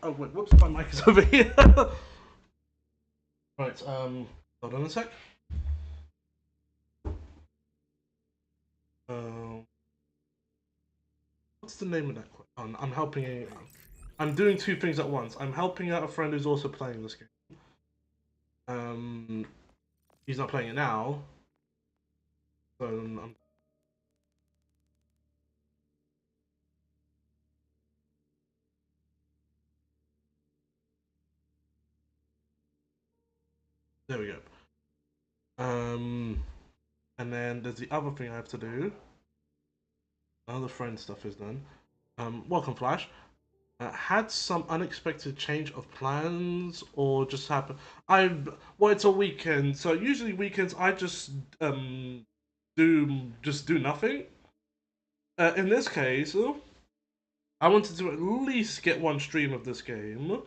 Oh wait, whoops, my mic is over here. Right, hold on a sec. What's the name of that? I'm helping. I'm doing two things at once. I'm helping out a friend who's also playing this game. He's not playing it now, so there we go. And then there's the other thing I have to do. Other friend stuff is done. Welcome, Flash. Had some unexpected change of plans, or just happen. Well, it's a weekend, so usually weekends I just do nothing. In this case, I wanted to at least get one stream of this game.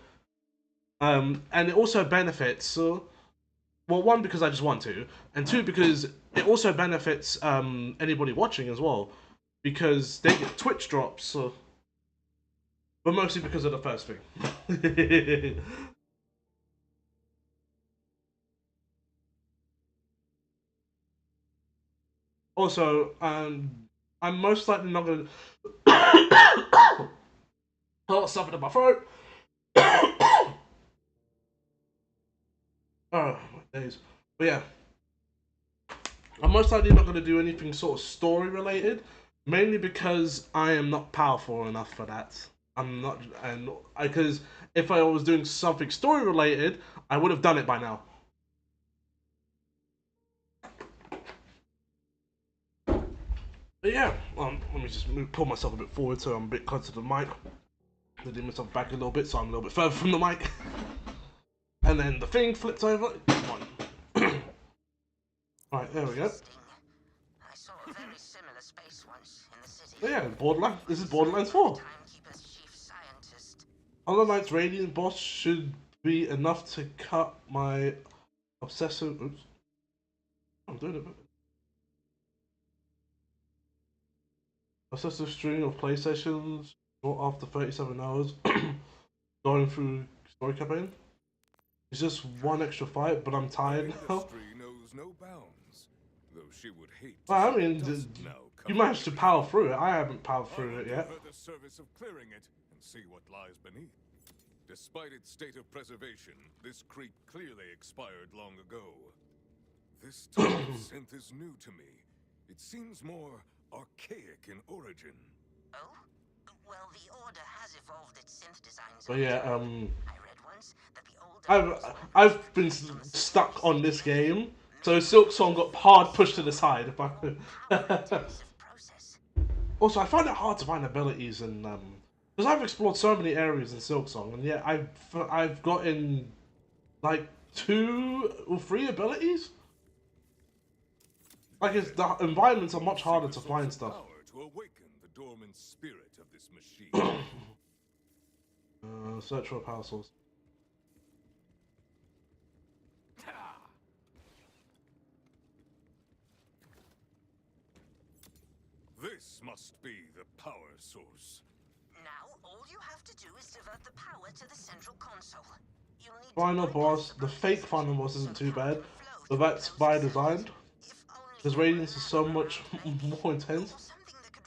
And it also benefits. Well, one because I just want to, and two because it also benefits anybody watching as well, because they get Twitch drops. But mostly because of the first thing. Also, I'm most likely not gonna. Oh, something in my throat. Oh, my days. But yeah, I'm most likely not gonna do anything sort of story related, mainly because I am not powerful enough for that. I'm not, and because if I was doing something story related, I would have done it by now. But yeah, let me just pull myself a bit forward so I'm a bit closer to the mic. I do myself back a little bit so I'm a little bit further from the mic. And then the thing flips over. Come on. Right, there we go. I saw a very similar space once in the city. But yeah, Borderlands. This is Borderlands 4. Hollow Knight's Radiant boss should be enough to cut my obsessive. Oops. I'm doing it. Obsessive string of play sessions after 37 hours going through story campaign. It's just one extra fight, but I'm tired now. Knows no bounds, though she would hate. Well, I mean, you managed to power through it. I haven't powered through it yet. The service of clearing it and see what lies beneath. Despite its state of preservation, this creek clearly expired long ago. This type of synth is new to me. It seems more archaic in origin. Oh? Well, the Order has evolved its synth designs. But yeah, I read once that the older I've been stuck on this game, so Silk Song got hard pushed to the side. If I also, I find it hard to find abilities and because I've explored so many areas in Silk Song, and yet I've gotten like 2 or 3 abilities. Like the environments are much harder to find stuff. To awaken the dormant spirit of this machine. Search for a power source. This must be the power source. Now, all you have to do is divert the power to the central console. You'll need Final boss. The fake final boss isn't too bad, but that's by design. His radiance is so much more intense.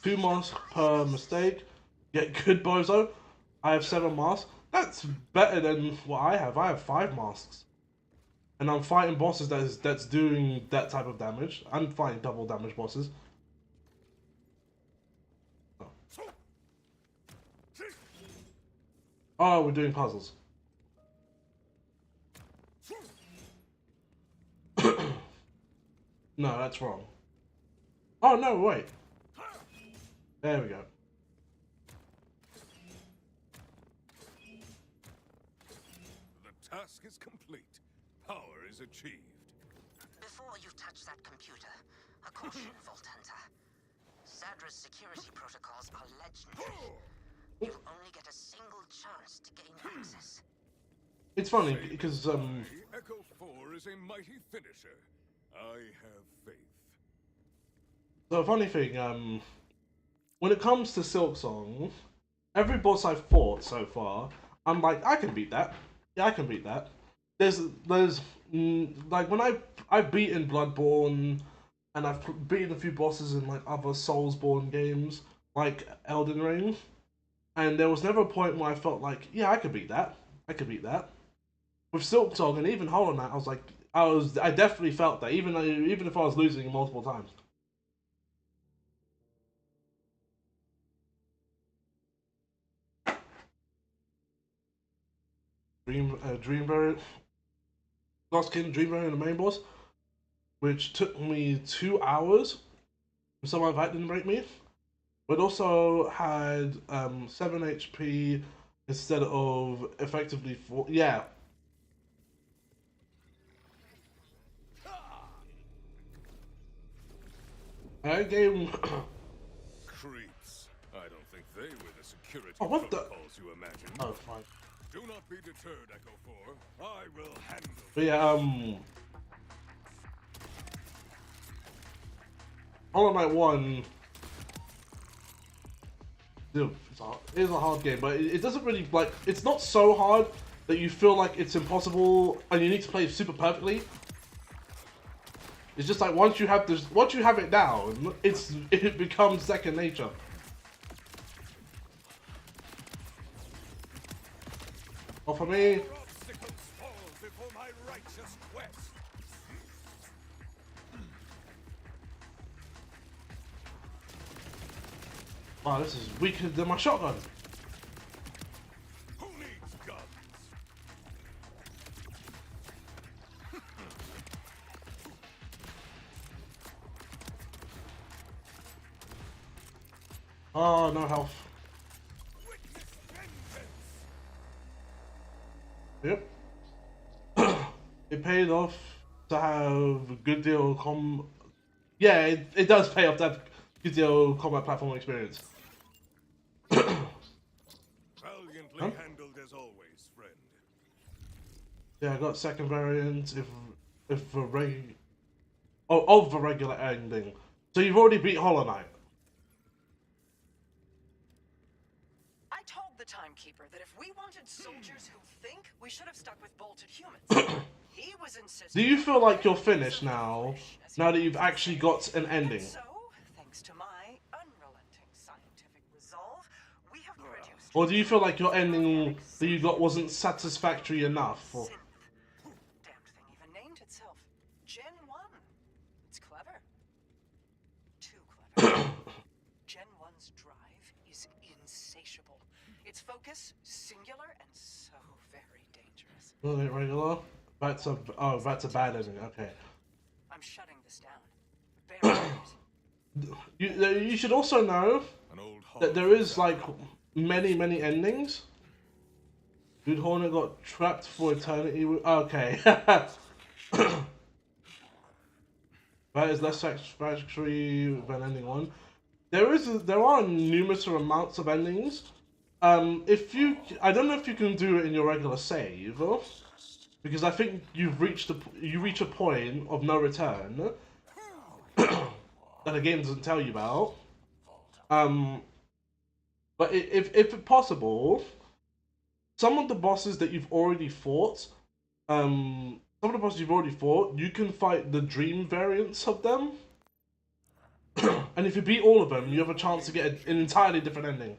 2 masks per mistake. Get good, bozo. I have 7 masks. That's better than what I have. I have 5 masks. And I'm fighting bosses that's doing that type of damage. I'm fighting double damage bosses. Oh, we're doing puzzles. No, that's wrong. Oh, no, wait. There we go. The task is complete. Power is achieved. Before you touch that computer, a caution, Vault Hunter. Sadra's security protocols are legendary. You'll only get a single chance to gain access. It's funny because Echo 4 is a mighty finisher. I have faith. the funny thing, when it comes to Silk Song, every boss I've fought so far, I'm like, I can beat that. Yeah, I can beat that. There's like when I've beaten Bloodborne, and I've beaten a few bosses in like other Soulsborne games, like Elden Ring, and there was never a point where I felt like, yeah, I could beat that. I could beat that. With Silk Song and even Hollow Knight, I was like, I definitely felt that, even if I was losing multiple times. Dream variant, Lost King Dream variant, the main boss, which took me 2 hours. Some of that didn't break me, but also had 7 HP instead of effectively 4. Yeah. That game. Creeps. I don't think they were the security Oh, what the? protocols you imagined. Oh, fine. Do not be deterred, Echo 4. I will handle But yeah, Hollow Knight 1. Dude, it is a hard game, but it doesn't really, like, it's not so hard that you feel like it's impossible and you need to play super perfectly. It's just like once you have it down, it becomes second nature. Well, for me, wow, this is weaker than my shotgun. Who needs guns? Oh, no health. Yep. It paid off to have a good deal of Yeah, it does pay off to have a good deal of combat platform experience. Valiantly handled as always, friend. Yeah, I got second variant if the of the regular ending. So you've already beat Hollow Knight. I told the Timekeeper that if we wanted soldiers who think, we should have stuck with bolted humans. He was insisting. Do you feel like you're finished now that you've actually got an ending? So, thanks to my unrelenting scientific resolve, we have produced. Or do you feel like your ending that you got wasn't satisfactory enough? Or... Damned thing even named itself. Gen 1. It's clever. Too clever. Gen 1's drive is insatiable. Its focus, singular and so very dangerous. Regular? That's a bad ending, okay. I'm shutting this down. You should also know that there is like many endings. Dude Hornet got trapped for eternity. Okay. That is less satisfactory than ending 1. There are numerous amounts of endings. I don't know if you can do it in your regular save, because I think you reach a point of no return that the game doesn't tell you about. But if possible, some of the bosses that you've already fought, you can fight the dream variants of them. And if you beat all of them, you have a chance to get an entirely different ending.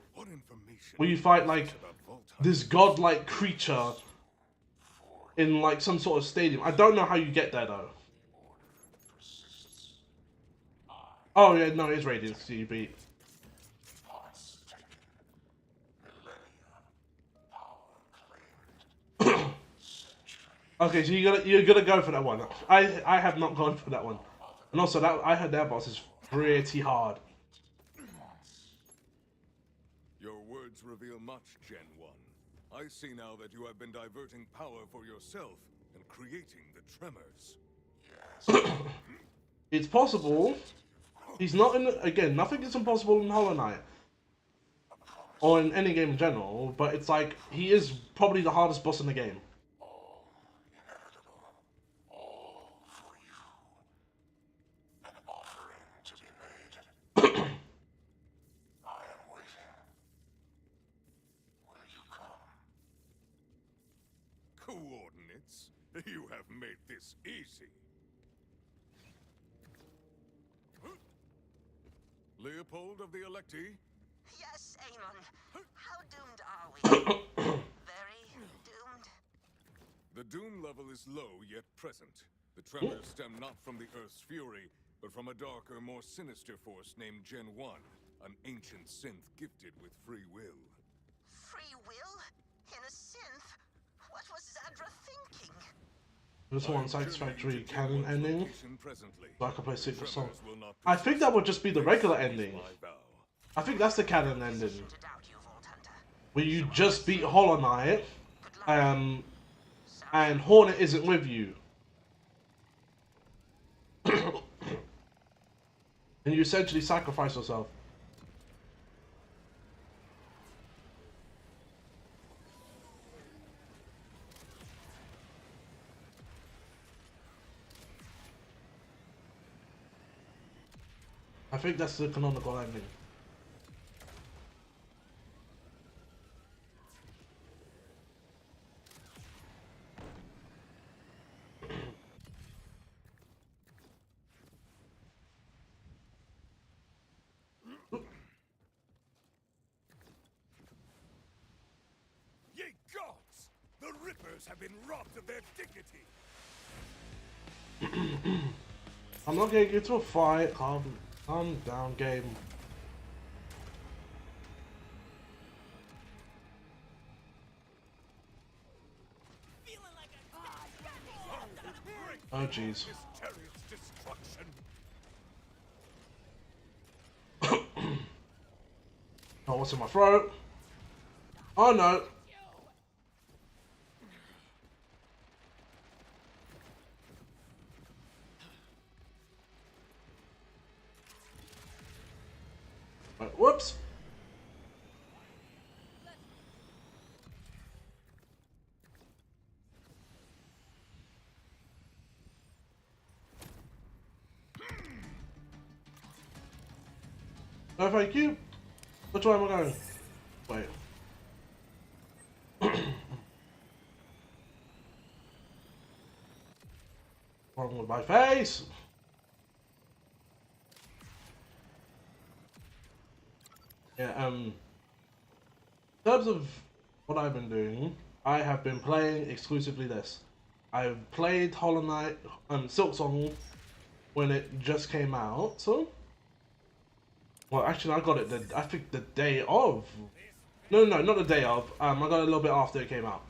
Where you fight like this godlike creature in like some sort of stadium. I don't know how you get there though. Oh yeah, no, it's Radiance you beat. Okay, so you're gonna go for that one. I have not gone for that one, and also I heard that boss is pretty hard. Your words reveal much, Gen 1. I see now that you have been diverting power for yourself and creating the tremors. It's possible. He's not in. Again, nothing is impossible in Hollow Knight. Or in any game in general, but it's like, he is probably the hardest boss in the game. Coordinates? You have made this easy. Leopold of the Electi? Yes, Amon. How doomed are we? Very doomed? The doom level is low, yet present. The tremors stem not from the Earth's fury, but from a darker, more sinister force named Gen 1, an ancient synth gifted with free will. Free will? In a synth? What was Zadra thinking? This one satisfactory canon ending. Presently. So I can play Secret Song. Tremors will not I think that would just be the regular persist, ending. my vow. I think that's the canon ending. Decision to doubt you, Vault Hunter. Where you just beat Hollow Knight, Good luck. and Hornet isn't with you. And you essentially sacrifice yourself. I think that's the canonical ending. Ye gods! The Rippers have been robbed of their dignity! I'm not getting into a fight. Calm down, game. Oh jeez. This chariot's destruction! Oh, what's in my throat? Oh no. Right, whoops. No, thank you. Which way am I going? Wait. Wrong with my face. Yeah, in terms of what I've been doing, I have been playing exclusively this. I've played Hollow Knight, Silk Song when it just came out. So, well, actually, I got it. I think the day of. No, not the day of. I got it a little bit after it came out.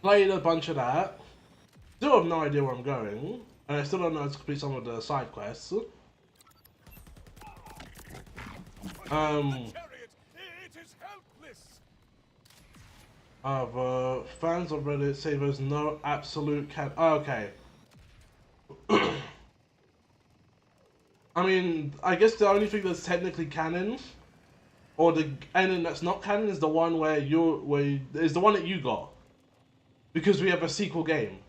Played a bunch of that. Still have no idea where I'm going, and I still don't know how to complete some of the side quests. Chariot! It is helpless! Fans of Reddit say there's no absolute okay. I mean, I guess the only thing that's technically canon, or the ending that's not canon, is the one is the one that you got, because we have a sequel game.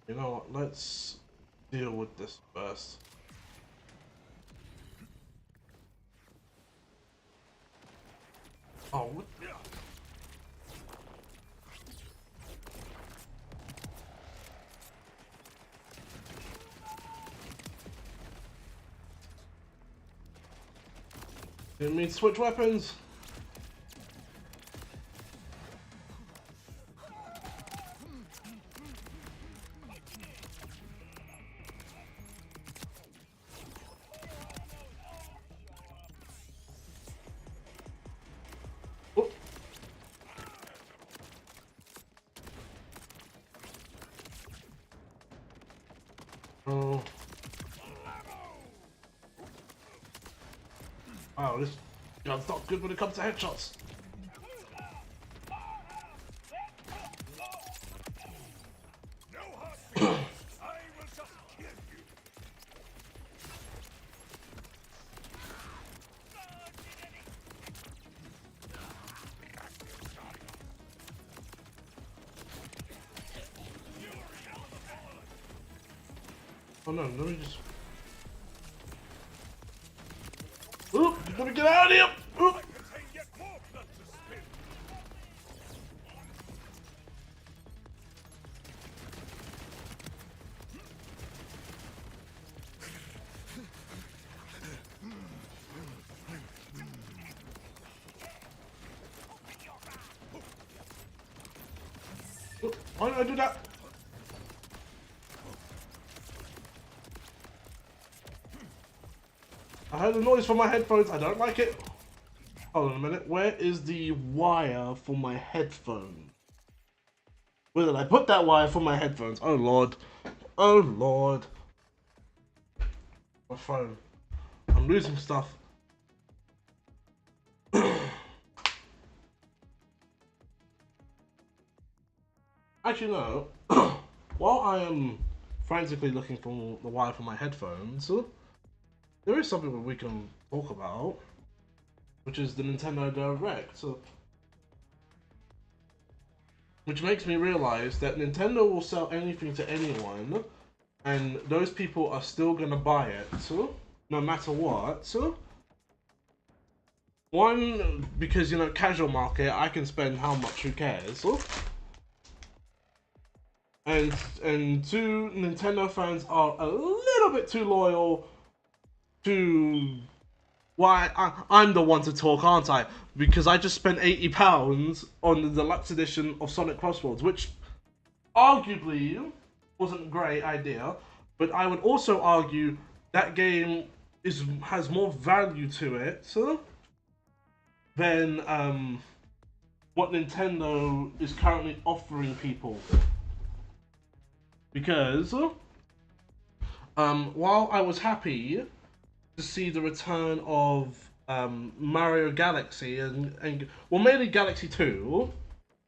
You know what? Let's deal with this first. Oh, what? Didn't mean to switch weapons. Oh. Wow, this gun's not good when it comes to headshots. No hard feelings! I will just kill you! Oh no, let me just... Oop, let me get out of here! Oop. Oop, why did I do that? I heard a noise from my headphones. I don't like it. Hold on a minute. Where is the wire for my headphones? Where did I put that wire for my headphones? Oh lord. Oh lord. My phone. I'm losing stuff. Actually, no. While I am frantically looking for the wire for my headphones, there is something that we can talk about, which is the Nintendo Direct. Which makes me realize that Nintendo will sell anything to anyone, and those people are still gonna buy it, no matter what. One, because, you know, casual market, I can spend how much, who cares? And two, Nintendo fans are a little bit too loyal to why I'm the one to talk, aren't I? Because I just spent £80 on the deluxe edition of Sonic Crossroads, which arguably wasn't a great idea, but I would also argue that game has more value to it than what Nintendo is currently offering people. Because while I was happy to see the return of Mario Galaxy and well, mainly Galaxy 2,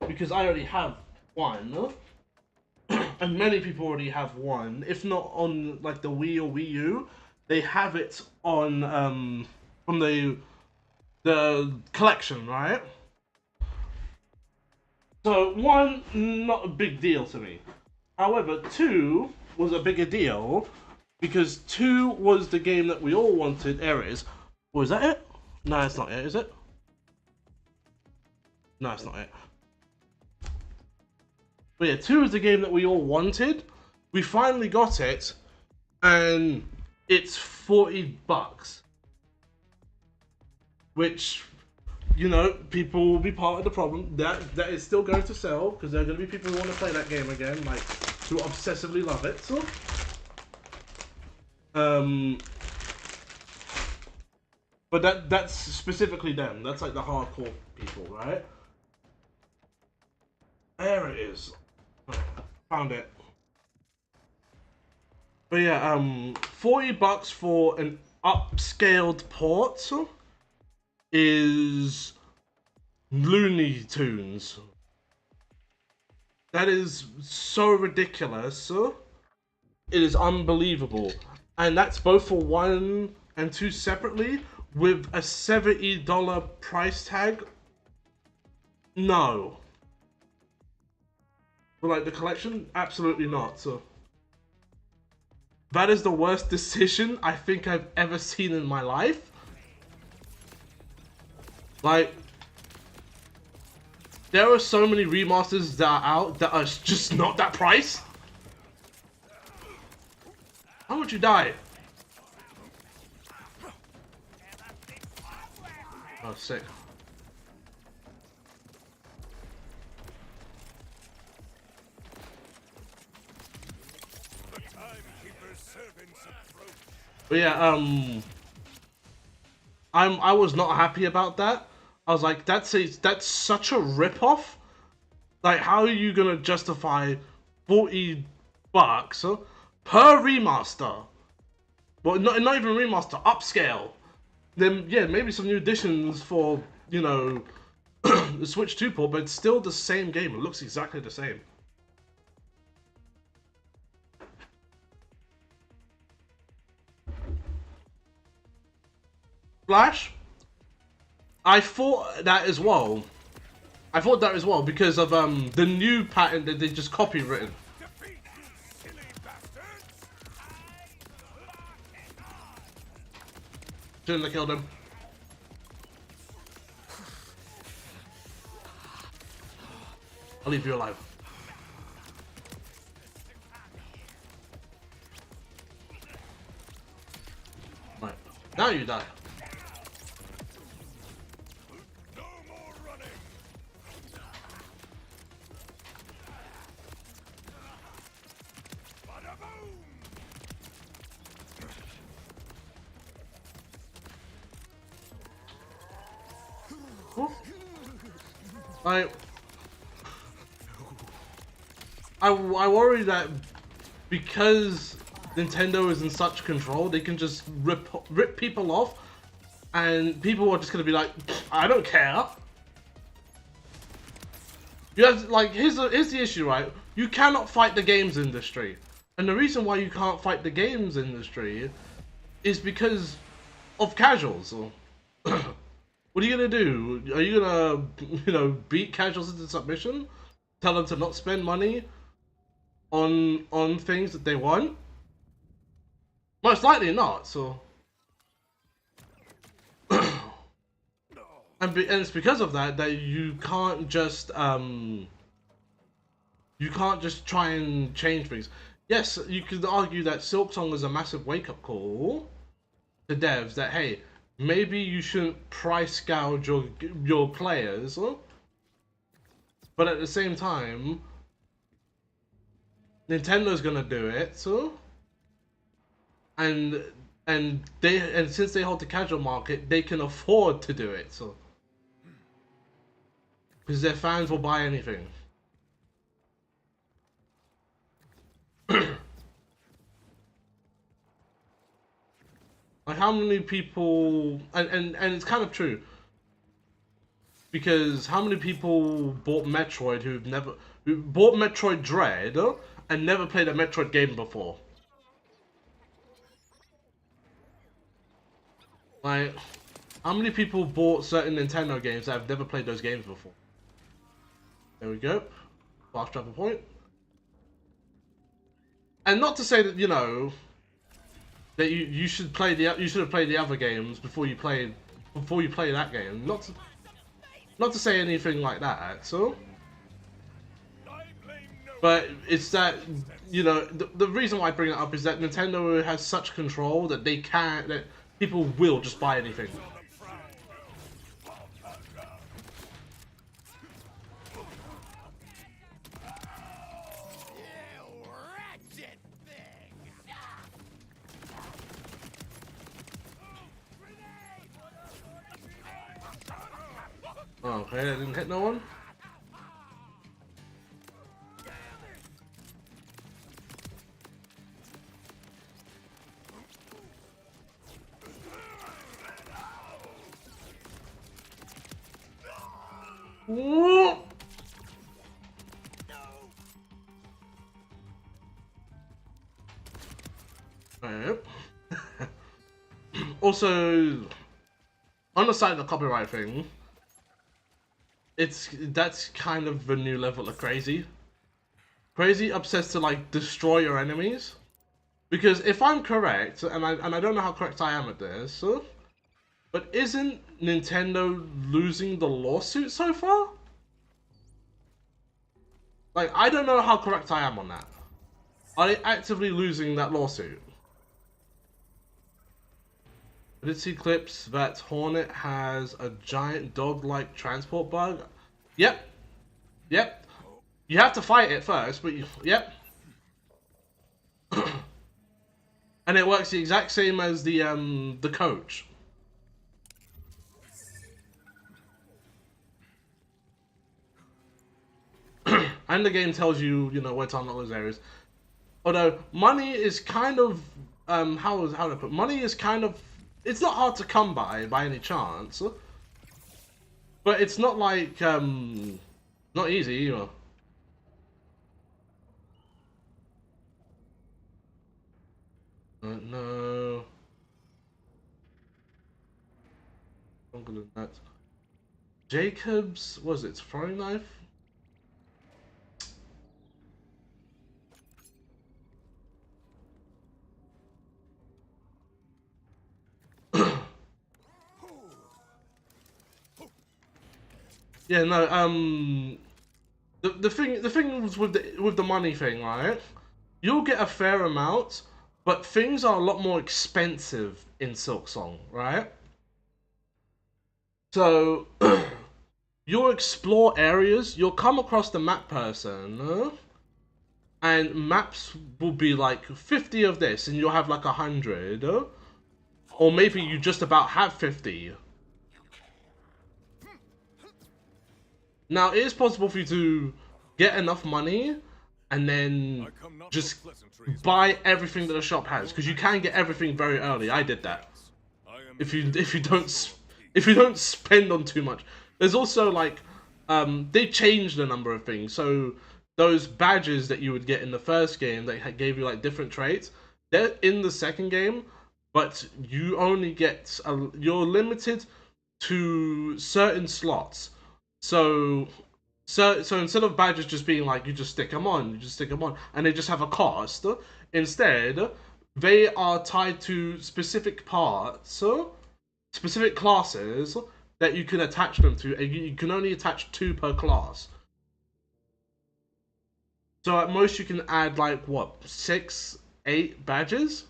because I already have one, and many people already have one. If not on like the Wii or Wii U, they have it on from the collection, right? So one, not a big deal to me. However, 2 was a bigger deal because 2 was the game that we all wanted. There it is. Was that it? No, it's not it, is it? No, it's not it. But yeah, 2 is the game that we all wanted. We finally got it, and it's $40. Which, you know, people will be part of the problem. That is still going to sell, because there are going to be people who want to play that game again, like, who obsessively love it. But that's specifically them. That's like the hardcore people, right? There it is. Found it. But yeah, $40 for an upscaled port is Looney Tunes. That is so ridiculous. It is unbelievable. And that's both for 1 and 2 separately with a $70 price tag. No. For like the collection, absolutely not. So that is the worst decision I think I've ever seen in my life. Like, there are so many remasters that are out that are just not that price. How would you die? Oh, sick. But yeah, I was not happy about that. I was like, that's such a rip-off. Like, how are you gonna justify $40 per remaster? Well, not even remaster, upscale. Then yeah, maybe some new additions for, you know, the Switch 2 port, but it's still the same game. It looks exactly the same. Flash? I thought that as well. I thought that as well because of the new pattern that they just copywritten. Shouldn't have killed him. I'll leave you alive. Right. Now you die. No more running. Bada boom. I worry that because Nintendo is in such control, they can just rip people off, and people are just gonna be like, I don't care. You have like here's the issue, right? You cannot fight the games industry, and the reason why you can't fight the games industry is because of casuals. What are you gonna do? Are you gonna, beat casuals into submission? Tell them to not spend money on things that they want? Most likely not. So, and it's because of that that you can't just try and change things. Yes, you could argue that Silksong is a massive wake-up call to devs that, hey, maybe you shouldn't price gouge your players, but at the same time, Nintendo's gonna do it, and since they hold the casual market, they can afford to do it, because their fans will buy anything. Like how many people, and it's kind of true, because how many people bought Metroid who bought Metroid Dread and never played a Metroid game before? Like, how many people bought certain Nintendo games that have never played those games before? There we go. Fast travel point. And not to say that, that you should have played the other games before you play that game. Not to say anything like that, so. But it's that, the reason why I bring it up is that Nintendo has such control that that people will just buy anything. Oh, okay, that didn't hit no one. Whoa! Right. Also, on the side of the copyright thing, that's kind of a new level of crazy. Crazy obsessed to like destroy your enemies. Because if I'm correct, and I don't know how correct I am at this, but isn't Nintendo losing the lawsuit so far? Like, I don't know how correct I am on that. Are they actively losing that lawsuit? I did see clips that Hornet has a giant dog-like transport bug. Yep. Yep. You have to fight it first, but yep. And it works the exact same as the coach. And the game tells you, where to unlock those areas. Although money is kind of how do I put? Money is kind of, it's not hard to come by any chance, but it's not like not easy either. No. Longer than that. Jacob's, was it throwing knife? Yeah, no. The thing was with the money thing, right? You'll get a fair amount, but things are a lot more expensive in Silksong, right? So you'll explore areas, you'll come across the map person, and maps will be like 50 of this, and you'll have like 100, or maybe you just about have 50. Now, it is possible for you to get enough money and then just buy everything that the shop has, because you can get everything very early. I did that. If you don't spend on too much. There's also like they changed a number of things. So those badges that you would get in the first game that gave you like different traits, they're in the second game, but you only get you're limited to certain slots. So so instead of badges just being like you just stick them on, and they just have a cost. Instead, they are tied to specific parts, specific classes that you can attach them to, and you can only attach 2 per class. So at most you can add like what 6, 8 badges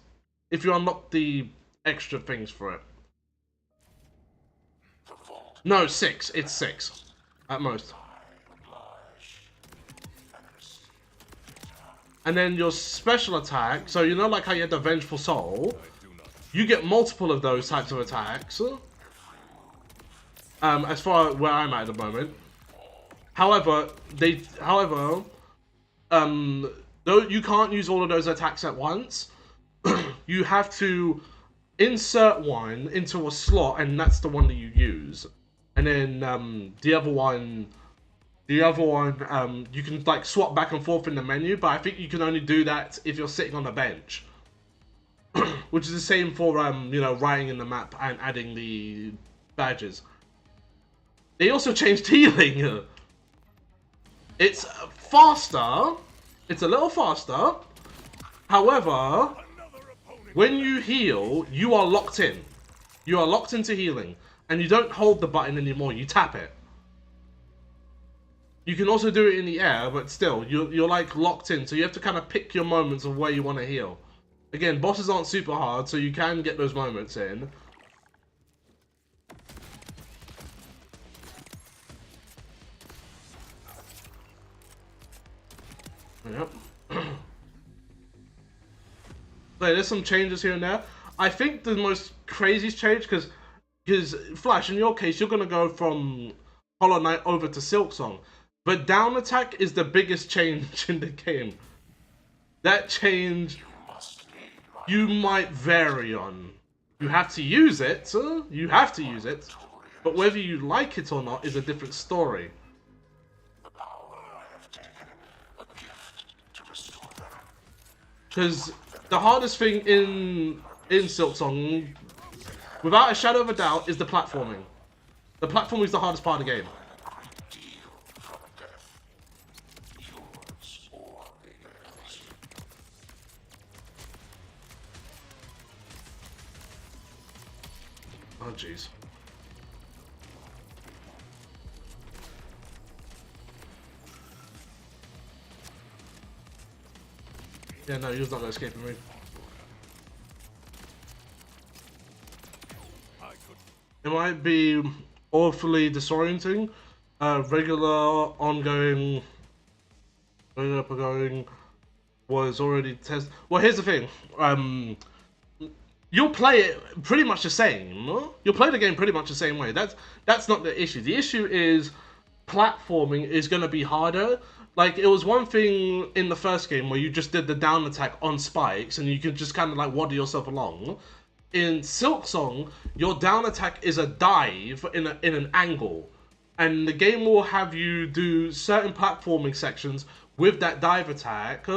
if you unlock the extra things for it. No, 6. It's 6 at most. And then your special attack, so you know like how you had the Vengeful Soul, you get multiple of those types of attacks. As far as where I'm at the moment. However, though you can't use all of those attacks at once, you have to insert one into a slot, and that's the one that you use. And then the other one, you can like swap back and forth in the menu, but I think you can only do that if you're sitting on a bench. Which is the same for writing in the map and adding the badges. They also changed healing. It's faster. It's a little faster. However, when you heal, you are locked in. You are locked into healing, and you don't hold the button anymore. You tap it. You can also do it in the air, but still, you're like locked in. So you have to kind of pick your moments of where you want to heal. Again, bosses aren't super hard, so you can get those moments in. Yep. There's some changes here and there. I think the most craziest change, because Flash, in your case, you're going to go from Hollow Knight over to Silksong. But down attack is the biggest change in the game. That change you might vary on. You have to use it, but whether you like it or not is a different story. Because the hardest thing in Silksong, without a shadow of a doubt, is the platforming. The platforming is the hardest part of the game. Oh jeez. Yeah, no, he was not going to escape me. It might be awfully disorienting. Regular ongoing was already tested. Well, here's the thing. You'll play it pretty much the same. You'll play the game pretty much the same way. That's not the issue. The issue is platforming is going to be harder. Like, it was one thing in the first game where you just did the down attack on spikes and you could just kind of like waddle yourself along. In Silksong, your down attack is a dive in an angle. And the game will have you do certain platforming sections with that dive attack.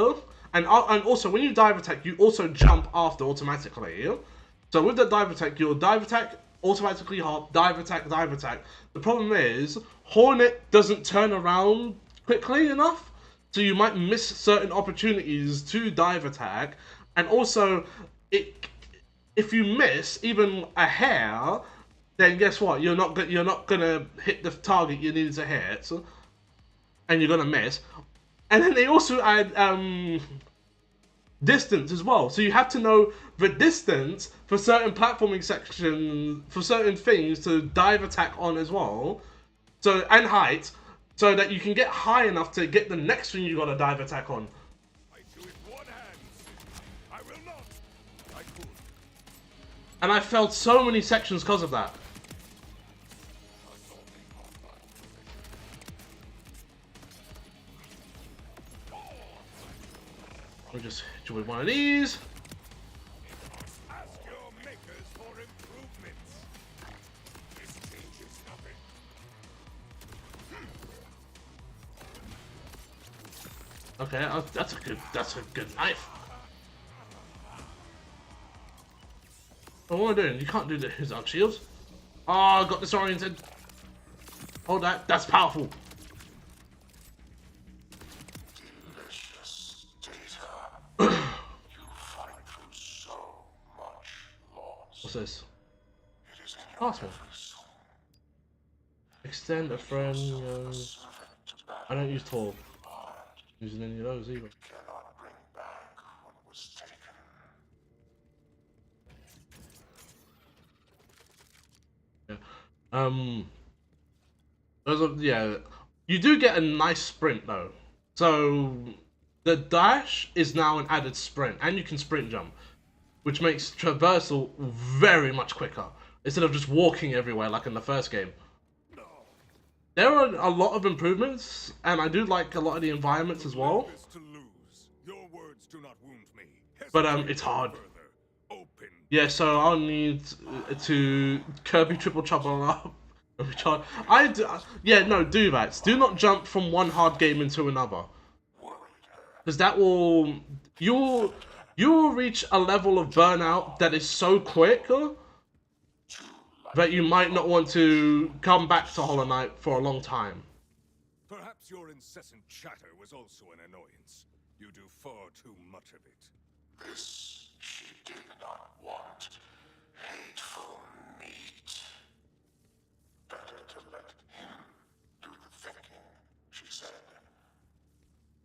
And also, when you dive attack, you also jump after automatically. So with the dive attack, you'll dive attack, automatically hop, dive attack, dive attack. The problem is, Hornet doesn't turn around quickly enough, so you might miss certain opportunities to dive attack. And also, if you miss even a hair, then guess what? You're not gonna hit the target you needed to hit, and you're gonna miss. And then they also add distance as well. So you have to know the distance for certain platforming sections, for certain things to dive attack on as well. So, and height, so that you can get high enough to get the next thing you got to dive attack on. I do it one hand. I will not. I could. And I failed so many sections because of that. We'll just hit you with one of these. Ask your makers for improvements. This changes nothing. Okay, that's a good knife. Oh, what am I doing? You can't do his arc shields. Oh, I got disoriented. Oh, that's powerful. Delicious data. You fight through so much loss. What's this? It is in your Last one. every soul. Extend a friend. Servant to battle I don't use Tor. hard. Using any of those either. Cannot bring back what was taken. Those are, yeah. You do get a nice sprint though. So the dash is now an added sprint, and you can sprint jump, which makes traversal very much quicker instead of just walking everywhere like in the first game. There are a lot of improvements, and I do like a lot of the environments as well. Willingness to lose. Your words do not wound me. But Hesitate it's hard. further. Open. Yeah, so I'll need to Kirby triple trouble up. Yeah, no, do that. Do not jump from one hard game into another, because that will you'll reach a level of burnout that is so quick that you might not want to come back to Hollow Knight for a long time. Perhaps your incessant chatter was also an annoyance. You do far too much of it. This she did not want. Hateful meat. Better to let him do the thinking, she said.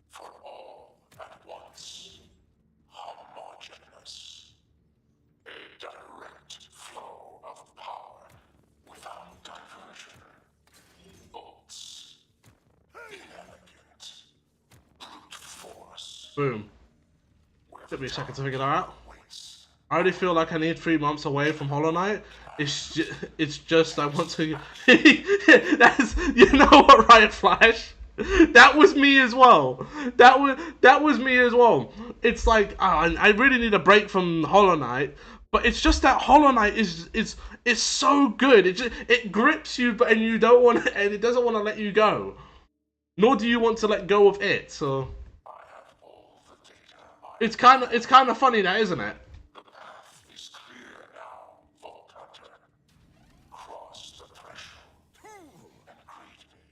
For all at once. Homogeneous. A direct flow of power without diversion. Bolts. Inelegant. Brute force. Boom. Took me a second to figure that out. Waste. I already feel like I need 3 months away from Hollow Knight. It's just I want to. That's, you know what, Riot Flash? That was me as well. That was me as well. It's like I really need a break from Hollow Knight, but it's just that Hollow Knight is so good. It grips you, and you don't want, and it doesn't want to let you go. Nor do you want to let go of it. So I have all the data. it's kind of funny, that isn't it? The path is clear now, Vault Hunter. Cross the threshold and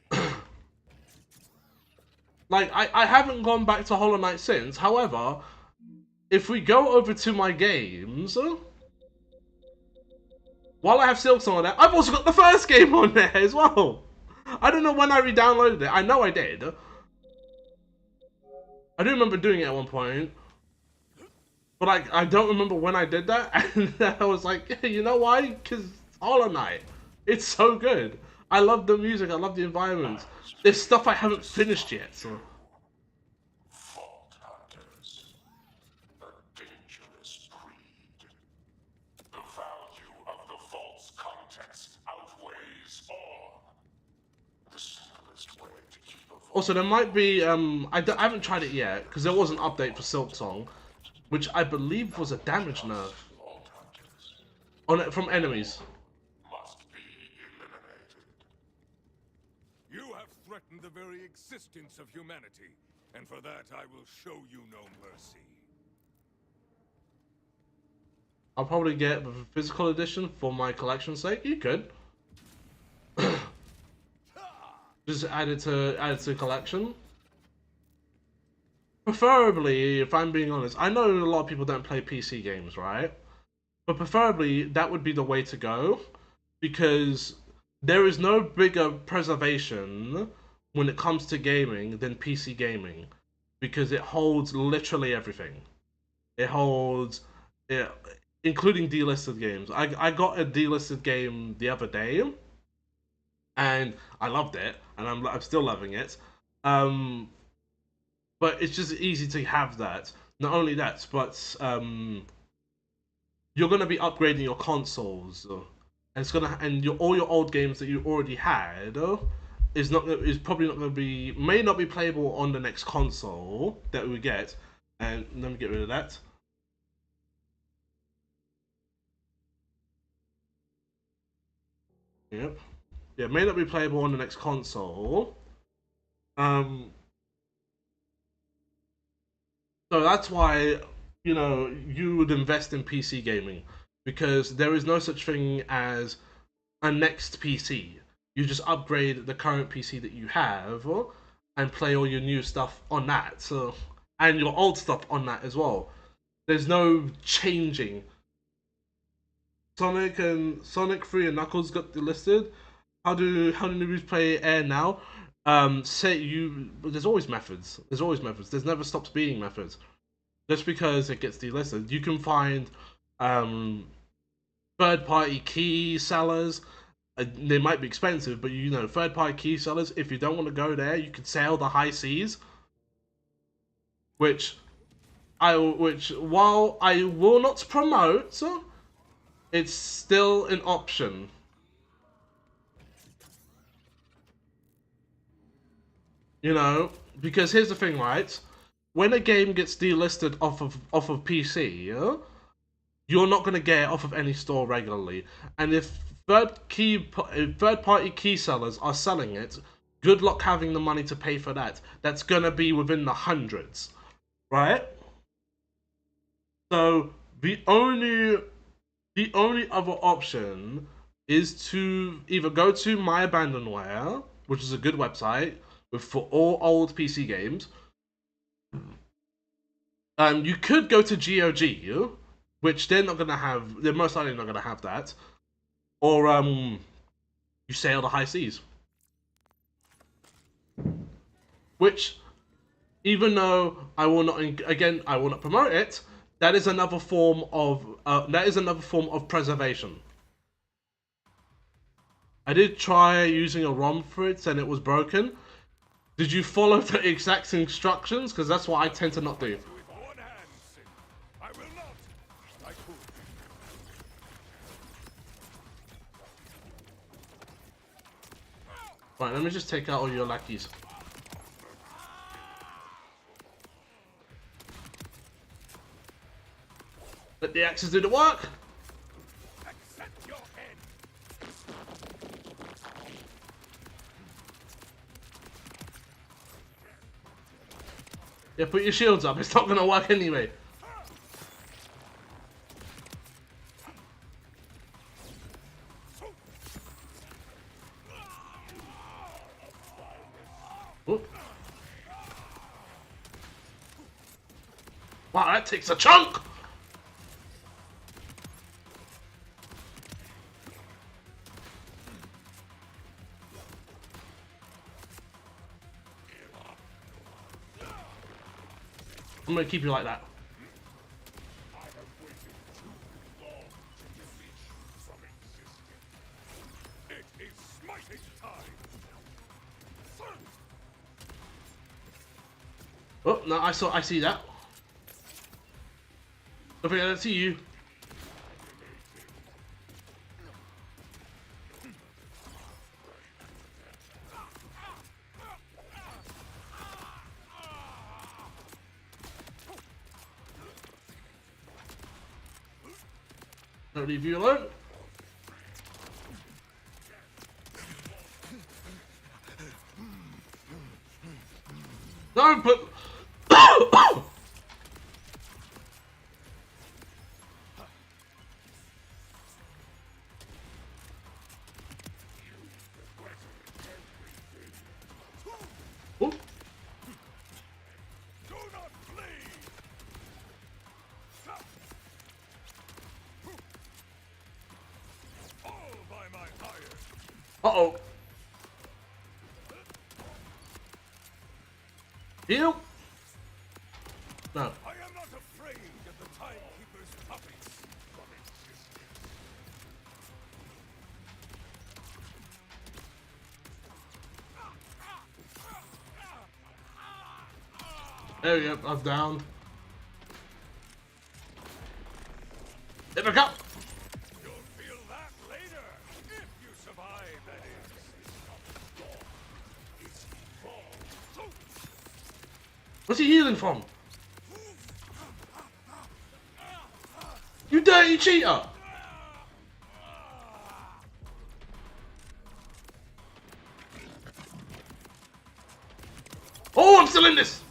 greet me. Like, I haven't gone back to Hollow Knight since. However, if we go over to my games, while I have Silksong on there, I've also got the first game on there as well. I don't know when I re-downloaded it. I know I did. I do remember doing it at one point. But like, I don't remember when I did that. And I was like, you know why? Because Hollow Knight. It's so good. I love the music. I love the environment. There's stuff I haven't finished yet. So. Vault Hunters. A dangerous breed. The value of the vault's contents outweighs all. The simplest way to keep a vault. Also, there might be, I haven't tried it yet, because there was an update for Silksong, which I believe was a damage nerf Vault Hunters on it from enemies. must be eliminated. You have threatened the very existence of humanity, and for that I will show you no mercy. I'll probably get the physical edition for my collection's sake. You could. Just add it to collection. Preferably, if I'm being honest, I know a lot of people don't play PC games, right? But preferably, that would be the way to go. because there is no bigger preservation when it comes to gaming than PC gaming, because it holds literally everything. It holds, yeah, including delisted games. I got a delisted game the other day, and I loved it, and I'm still loving it. Um, but it's just easy to have that. Not only that, but you're gonna be upgrading your consoles, and it's gonna and all your old games that you already had is probably not gonna be may not be playable on the next console that we get. And let me get rid of that. Yep. Yeah, may not be playable on the next console. Um, so that's why you would invest in PC gaming, because there is no such thing as a next PC. You just upgrade the current PC that you have and play all your new stuff on that. So and your old stuff on that as well. There's no changing. Sonic 3 and Knuckles got delisted. How do newbies play Air now? Say you. There's always methods. There's always methods. There's never stops being methods. Just because it gets delisted, you can find um, third-party key sellers. They might be expensive, but third-party key sellers. If you don't want to go there, you can sail the high seas, which while I will not promote, it's still an option. Because here's the thing, right? When a game gets delisted off of PC, you're not going to get it off of any store regularly. And if third-party key sellers are selling it, good luck having the money to pay for that. That's going to be within the hundreds, right? So the only other option is to either go to My Abandonware, which is a good website for all old PC games. You could go to GOG, which they're not gonna have. They're most likely not gonna have that. Or you sail the high seas, which, even though I will not I will not promote it. That is another form of preservation. I did try using a ROM for it and it was broken. Did you follow the exact instructions? Because that's what I tend to not do. Right, let me just take out all your lackeys. Let the axes do the work! Yeah, put your shields up, it's not gonna work anyway. Ooh. Wow, that takes a chunk! I'm gonna keep you like that. Oh, no, I see that. I think I see you. Don't leave you alone. No, but Ooh. All by my Uh-oh. Heal. No. I am not afraid of the Timekeeper's puppets. There we go. I'm down. There we go. You'll feel that later, if you survive, that is. What's he healing from? You dirty cheater! Oh, I'm still in this!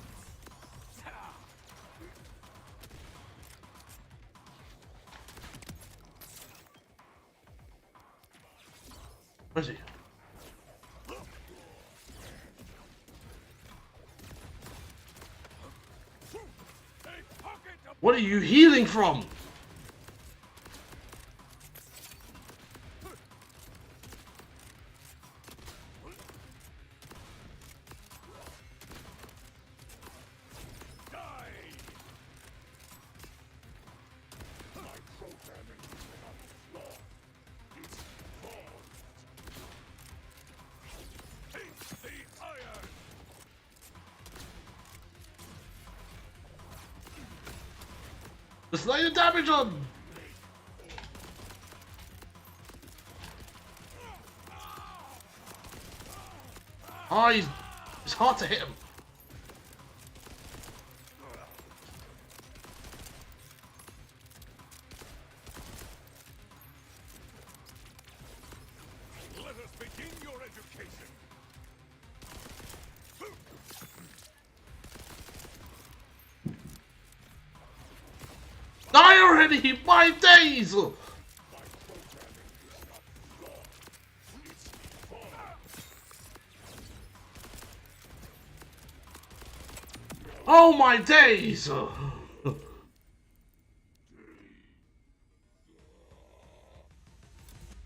Where's he? What are you healing from? Just lay the damage on! Oh, it's hard to hit him. Let us begin your education. Die already! 5 days! Oh my days!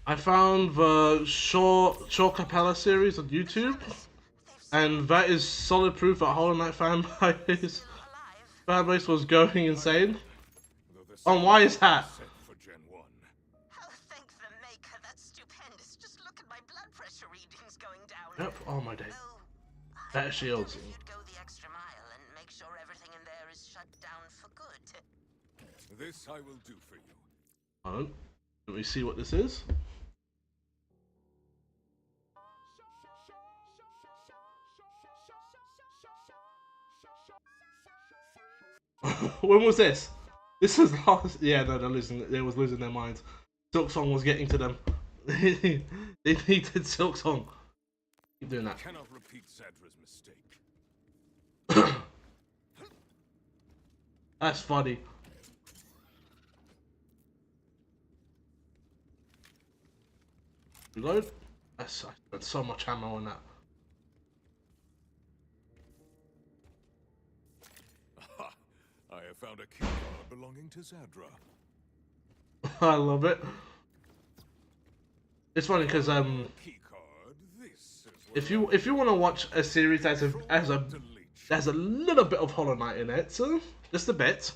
I found the Shaw Capella series on YouTube, and that is solid proof that Hollow Knight fanbase was going insane. Oh, why is that? Set for Gen 1. Oh, thank the maker. That's stupendous. Just look at my blood pressure readings going down. Yep. Oh my day. Oh, Better shields. you'd go the extra mile and make sure everything in there is shut down for good. This I will do for you. Hold on. Let me see what this is. When was this? This was last. Yeah, no, they're losing. They was losing their minds. Silk Song was getting to them. They needed Silk Song. Keep doing that. Cannot repeat Zadra's mistake. That's funny. Reload. I spent so much ammo on that. I have found a key card belonging to Zadra. I love it. It's funny because Key card. This is if you want to watch a series that has a little bit of Hollow Knight in it, so just a bit,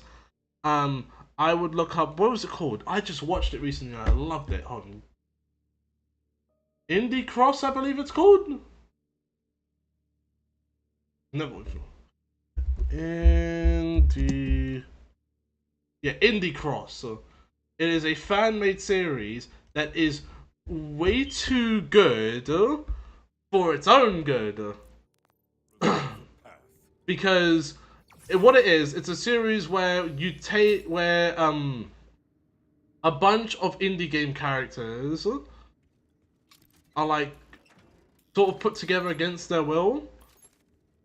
I would look up, what was it called? I just watched it recently and I loved it. Hold on. Indie Cross, I believe it's called. Never watched it. Indie Cross. So it is a fan-made series that is way too good for its own good. Because what it is, it's a series where you take a bunch of indie game characters are like sort of put together against their will.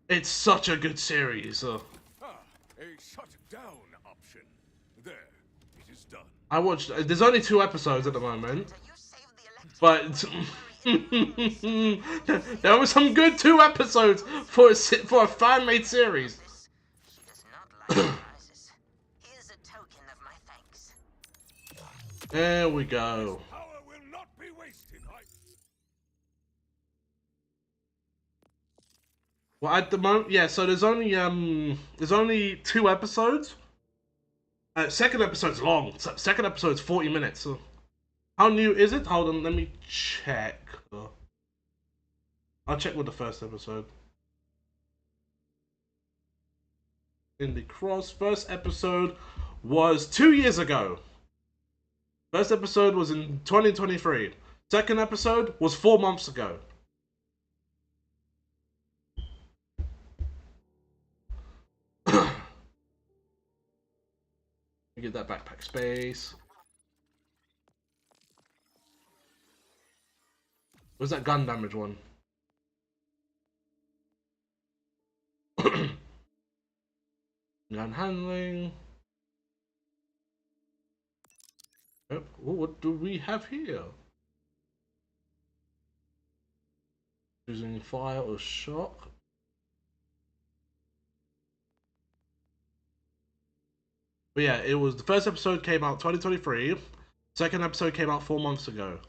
It's such a good series. a shut down option. There, it is done. I watched. There's only 2 episodes at the moment, You saved the electric but there were some good 2 episodes for a fan-made series. She does not like surprises. Here's a token of my thanks. There we go. Power will not be wasted. Well, at the moment, yeah. So there's only 2 episodes. Second episode's long. Second episode's 40 minutes. So how new is it? Hold on, let me check. I'll check with the first episode. In the Cross, first episode was 2 years ago. First episode was in 2023. Second episode was 4 months ago. Get that backpack space. Where's that gun damage one? Gun handling. Yep. Ooh, what do we have here? Using fire or shock. But yeah, it was the first episode came out 2023. Second episode came out 4 months ago.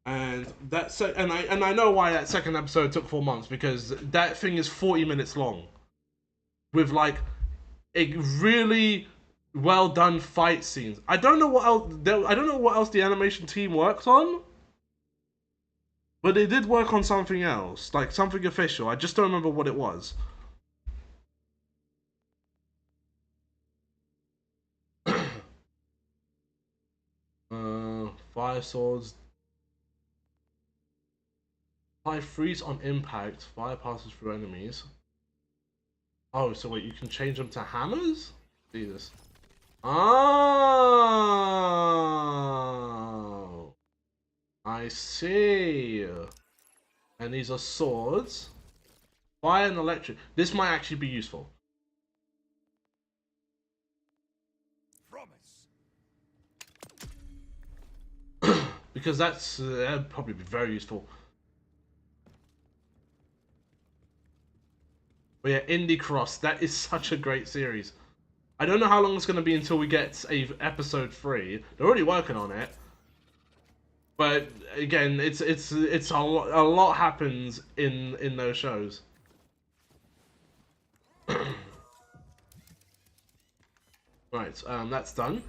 And I know why that second episode took 4 months, because that thing is 40 minutes long. With like a really well done fight scenes. I don't know what else the animation team works on. But they did work on something else, like something official. I just don't remember what it was. Fire swords. Fire freeze on impact. Fire passes through enemies. Oh, so wait, you can change them to hammers? Jesus. Oh, I see. And these are swords. Fire and electric. This might actually be useful. Because that'd probably be very useful. But yeah, Indie Cross, that is such a great series. I don't know how long it's going to be until we get episode 3. They're already working on it. But again, it's a lot happens in those shows. Right, that's done.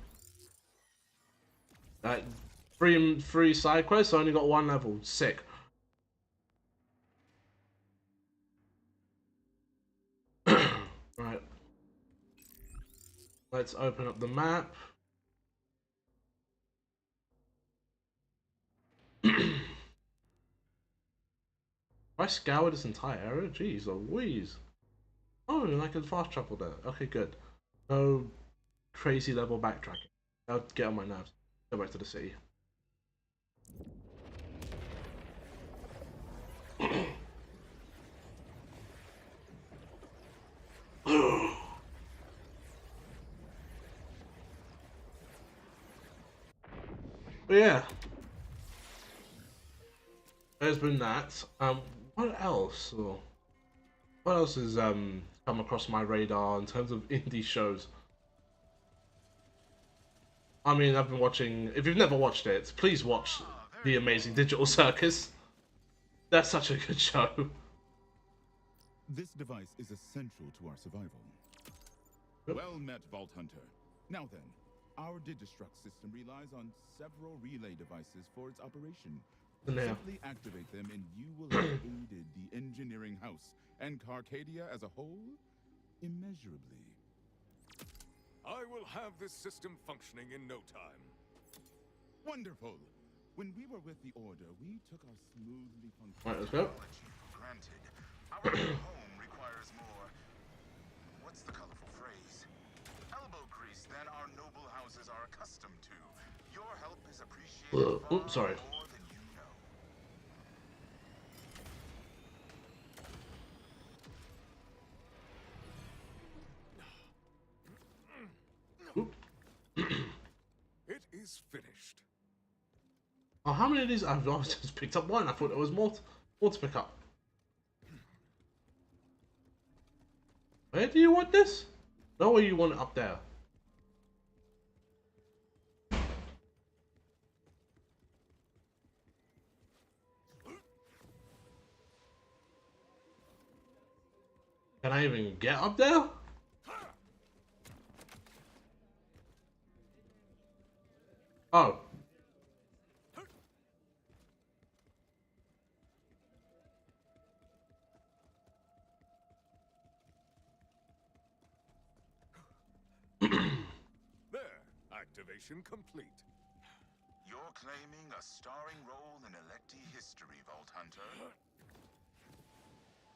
Three side quests. I only got 1 level. Sick. Right. Let's open up the map. I scoured this entire area? Jeez Louise. Oh, and I can fast travel there. Okay, good. No crazy level backtracking. That'll get on my nerves. Go back to the city. But yeah. There's been that. What else? What else has come across my radar in terms of indie shows? I mean, I've been watching. If you've never watched it, please watch The Amazing Digital Circus. That's such a good show. This device is essential to our survival. Well met, Vault Hunter. Now then, our Digistruct system relies on several relay devices for its operation. Simply activate them and you will have aided the engineering house and Carcadia as a whole immeasurably. I will have this system functioning in no time. Wonderful. When we were with the Order, we took our smoothly functioning Alright, let's go. technology for granted. Our new home requires more, what's the colorful phrase? Elbow grease than our noble houses are accustomed to. Your help is appreciated Oops, sorry. more than you know. It is finished. Oh, how many of these? I've just picked up 1. I thought there was more to pick up. Where do you want this? No way you want it up there. Can I even get up there? Oh. There, activation complete. You're claiming a starring role in Electi history, Vault Hunter.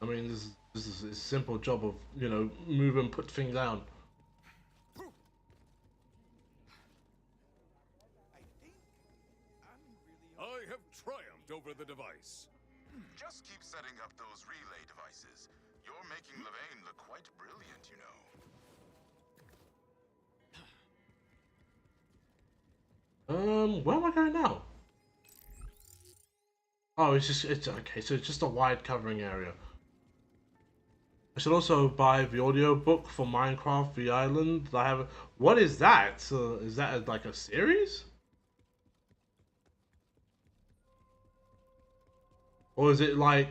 I mean, this is a simple job of, you know, move and put things down. I have triumphed over the device. Just keep setting up those relay devices. You're making Levane look quite brilliant, you know. Where am I going now? Oh, it's okay, so it's just a wide covering area. I should also buy the audio book for Minecraft The Island. I have. What is that? Is that like a series? Or is it like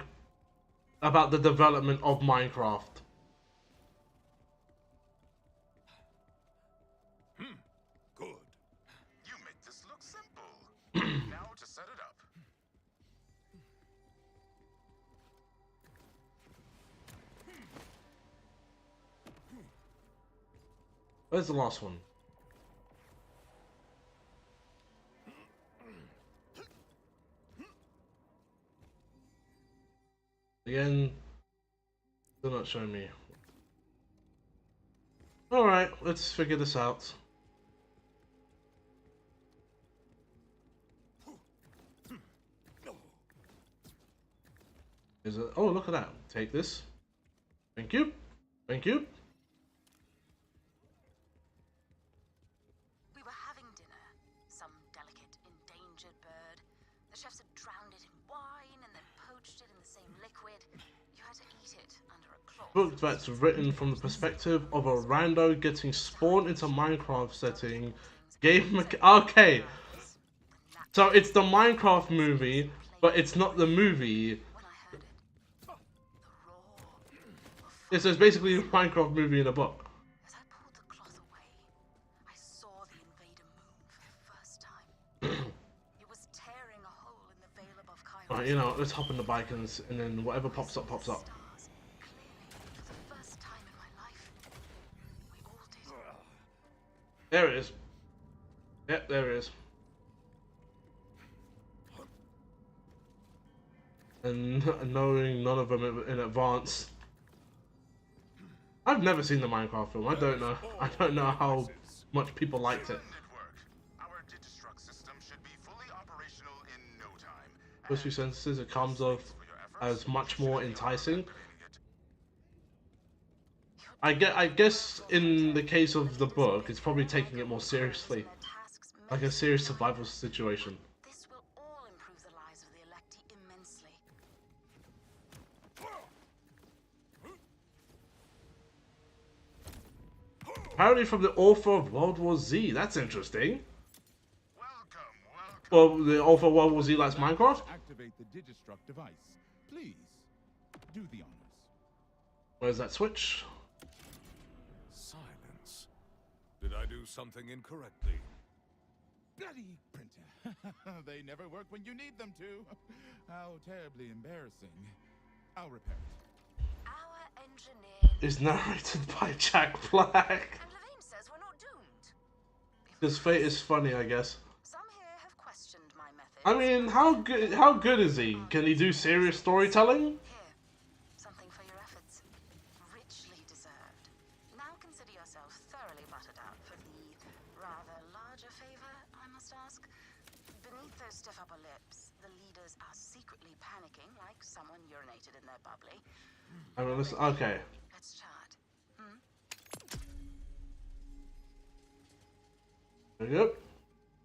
about the development of Minecraft? Good. You make this look simple. Now to set it up. Where's the last one? Again, still not showing me. Alright, let's figure this out. Is it? Oh, look at that. Take this. Thank you. Thank you. We were having dinner. Some delicate, endangered bird. The chefs had drowned it in wine and then poached it in the same liquid. You had to eat it under a cloth. Book that's written from the perspective of a rando getting spawned into Minecraft setting. Okay. So it's the Minecraft movie, but it's not the movie. When I heard it, the roar of It's just basically a Minecraft movie in a book. As I pulled the cloth away, I saw the invader moon for the first time. It was tearing a hole in the veil above Kairos. Alright, you know, let's hop on the bike and then whatever pops up, pops up. Stars, clearly, for the first time in my life. We all did. There it is. Yep, there it is. And knowing none of them in advance. I've never seen the Minecraft film. I don't know. I don't know how much people liked it. Splendid work. Our Digistruct system should be fully operational in no time. First few sentences, it comes off as much more enticing. I guess in the case of the book, it's probably taking it more seriously, like a serious survival situation. This will all improve the lives of the Electi immensely. Apparently from the author of World War Z. That's interesting. Welcome. Well, the author of World War Z likes Minecraft. Activate the Digistruct device. Please, do the honors. Where's that switch? Silence. Did I do something incorrectly? Bloody printer. They never work when you need them to. How terribly embarrassing. I'll repair it. Our engineer Is narrated by Jack Black. and Levane says we're not doomed. His fate is funny, I guess. Some here have questioned my methods. I mean, how good is he? Can he do serious storytelling? Here, something for your efforts. Richly deserved. Now consider yourself thoroughly buttered out for the rather larger favor, I must ask. Beneath those stiff upper lips, the leaders are secretly panicking like someone urinated in their bubbly. I mean, listen, okay. Let's chat. There we go.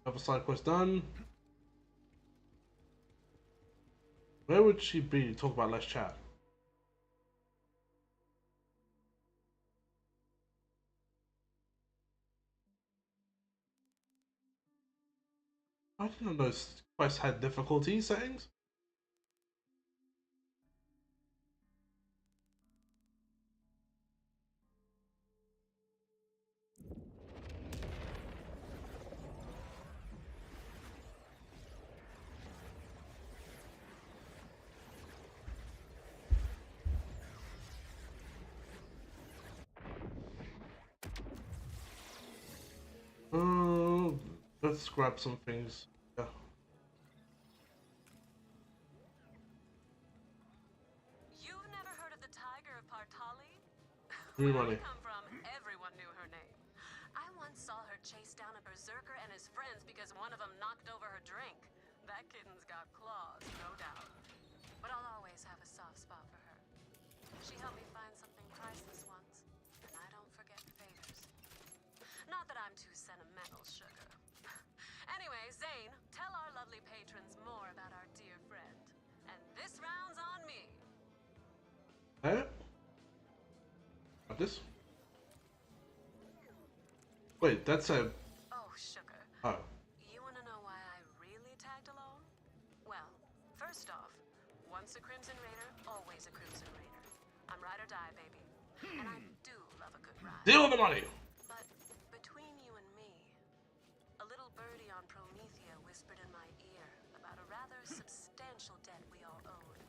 Have a side quest done. Where would she be? Talk about let's chat. I didn't know those quests had difficulty settings. let's grab some things. Yeah. You've never heard of the Tiger of Partali? New Where I money. come from, everyone knew her name. I once saw her chase down a berserker and his friends because one of them knocked over her drink. That kitten's got claws, no doubt. But I'll always have a soft spot for her. She helped me find something priceless once, and I don't forget favors. Not that I'm too sentimental, sugar. Anyway, Zane, tell our lovely patrons more about our dear friend. And this round's on me. Eh? Got this? Wait, that's a... Oh, sugar. Oh. You want to know why I really tagged along? Well, first off, once a Crimson Raider, always a Crimson Raider. I'm ride or die, baby. And I do love a good ride. Deal with the money! But between you and me, a little birdie on Promethea whispered in my ear about a rather substantial debt we all owed.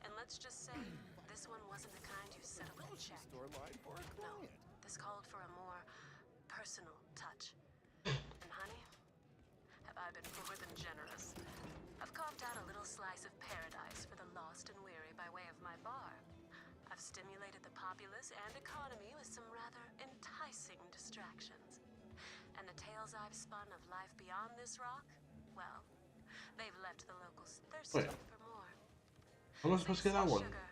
And let's just say, this one wasn't the kind you settle with a check. No, this called for a more personal touch. And honey, have I been more than generous? I've carved out a little slice of paradise for the lost and weary by way of my bar. I've stimulated the populace and economy with some rather enticing distractions. And the tales I've spun of life beyond this rock, well, they've left the locals thirsty for more. How am I supposed to get that one? Sugar,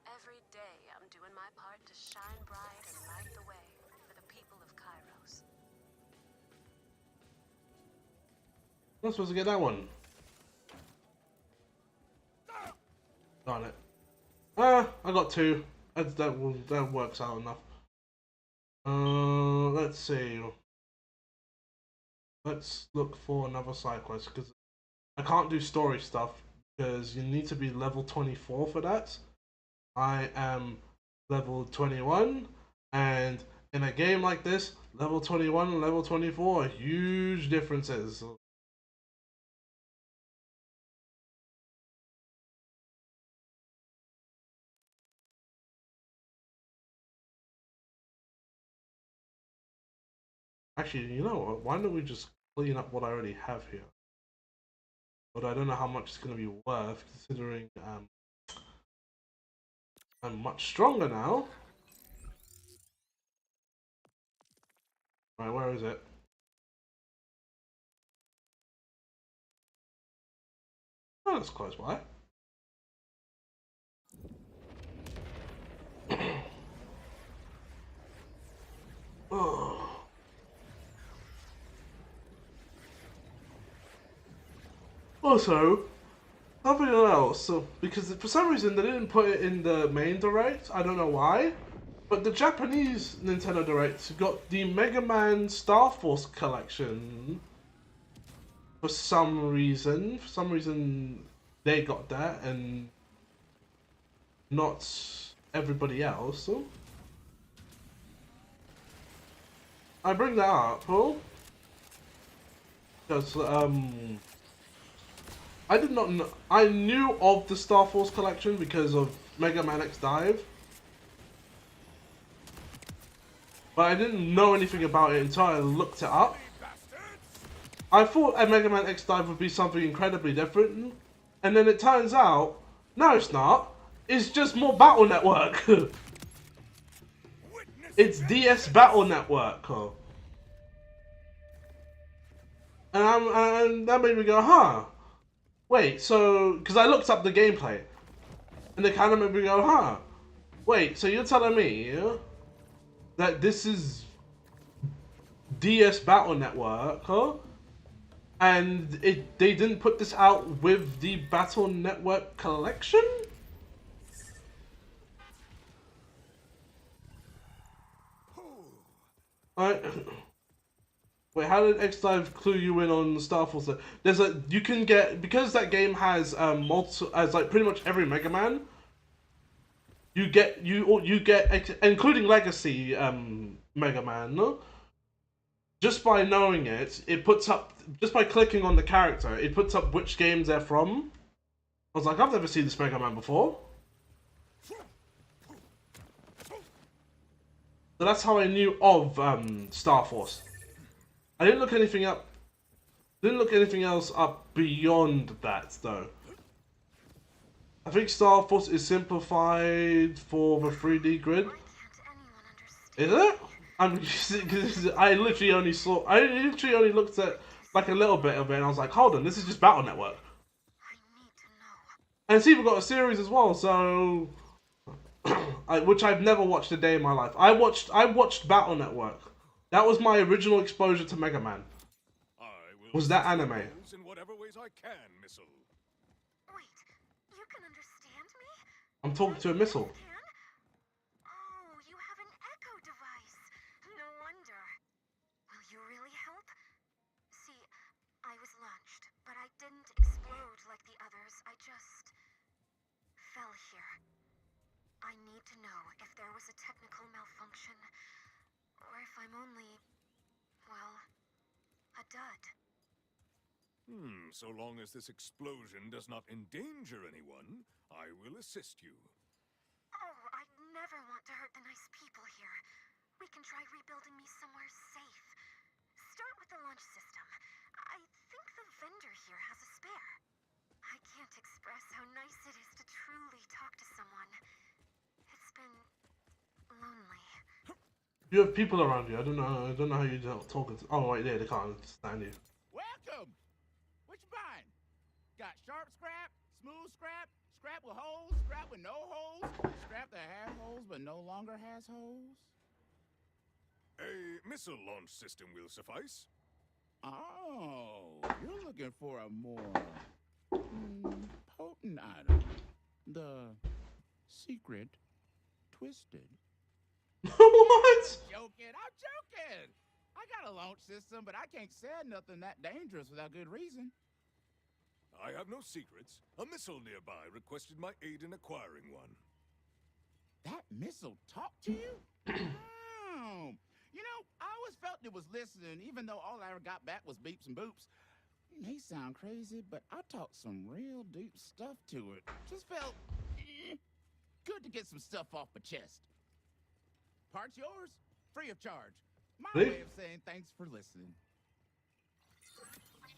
every day I'm doing my part to shine bright and light the way for the people of Kairos. I'm supposed to get that one. Darn it. I got two. That works out enough. Let's see. Let's look for another side quest because I can't do story stuff because you need to be level 24 for that. I am level 21, and in a game like this, level 21 and level 24 are huge differences. Actually, you know what? Why don't we just clean up what I already have here? But I don't know how much it's going to be worth, considering I'm much stronger now. Right, where is it? Oh, that's close by. Oh. Also, something else, so, because for some reason they didn't put it in the main direct, I don't know why, but the Japanese Nintendo Direct got the Mega Man Star Force collection for some reason. For some reason they got that and not everybody else. So I bring that up, because I did not know. I knew of the Star Force collection because of Mega Man X Dive, but I didn't know anything about it until I looked it up. I thought a Mega Man X Dive would be something incredibly different, and then it turns out, no, it's not. It's just more Battle Network. It's DS Battle Network. And that made me go, huh? Wait, so, because I looked up the gameplay, and it kind of made me go, huh? Wait, so you're telling me that this is DS Battle Network, huh? And they didn't put this out with the Battle Network collection? Wait, how did X Dive clue you in on Star Force? There's you can get, because that game has as like pretty much every Mega Man. You get including Legacy Mega Man. No? Just by knowing it, it puts up, just by clicking on the character, it puts up which games they're from. I was like, I've never seen this Mega Man before. So that's how I knew of Star Force. I didn't look anything up Didn't look anything else up beyond that though. I think Star Force is simplified for the 3D grid. Why can't anyone understand? Is it? I literally only saw. I literally only looked at like a little bit of it, and I was like, "Hold on, this is just Battle Network." I need to know. And it's even got a series as well, so which I've never watched a day in my life. I watched Battle Network. That was my original exposure to Mega Man. I will Was that assist your anime? goals in whatever ways I can, Missile. Wait, you can understand me? I'm talking to a missile. Can? Oh, you have an echo device. No wonder. Will you really help? See, I was launched, but I didn't explode like the others. I just fell here. I need to know if there was a technical malfunction, or if I'm only, well, a dud. So long as this explosion does not endanger anyone, I will assist you. Oh, I never want to hurt the nice people here. We can try rebuilding me somewhere safe. Start with the launch system. I think the vendor here has a spare. I can't express how nice it is to truly talk to someone. It's been lonely. You have people around you. I don't know how you don't talk. Oh, right there, they can't understand you. Welcome! What you buying? Got sharp scrap, smooth scrap, scrap with holes, scrap with no holes, scrap that has holes but no longer has holes? A missile launch system will suffice. Oh, you're looking for a more potent item. The secret twisted. What? I'm joking. I got a launch system, but I can't sell nothing that dangerous without good reason. I have no secrets. A missile nearby requested my aid in acquiring one. That missile talked to you? Oh. You know, I always felt it was listening, even though all I ever got back was beeps and boops. It may sound crazy, but I talked some real deep stuff to it. Just felt good to get some stuff off my chest. Part's yours, free of charge. My See? way of saying thanks for listening.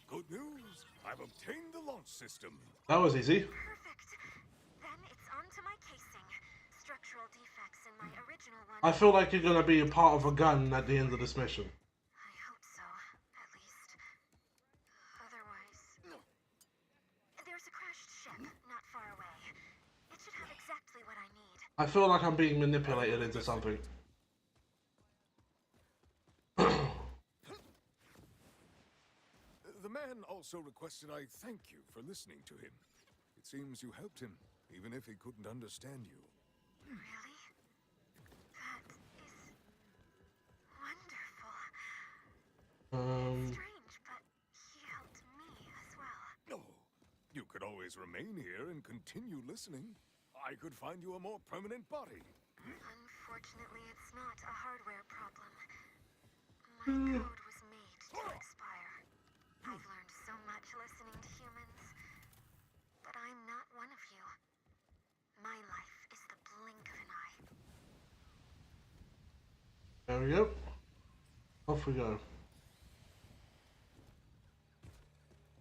Good news! I've obtained the launch system. That was easy. Perfect. Then it's on to my casing. Structural defects in my original one. I feel like you're gonna be a part of a gun at the end of this mission. I hope so, at least. Otherwise... There's a crashed ship not far away. It should have exactly what I need. I feel like I'm being manipulated into something. The man also requested I thank you for listening to him. It seems you helped him, even if he couldn't understand you. Really? That is wonderful. Strange, but he helped me as well. No, you could always remain here and continue listening. I could find you a more permanent body. Unfortunately, it's not a hardware problem. My code was made to expire. I've learned so much listening to humans, but I'm not one of you. My life is the blink of an eye. There we go. Off we go.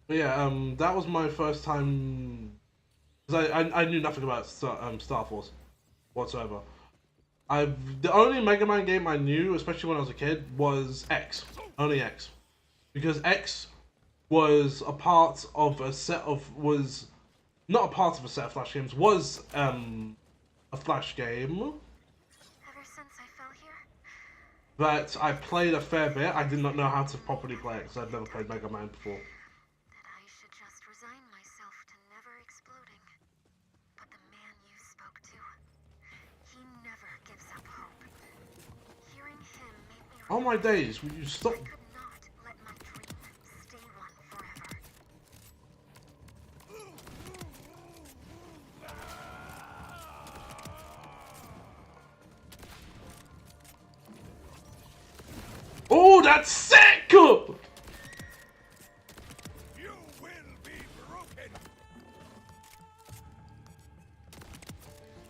But yeah, that was my first time. Cause I knew nothing about Star Force whatsoever. The only Mega Man game I knew, especially when I was a kid, was X. Only X, because X was a part of a set of not a part of a set of Flash games. Was a Flash game Ever since I fell here, that I played a fair bit. I did not know how to properly play it because I'd never played Mega Man before. that I should just resign myself to never exploding. But the man you spoke to, he never gives up hope. Hearing him made me Oh my days! Will you stop? I could not let my dream stay one forever. Oh, that's sick! You will be broken!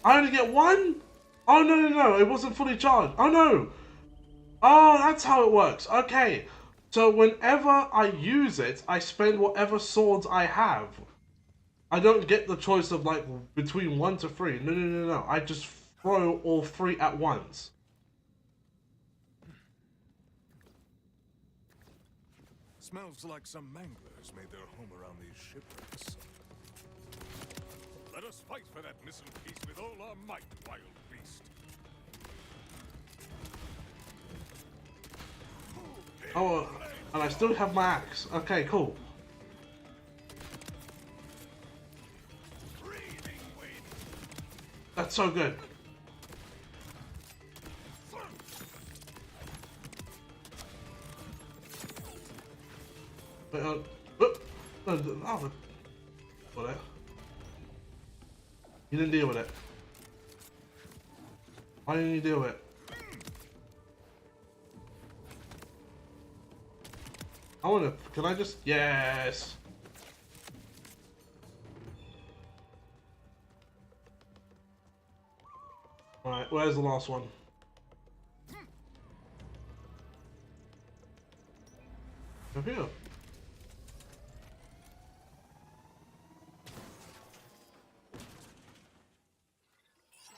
I only get one? Oh no, it wasn't fully charged. Oh no! Oh, that's how it works. Okay. So whenever I use it, I spend whatever swords I have. I don't get the choice of like between 1 to 3. No. I just throw all 3 at once. Smells like some manglers made their home around these shipwrecks. Let us fight for that missing piece with all our might, wild beast. Oh, and I still have my axe. Okay, cool. That's so good. But, whatever. You didn't deal with it. Why didn't you deal with it? I wanna. Can I just? Yes. All right. Where's the last one? Over here.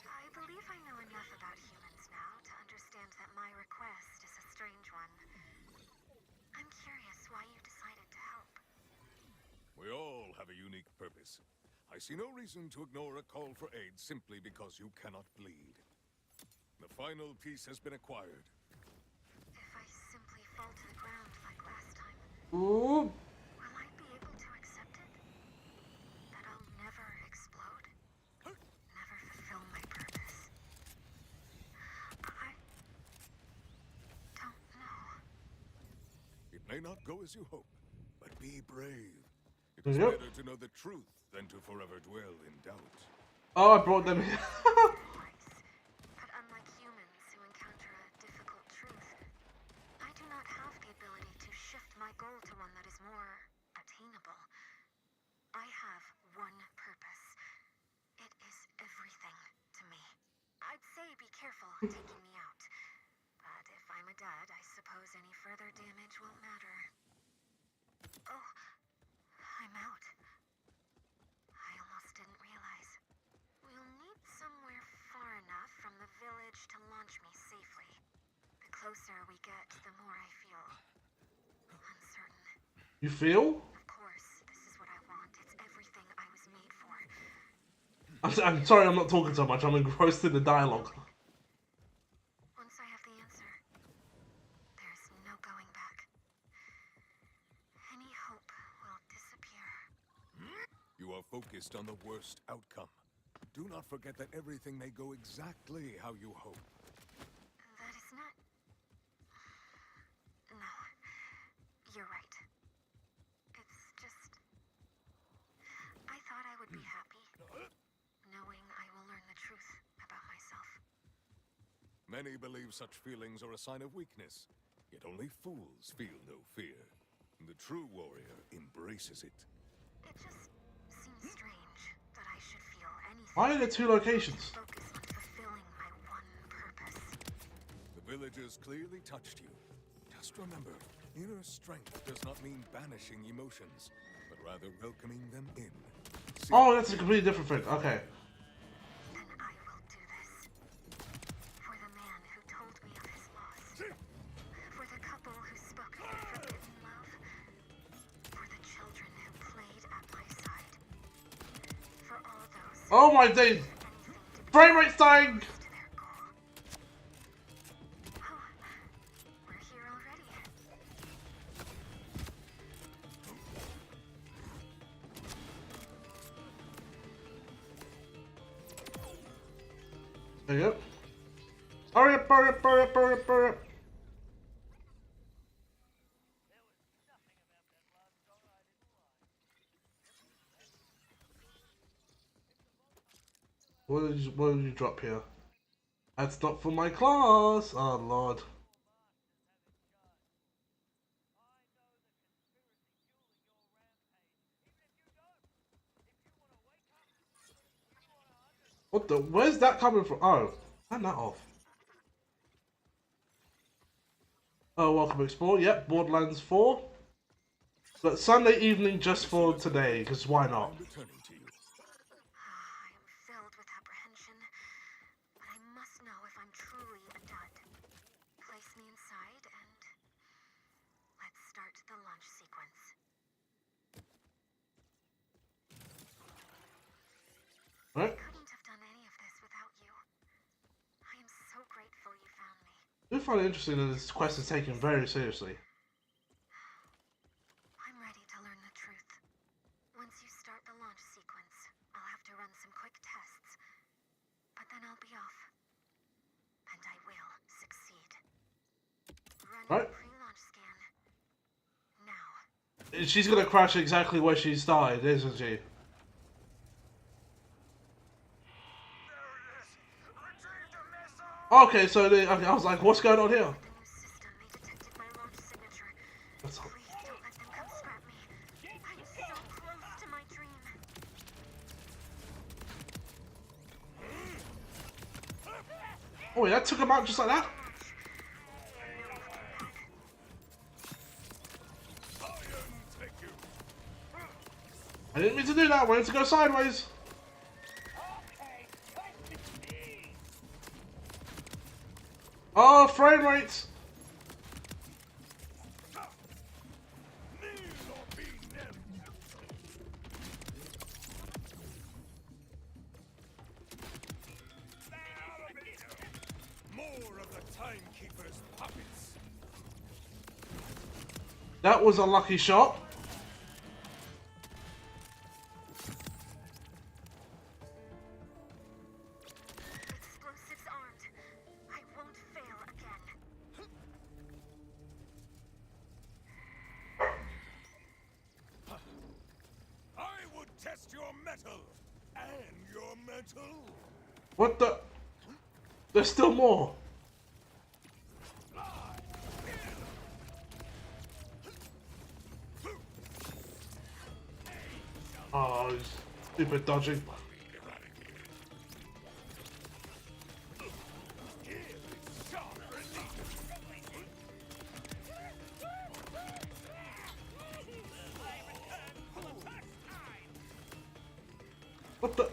I believe I know enough about humans now to understand that my request is a strange one. I'm curious why you decided to help. We all have a unique purpose. I see no reason to ignore a call for aid simply because you cannot bleed. The final piece has been acquired. If I simply fall to the ground like last time, Ooh. will I be able to accept it? That I'll never explode? Never fulfill my purpose? I don't know. It may not go as you hope, but be brave. It is Yep. better to know the truth than to forever dwell in doubt. Oh, I brought them here. Advice. But unlike humans who encounter a difficult truth, I do not have the ability to shift my goal to one that is more attainable. I have one purpose. It is everything to me. I'd say be careful taking me out. But if I'm a dud, I suppose any further damage won't matter. Oh, I'm out. I almost didn't realize. We'll need somewhere far enough from the village to launch me safely. The closer we get, the more I feel uncertain. You feel? Of course, this is what I want. It's everything I was made for. I'm sorry, I'm not talking so much. I'm engrossed in the dialogue. Once I have the answer, there's no going back. Any hope will disappear. You are focused on the worst outcome. Do not forget that everything may go exactly how you hope. That is not... No. You're right. It's just... I thought I would be happy, knowing I will learn the truth about myself. Many believe such feelings are a sign of weakness, yet only fools feel no fear. The true warrior embraces it. It just seems strange that I should feel anything. Why are there 2 locations? Focus on fulfilling my one purpose. The villagers clearly touched you. Just remember, inner strength does not mean banishing emotions, but rather welcoming them in. See, Oh, that's a completely different thing. Okay. Then I will do this. For the man who told me of his loss. For the couple who spoke of their forbidden love. For the children who played at my side. For all those who Oh my days. did anything to be Frame rate's dying. close to their goal. Oh, we're here already. There you go. Hurry up, hurry up, hurry up, hurry up, hurry up. What did you drop here? That's not for my class. Oh lord. What the? Where's that coming from? Oh, turn that off. Oh, welcome explore. Yep, Borderlands 4. But Sunday evening just for today, because why not? I'm returning to you. I am filled with apprehension, but I must know if I'm truly a dud. Place me inside and let's start the launch sequence. Right? I couldn't have done any of this without you. I am so grateful you found me. I do find it interesting that this quest is taken very seriously. I'm ready to learn the truth. Once you start the launch sequence, I'll have to run some quick tests. But then I'll be off. And I will succeed. Running Right. pre-launch scan. Now. She's gonna crash exactly where she started, isn't she? Okay, so okay, I was like, what's going on here? The new system, they detected my launch signature. That's- Please don't let them come scrap me. I'm so close to my dream. Oh, wait, that took him out just like that? I didn't mean to do that, I wanted to go sideways. Oh, frame rates! More of the timekeeper's puppets. That was a lucky shot. Explosives armed. I won't fail again. I would test your metal and your metal. What the? There's still more. Oh, stupid dodging. What the?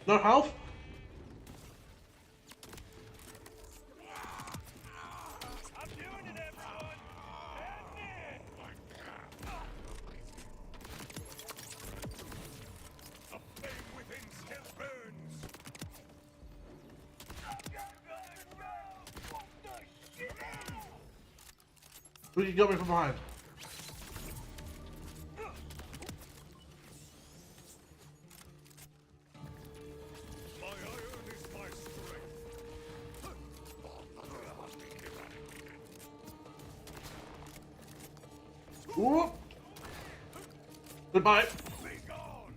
No health? Who you got me from behind? My iron is my strength. Whoop. Goodbye. Be gone.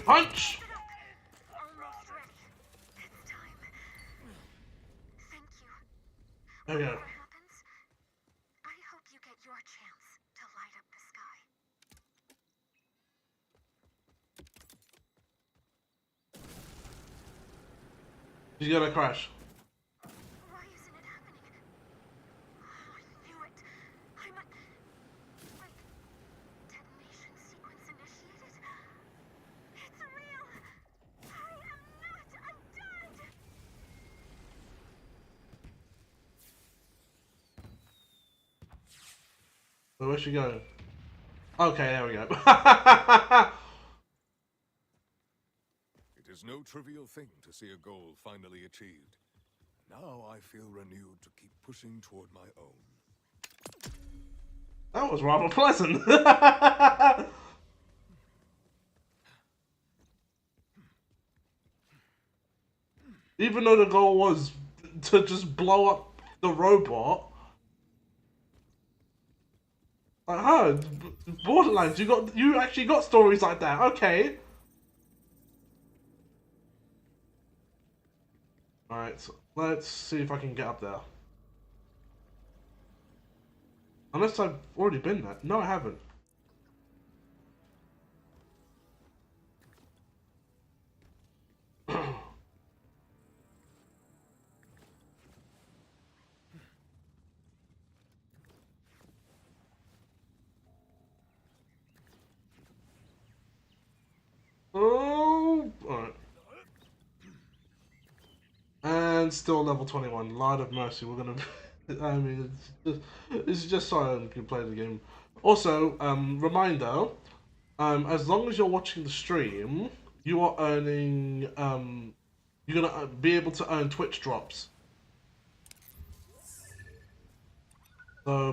Punch! Almost ready. It's time. Thank you. There we go. Whatever happens, I hope you get your chance to light up the sky. She's gonna crash. Why isn't it happening? I knew it. I'm a... Wait. Detonation sequence initiated? It's real! I am not a dud! Where's she going? Okay, there we go. It is no trivial thing to see a goal finally achieved. Now I feel renewed to keep pushing toward my own. That was rather pleasant. Even though the goal was to just blow up the robot. Like, huh, Borderlands, you actually got stories like that. Okay. Alright, so let's see if I can get up there. Unless I've already been there. No, I haven't. Mine's still level 21. Lord of mercy, we're gonna. I mean, it's just so I can play the game. Also, reminder: as long as you're watching the stream, you are earning. You're gonna be able to earn Twitch drops. So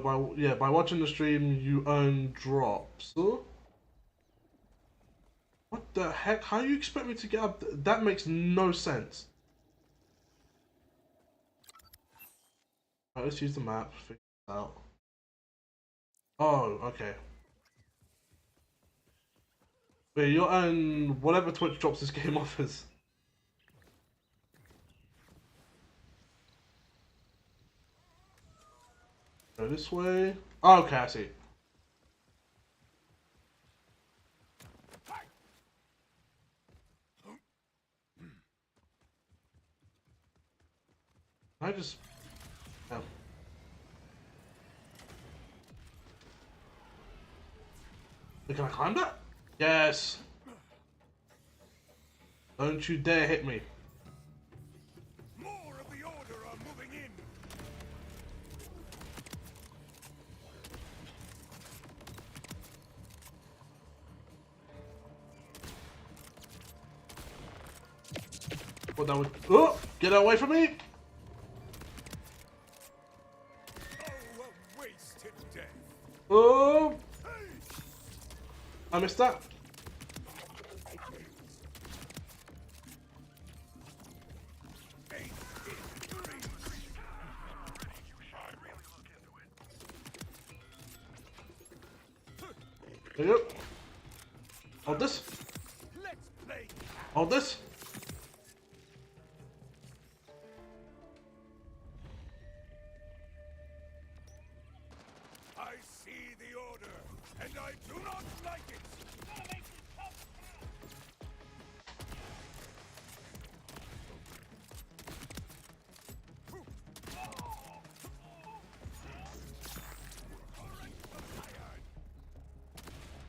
by watching the stream, you earn drops. What the heck? How do you expect me to get up? That makes no sense. Right, let's use the map. Figure it out. Oh, okay. Wait, you'll earn whatever Twitch drops this game offers. Go this way. Oh, okay, I see. I just... Oh. Can I climb that? Yes! Don't you dare hit me. More of the Order are moving in. What that would... Oh! Get away from me! Oh, a wasted death. Oh! I missed that. There you go. Hold this. Hold this. I see the Order, and I do not like it.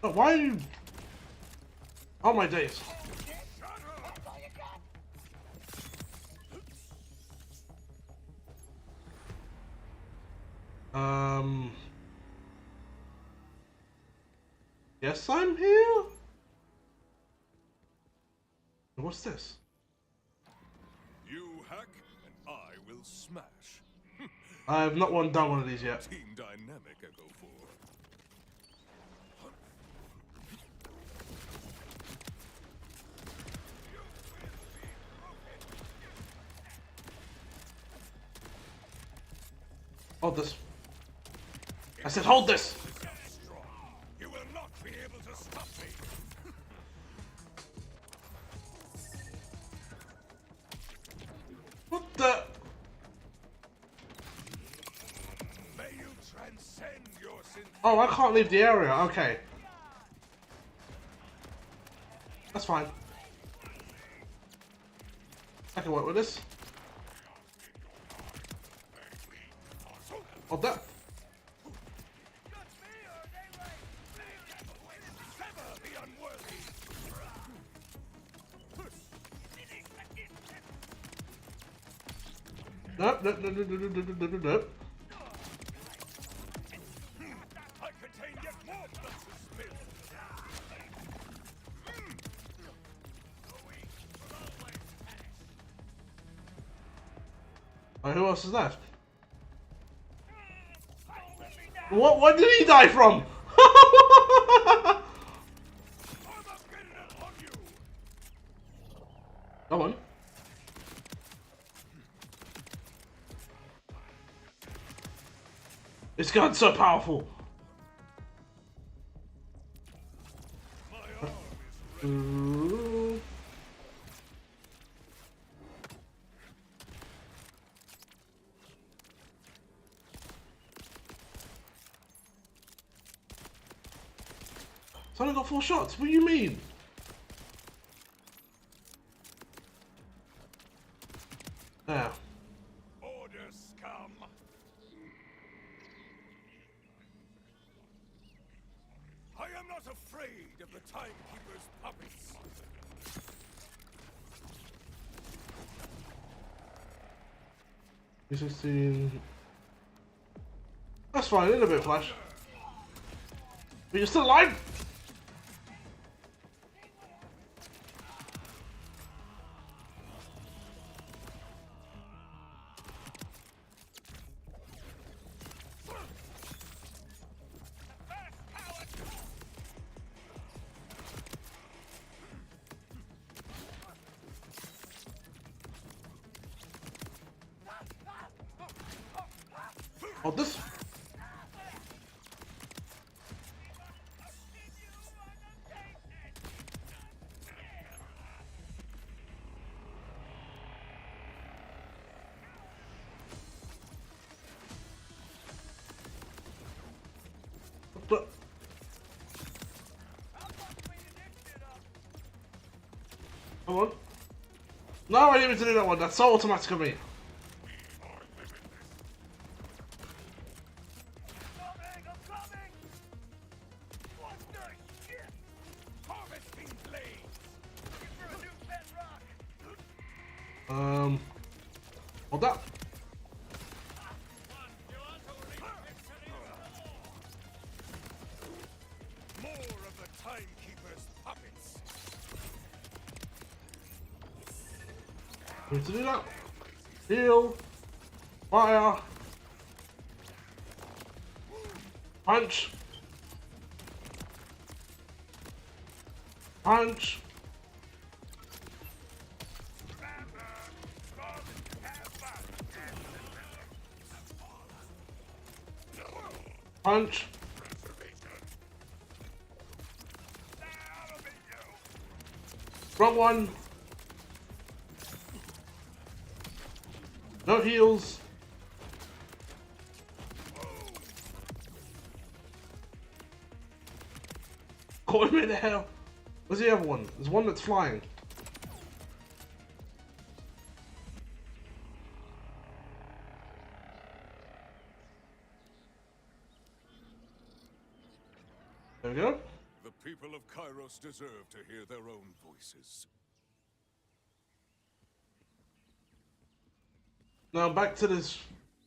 Oh, why are you... Oh my days. Yes, I'm here? What's this? You hack, and I will smash. I have not done one of these yet. Team dynamic I go for. Hold this. I said hold this! You will not be able to stop me. What the... May you transcend your sin. Oh, I can't leave the area. Okay. That's fine. I can work with this. Hold that. Nope, nope, nope, nope, nope, nope, nope, nope. I contain yet more blood to spill. Who else is left? What did he die from? Come on. This gun's so powerful. Ooh. So I only got 4 shots. What do you mean? There. Order scum. I am not afraid of the Timekeeper's puppets. 16. That's fine, in a bit, Flash. But you're still alive! Oh, this. What the? Come on. No, I didn't mean to do that one. That's so automatic of me. Hold up. More of the Timekeeper's puppets. Need to do that. Heal. Fire. Punch. Punch. Punch. Wrong one. No heals. Caught him in the hell. Where's the other one? There's one that's flying. There we go. The people of Kairos deserve to hear their own voices. Now back to this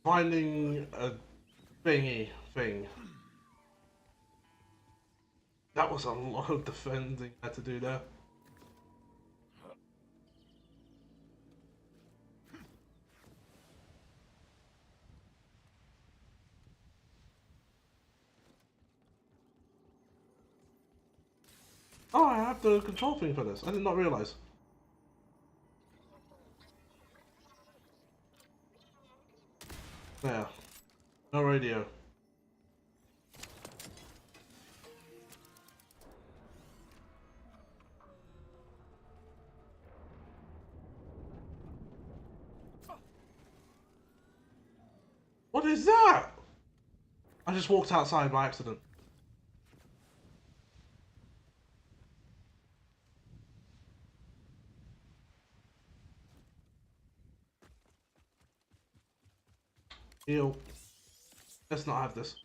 finding a thingy thing. That was a lot of defending I had to do there. Oh, I have the control thing for this. I did not realize. There. No radio. What is that? I just walked outside by accident. Heal. Let's not have this.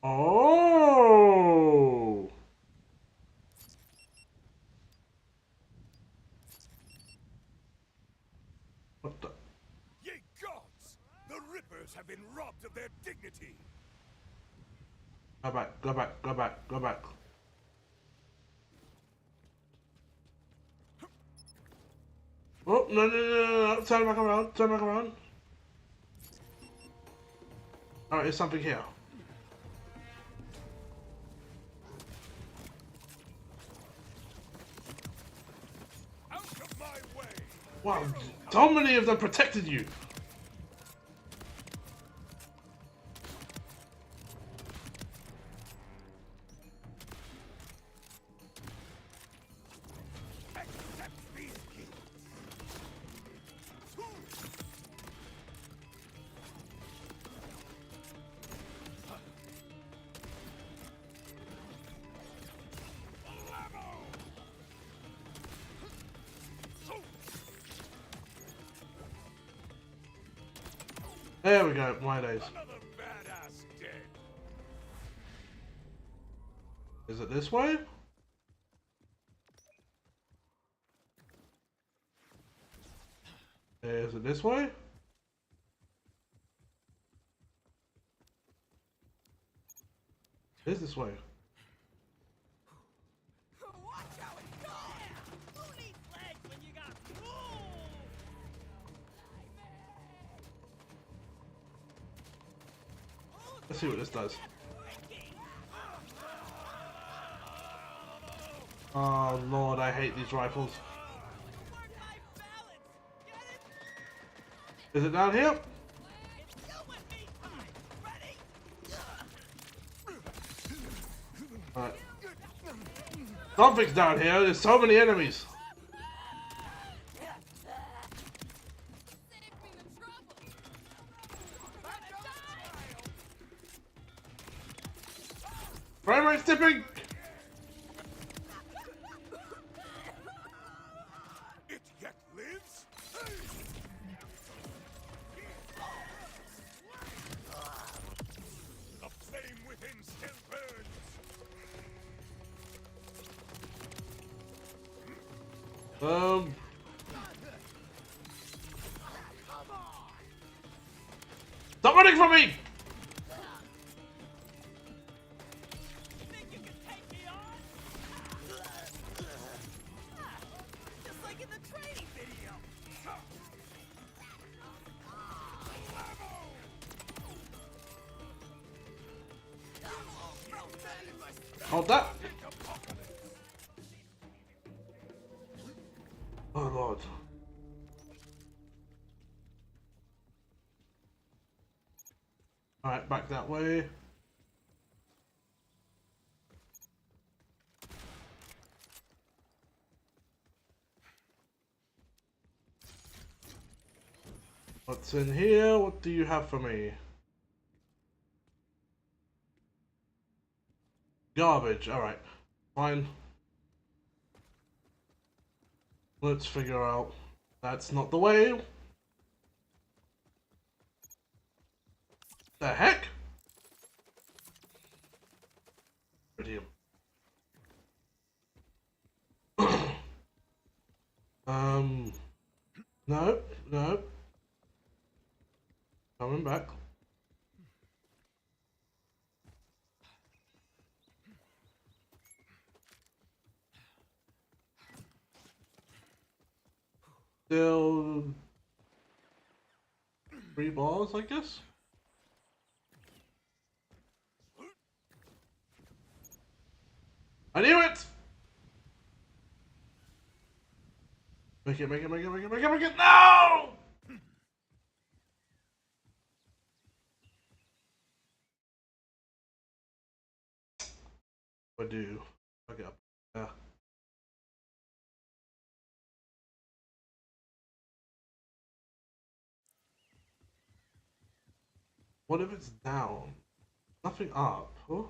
Oh! What the? Ye gods! The Rippers have been robbed of their dignity! Go back, go back, go back, go back. Oh, no, no, no, no, no, turn back around, turn back around. Alright, there's something here. Out of my way! Wow, so many of them protected you. Accept these gifts! There we go, my days. Another badass Is it this way? Is it this way? It is this way. Let's see what this does. Oh lord, I hate these rifles. Is it down here? Alright. Something's down here, there's so many enemies. Frame rate tipping! It yet lives? The flame within still burns. Stop running from me! Hold that. Oh lord. Alright, back that way. What's in here? What do you have for me? Garbage. Alright. Fine. Let's figure out. That's not the way. The heck? Iridium. Nope, nope. Coming back. Still 3 balls, I guess. I knew it! Make it, make it, make it, make it, make it, make it, no! I do. Okay. Yeah. What if it's down? Nothing up. Huh?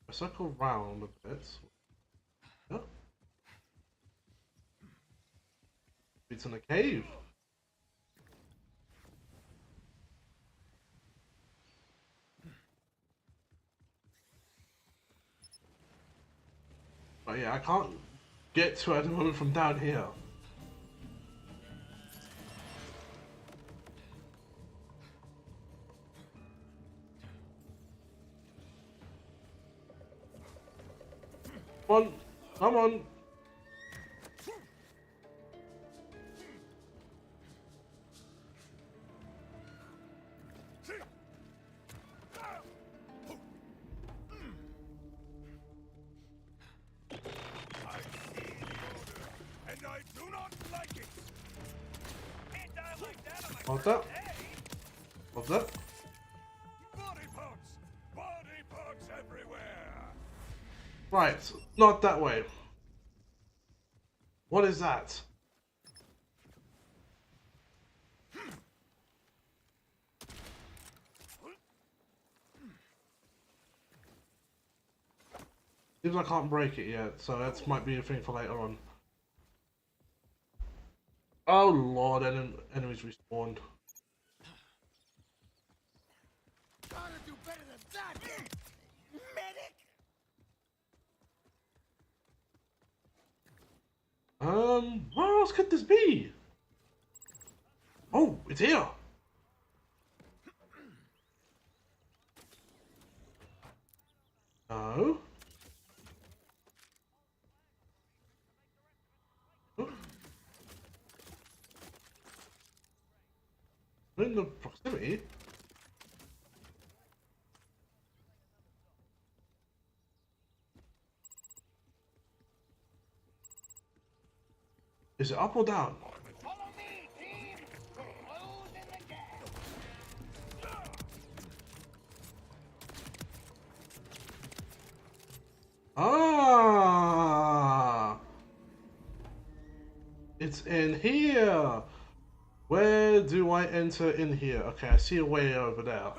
I circle round a bit. Yeah. It's in a cave. But yeah, I can't get to it at the moment from down here. Come on, come on. And I do not like it. Can't die like that on my What's that? What's that? Body parts everywhere. Right, not that way. What is that? Seems I can't break it yet, so that might be a thing for later on. Oh lord, enemies respawned. Gotta do better than that! Medic! Where else could this be? Oh, it's here. No. In the proximity. Is it up or down? Follow me, team! We're closing the gap! Ah! It's in here! Where do I enter in here? Okay, I see a way over there.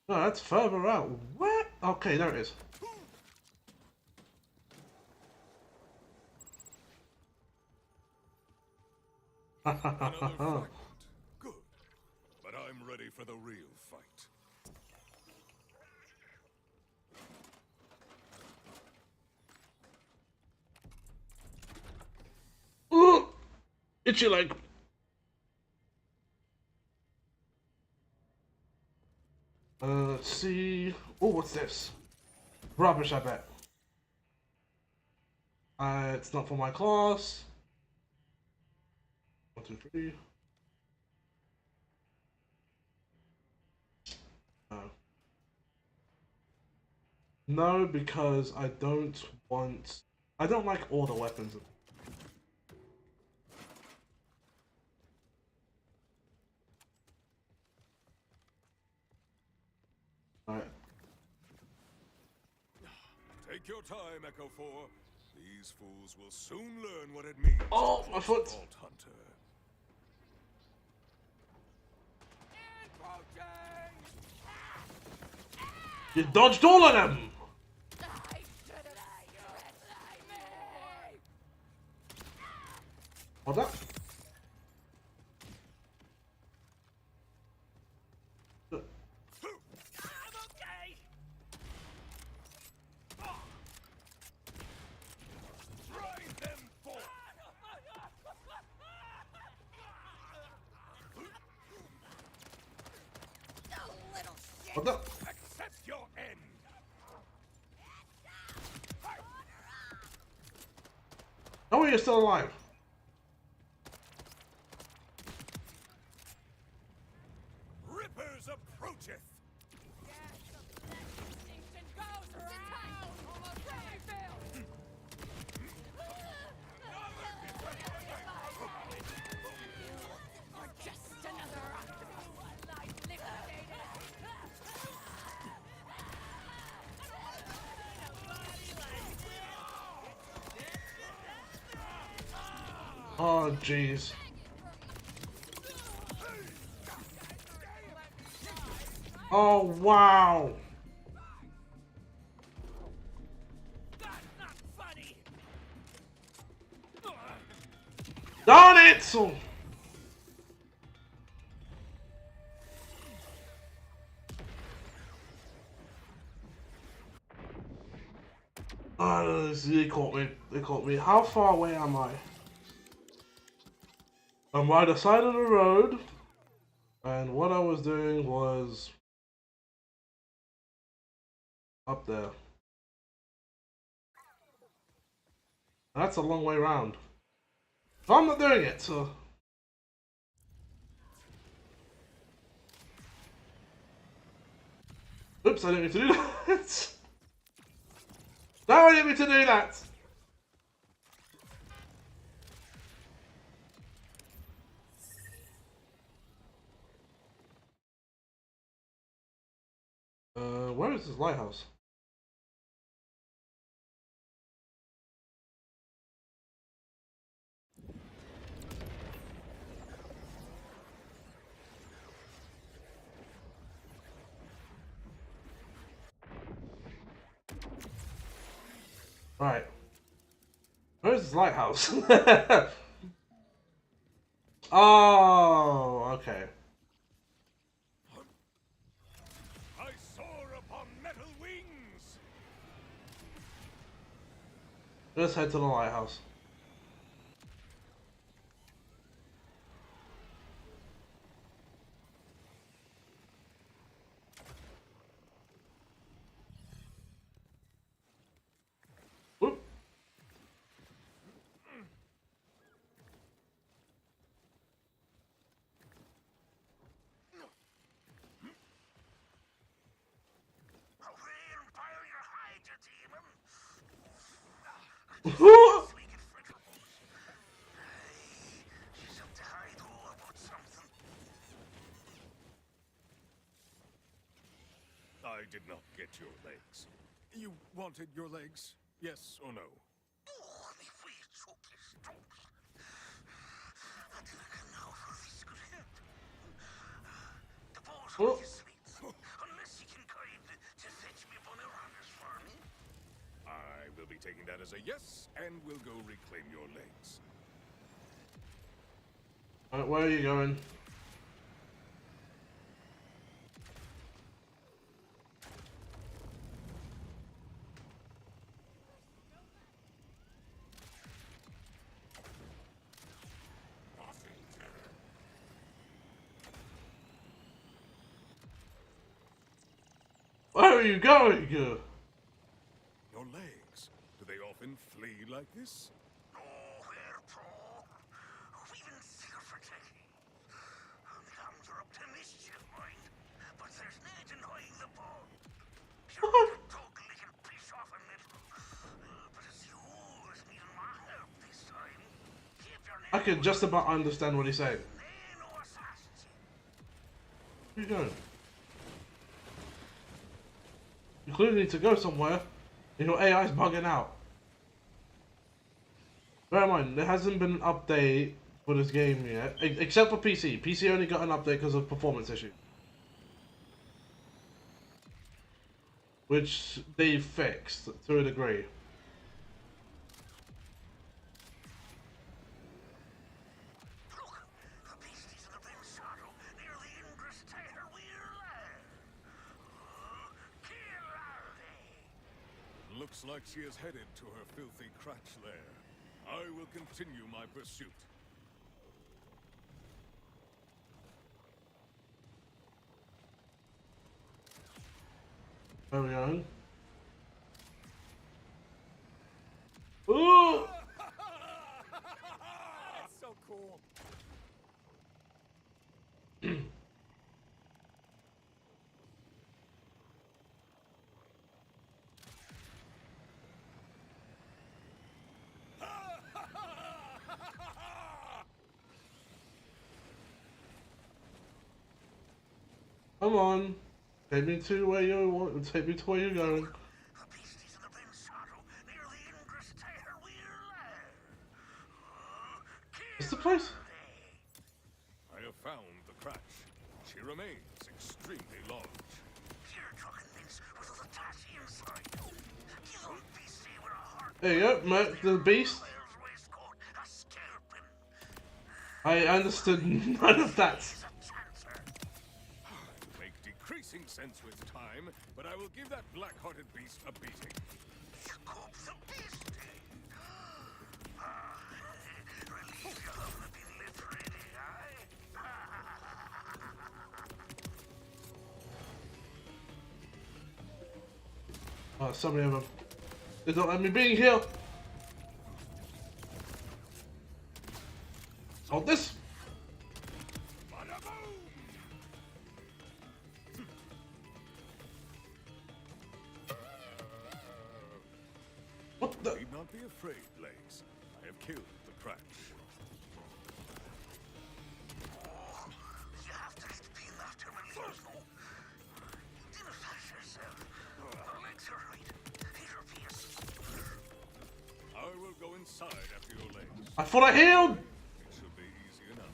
No, that's further out. Where? Okay, there it is. Another fragment. Good. But I'm ready for the real fight. Ooh! Itchy leg. Let's see. Oh, what's this? Rubbish, I bet. It's not for my class. 1, 2, 3. No. No, because I don't want... I don't like all the weapons. Alright. Take your time, Echo 4. These fools will soon learn what it means Oh, to my cross foot. the Vault Hunter. You dodged all of them! Hold up. Hold up. Accept your end. Oh, you're still alive. Rippers approacheth. Oh, jeez. Oh, wow. Darn it! They caught me. They caught me. How far away am I? I'm by the side of the road, and what I was doing was up there. That's a long way round. So I'm not doing it, so... Oops, I didn't mean to do that. No, I didn't mean to do that. Where is this lighthouse? Right. Where's this lighthouse? Ah, Let's head to the lighthouse. Whoop. I did not get your legs. You wanted your legs? Yes or no? Oh. Unless you can kind to fetch me upon runners for me. I will be taking that as a yes, and we'll go reclaim your legs. Alright, where are you going? Where are you going? Your legs, do they often flee like this? Nowhere, Pro. We've been sicker for decades. Lambs are up to mischief, mind. But there's no denying the ball. You're a dog licking piss off a little. But it's you who's needing my help this time. Keep your name. I can just about understand what he's saying. No assassins. Where are you going? You clearly need to go somewhere, and your AI's bugging out. Bear in mind, there hasn't been an update for this game yet, except for PC. PC only got an update because of performance issues, which they fixed to a degree. Look, the beasties in the rim shadow near the Ingress Taylor Weir land. Kill are they? Looks like she is headed to her filthy crotch lair. I will continue my pursuit. Where are we going? Ooh! That's so cool. Come on, take me to where you want. Take me to where you're going. The beasties in the rim shadow near the Ingress Taylor Weir land. Is the place? I have found the crash. She remains extremely large. You're talking mince with all the tats inside. You don't beastie with a heart. There you go, mate. The beast. Wales waistcoat, a scalping. I understood none of that. He's a chancer. Make decreasing sense with time, but I will give that black-hearted beast a beating. You cope the beastie. Relief you haven't been lit ready, aye? Oh, so many of them. They don't let me be here. Hold this. Bada boom! What the? Need not be afraid, Blaze. I have killed the crash. You have to spin after my ears, no? Didn't flash yourself. Her legs are right. Here, Pierce. I will go inside after your legs. I thought I healed. It should be easy enough.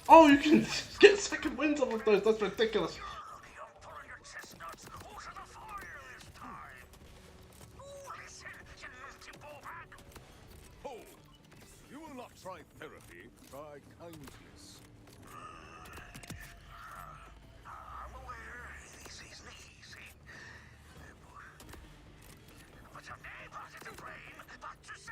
Oh, you can get second winds off of those. That's ridiculous. I'm pulling your chestnuts out of the fire this time. Ooh, listen, you naughty ballbag. Oh! You will not try therapy, try kindness. I'm aware this isn't easy. But your neighbor to blame, but to say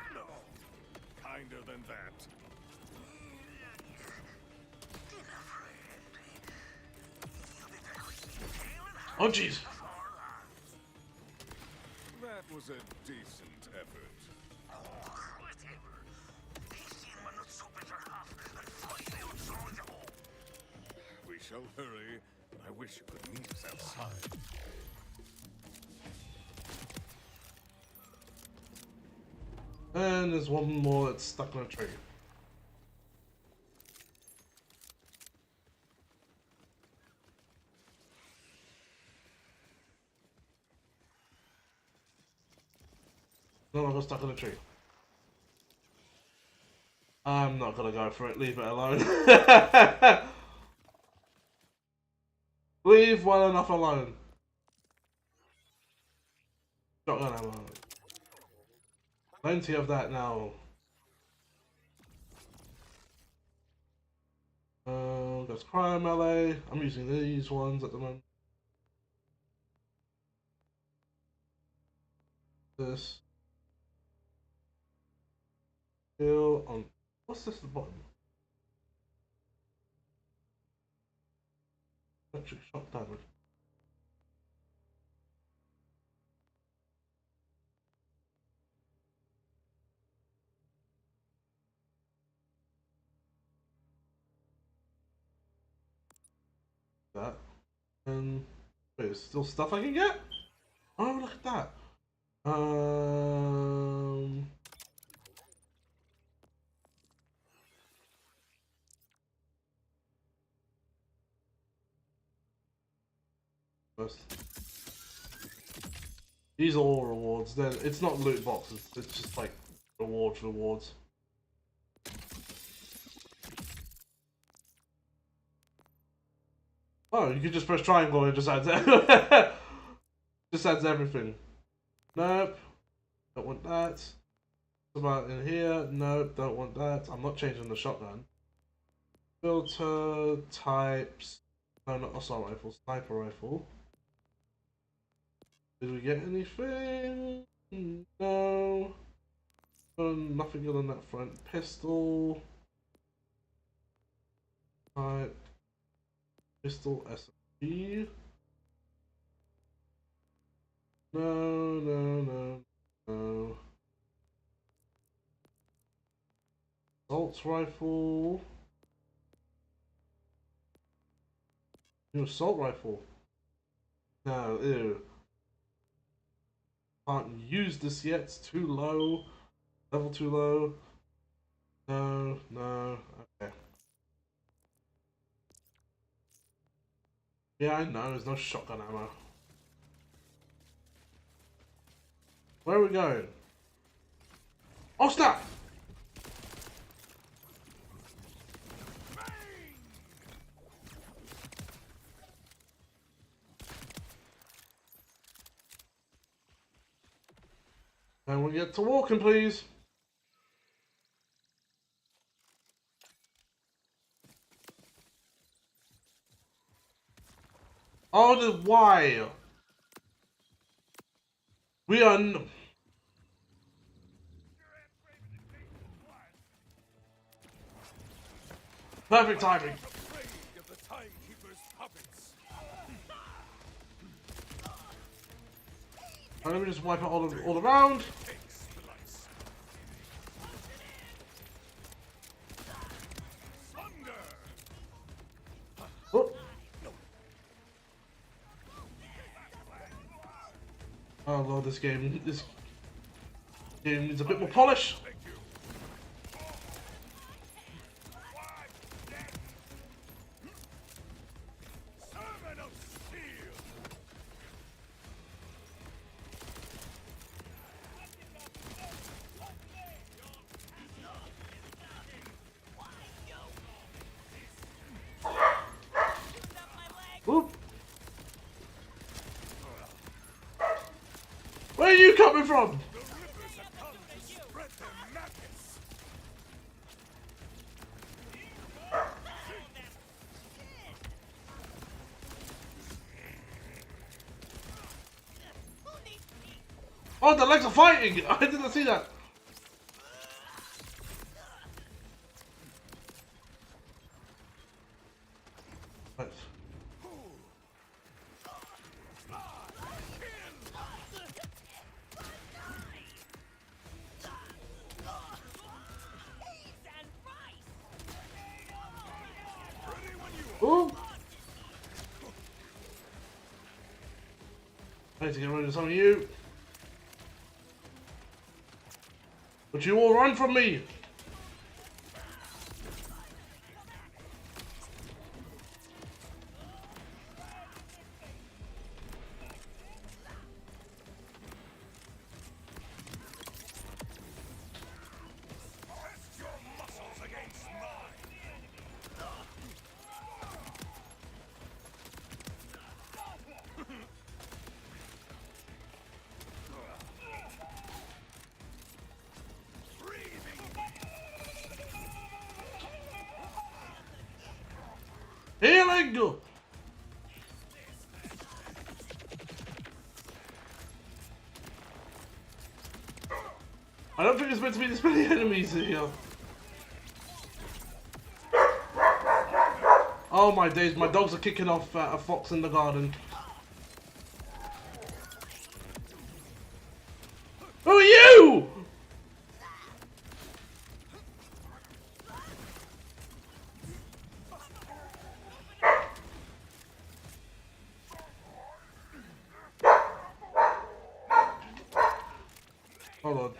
Oh jeez. That was a decent effort. We shall hurry. I wish you could meet us outside. And there's one more that's stuck in a tree. No longer stuck in a tree. I'm not gonna go for it, leave it alone. Leave well enough alone. Shotgun ammo. Plenty of that now. There's cryo melee. I'm using these ones at the moment. This. Still on. What's this at the bottom? Electric shock damage. That. And wait, there's still stuff I can get? Oh, look at that. First. These are all rewards. It's not loot boxes. It's just like rewards. Oh, you can just press triangle and it just adds just adds everything. Nope. Don't want that. About in here. Nope. Don't want that. I'm not changing the shotgun. Filter types. No, not assault rifle. Sniper rifle. Did we get anything? No. Nothing good on that front. Pistol. Type. Pistol SMG. No. Assault rifle. New assault rifle. No, ew. Can't use this yet. It's too low. Level too low. No. Okay. Yeah, I know. There's no shotgun ammo. Where are we going? Oh, snap! And we get to walking, please. Oh, the why? We are. Perfect timing. Right, let me just wipe it all around. Oh. Oh lord, this game needs a bit more polish. Whoop. Where are you coming from? Oh, the legs are fighting! I didn't see that. Right. I need to get rid of some of you. But you all run from me! Test your muscles against mine. Healing! I don't think there's meant to be this many enemies in here. Oh my days, my dogs are kicking off a fox in the garden. Who are you? Hold on.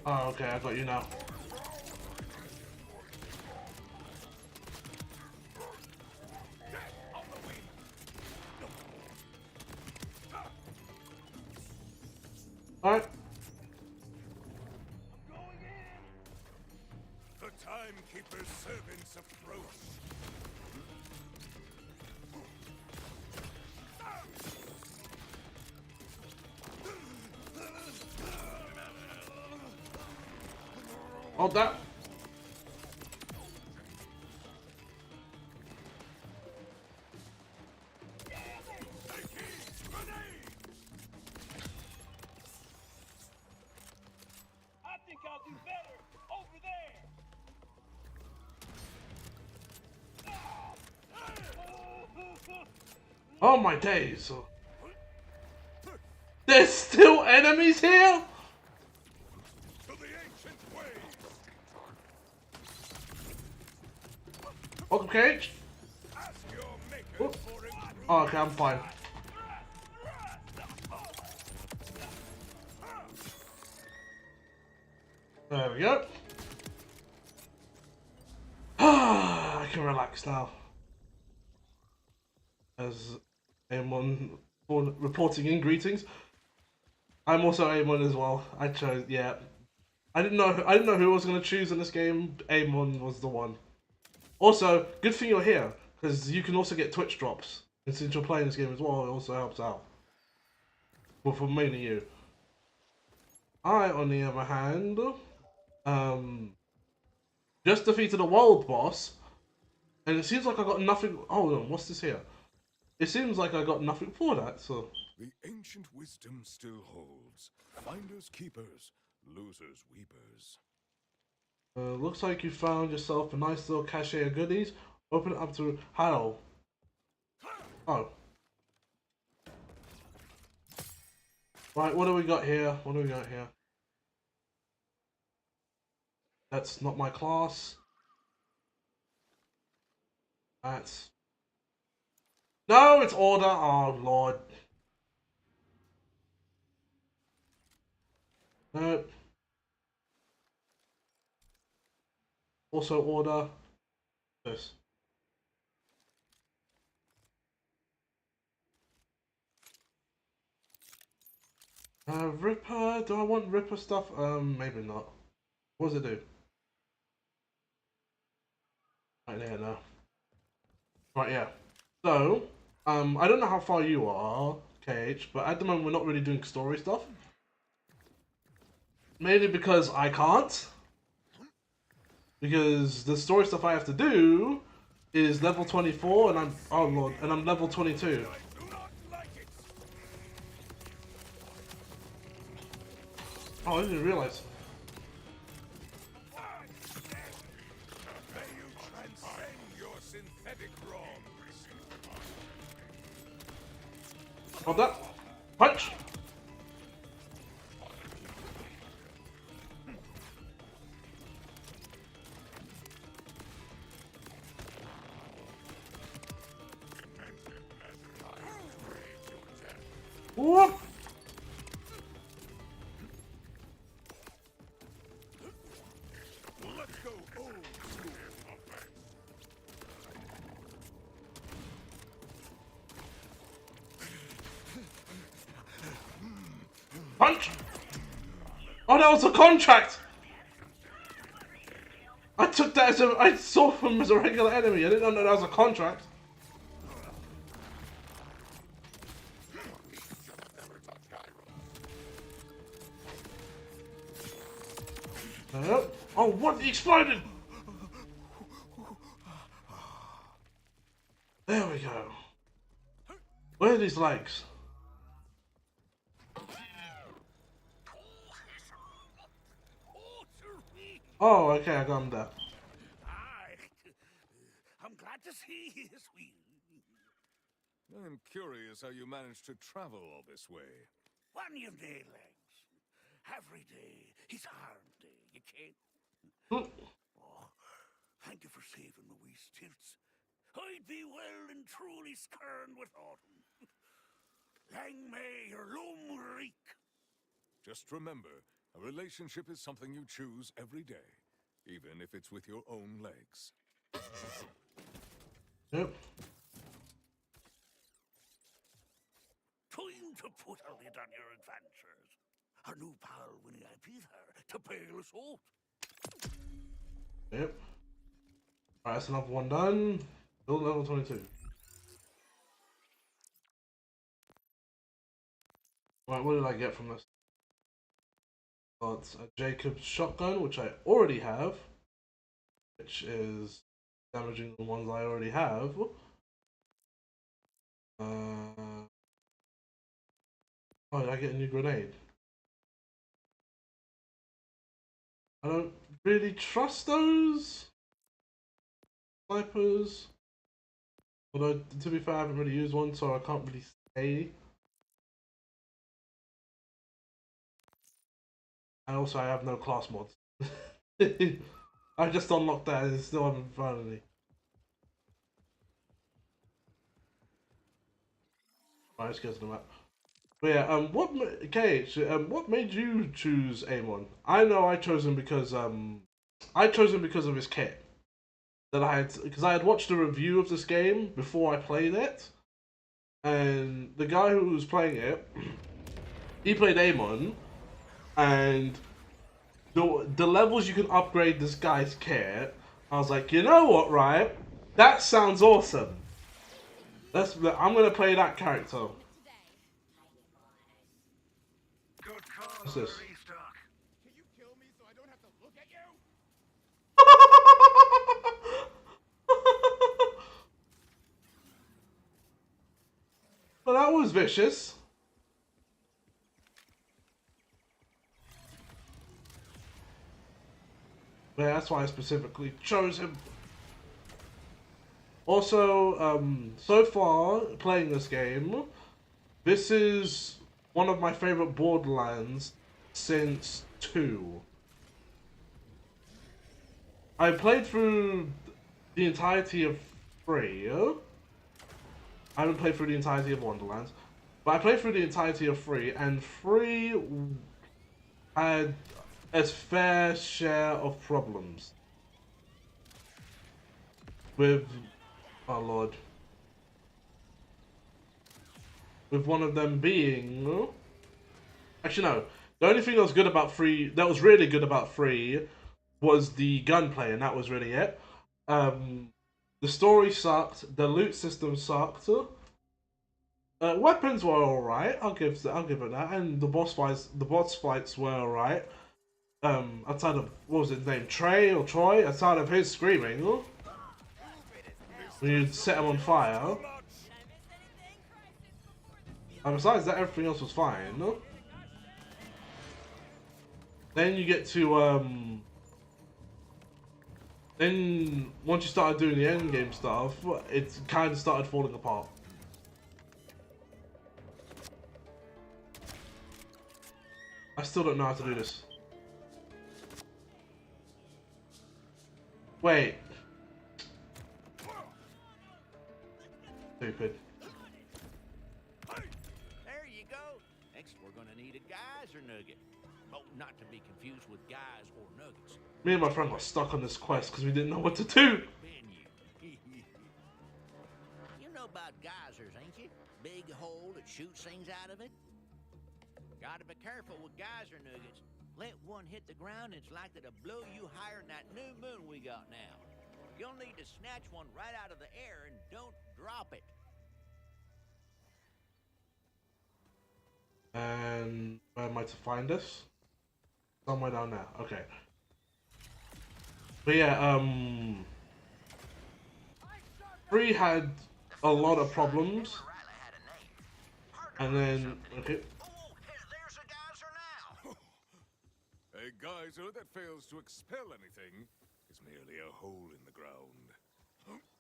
Oh, okay, I got you now. Alright. The Timekeeper's servants approach. Hold that. I think I'll do better over there. Oh my days. There's still enemies here? To the ancient ways. Welcome, Cage. Ask your makers for it. Oh, okay, I'm fine. There we go. I can relax now. As Amon reporting in greetings. I'm also Amon as well. I chose, yeah. I didn't know who I was gonna choose in this game. Amon was the one. Also, good thing you're here, because you can also get Twitch drops. And since you're playing this game as well, it also helps out. Well, for mainly you. I, on the other hand, just defeated a world boss, and it seems like I got nothing. Hold on, what's this here? It seems like I got nothing for that, so. The ancient wisdom still holds. Finders keepers, losers weepers. Looks like you found yourself a nice little cache of goodies. Open it up to how? Oh. Right, what do we got here? What do we got here? That's not my class. That's... No, it's order. Oh, Lord. Nope. Also order. This. Ripper. Do I want Ripper stuff? Maybe not. What does it do? Right there now. Right, yeah. So, I don't know how far you are, KH, but at the moment we're not really doing story stuff. Mainly because I can't. Because the story stuff I have to do is level 24 and I'm, oh lord, and I'm level 22. Oh, I didn't realize. May you transcend your synthetic wrongs. Hold that. Punch! What? Let's go old school. Punch! Oh, that was a contract! I took that as a. I saw him as a regular enemy. I didn't know that was a contract. Oh, what? He exploded! There we go. Where are these legs? Oh, okay, I got him there. I'm glad to see you, sweet. I'm curious how you managed to travel all this way. When you've made legs, every day is hard day, you can't. Hmm. Oh, thank you for saving the wee stilts. I'd be well and truly skerned without them. Lang may your loom reek. Just remember, a relationship is something you choose every day, even if it's with your own legs. Yep. Time to put a lid on your adventures. Our new pal Winnie I be there to bail us out. Yep. Alright, that's another one done. Still level 22. Right, what did I get from this? Got a Jacob's shotgun, which I already have, which is damaging the ones I already have. Oh, did I get a new grenade? I don't really trust those snipers. Although, to be fair, I haven't really used one, so I can't really say. And also, I have no class mods. I just unlocked that and it's still haven't found any. Alright, let's go to the map. But yeah, what made you choose Amon? I know I chose him because of his kit. That because I had watched a review of this game before I played it, and the guy who was playing it, he played Amon, and the levels you can upgrade this guy's kit, I was like, you know what, right? That sounds awesome. I'm gonna play that character. Good call, What's this? restock. Can you kill me so I don't have to look at you? Well, that was vicious. But yeah, that's why I specifically chose him. Also, so far, playing this game, this is one of my favorite Borderlands since 2. I played through the entirety of 3. I haven't played through the entirety of Wonderlands, but I played through the entirety of 3, and 3 had a fair share of problems with, oh lord, with one of them being, actually no, the only thing that was good about 3, that was really good about 3, was the gunplay, and that was really it. The story sucked, the loot system sucked. Weapons were alright, I'll give it that, and the boss fights were alright. Outside of, what was his name, Trey or Troy, outside of his screaming, when you set him on fire. And besides that, everything else was fine. Then you get to, then once you started doing the end game stuff, it kind of started falling apart. I still don't know how to do this. Wait. Stupid. There you go. Next, we're gonna need a geyser nugget. Oh, not to be confused with guys or nuggets. Me and my friend got stuck on this quest because we didn't know what to do. You know about geysers, ain't you? Big hole that shoots things out of it. Gotta be careful with geyser nuggets. Let one hit the ground, it's likely to blow you higher than that new moon we got now. You'll need to snatch one right out of the air and don't drop it. And where am I to find this? Somewhere down there. Okay. But yeah, 3 had a lot of problems. And then, okay. There's a geyser now. A geyser that fails to expel anything is merely a hole in the ground.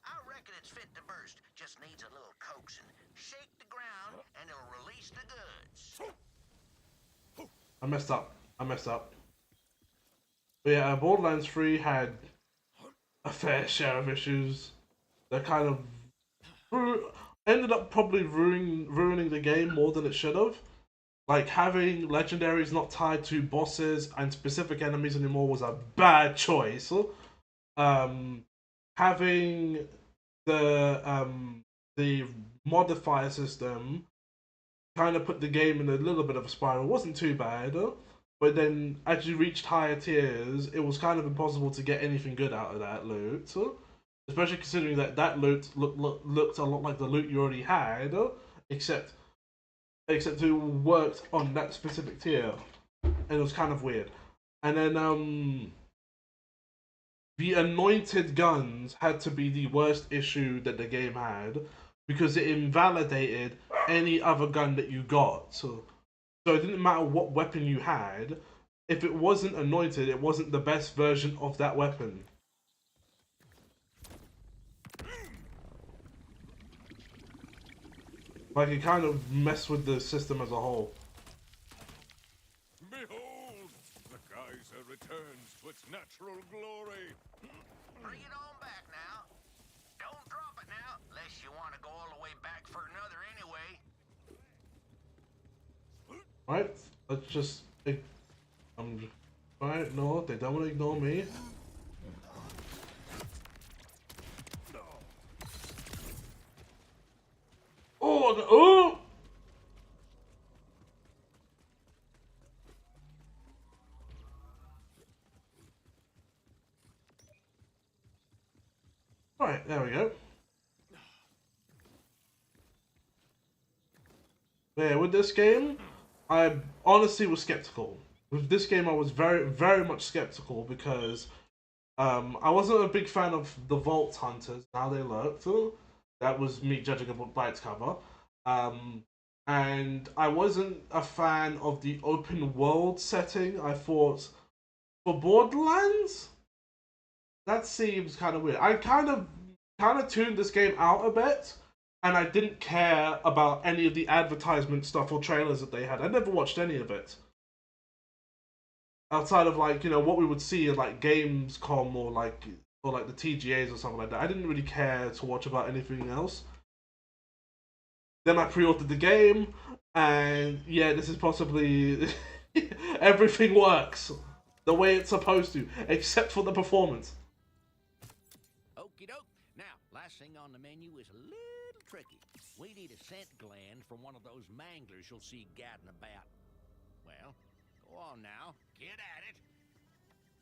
I reckon it's fit to burst. Just needs a little coaxing. Shake the ground and it'll release the goods. I messed up. But yeah, Borderlands 3 had a fair share of issues that kind of ended up probably ruining the game more than it should have. Like, having legendaries not tied to bosses and specific enemies anymore was a bad choice. Having the modifier system kind of put the game in a little bit of a spiral. It wasn't too bad, but then as you reached higher tiers, it was kind of impossible to get anything good out of that loot. Especially considering that loot looked a lot like the loot you already had, except it worked on that specific tier, and it was kind of weird. And then the anointed guns had to be the worst issue that the game had, because it invalidated any other gun that you got. So it didn't matter what weapon you had, if it wasn't anointed, it wasn't the best version of that weapon. Like, it kind of messed with the system as a whole. Behold, the geyser returns to its natural glory. Bring it on back now. Don't drop it now, unless you want to go all the way back for another anyway. Right? Let's just... Right, no, they don't want to ignore me. Oh! Right, there we go. Yeah, with this game, I honestly was skeptical. With this game, I was very, very much skeptical because I wasn't a big fan of the Vault Hunters, how they looked. That was me judging a book by its cover. And I wasn't a fan of the open world setting. I thought, for Borderlands, that seems kind of weird. I kind of tuned this game out a bit, and I didn't care about any of the advertisement stuff or trailers that they had. I never watched any of it. Outside of, like, you know, what we would see in, like, Gamescom or the TGAs or something like that. I didn't really care to watch about anything else. Then I pre-ordered the game, and yeah, this is possibly... everything works the way it's supposed to, except for the performance. Okie doke. Now, last thing on the menu is a little tricky. We need a scent gland from one of those manglers you'll see gadding about. Well, go on now. Get at it.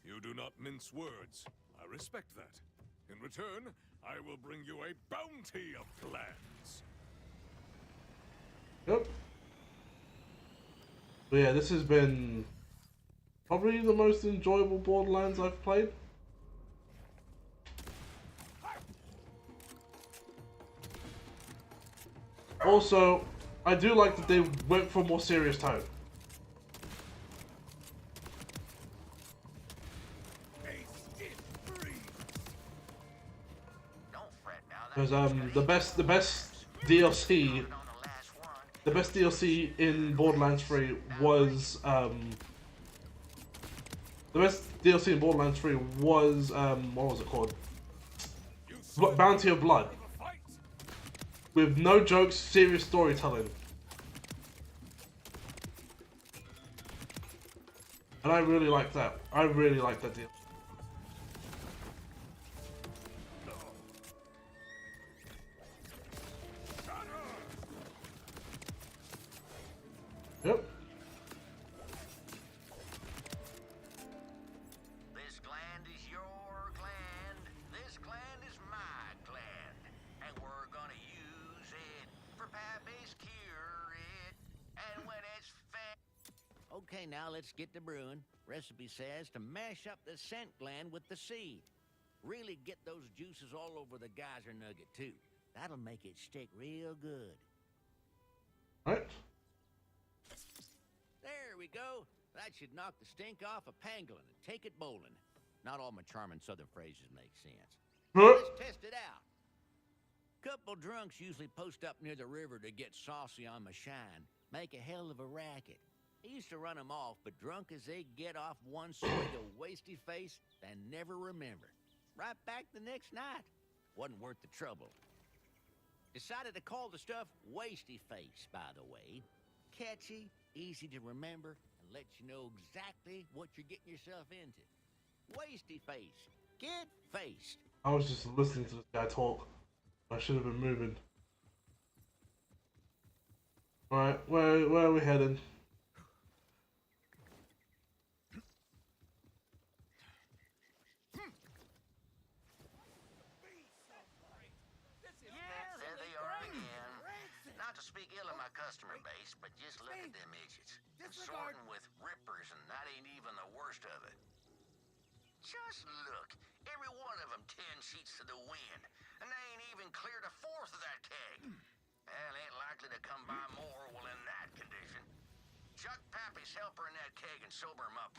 You do not mince words. I respect that. In return, I will bring you a bounty of glands. Yep. But yeah, this has been probably the most enjoyable Borderlands I've played. Also, I do like that they went for a more serious tone. Because the best DLC in Borderlands 3 was what was it called? Bounty of Blood. With no jokes, serious storytelling. And I really like that. I really like that deal. Yep. This gland is your gland. This gland is my gland. And we're gonna use it for Pappy's cure it. And when it's Okay, now let's get to brewing. Recipe says to mash up the scent gland with the seed. Really get those juices all over the geyser nugget, too. That'll make it stick real good. Right. There we go. That should knock the stink off of pangolin and take it bowling. Not all my charming southern phrases make sense. Let's test it out. Couple drunks usually post up near the river to get saucy on my shine. Make a hell of a racket. I used to run 'em off, but drunk as they get off one swig of wasty face, they never remember. Right back the next night. Wasn't worth the trouble. Decided to call the stuff Wasty Face, by the way. Catchy, easy to remember, and lets you know exactly what you're getting yourself into. Wasty Face. Get faced. I was just listening to this guy talk. I should have been moving. Alright, where are we headed? There they are again. Not to speak ill of my customer base, but just look at them idiots. Sorting with rippers, and that ain't even the worst of it. Just look. Every one of them 10 sheets to the wind, and they ain't even cleared a fourth of that keg. Well, ain't likely to come by more while in that condition. Chuck Pappy's helper in that keg and sober him up.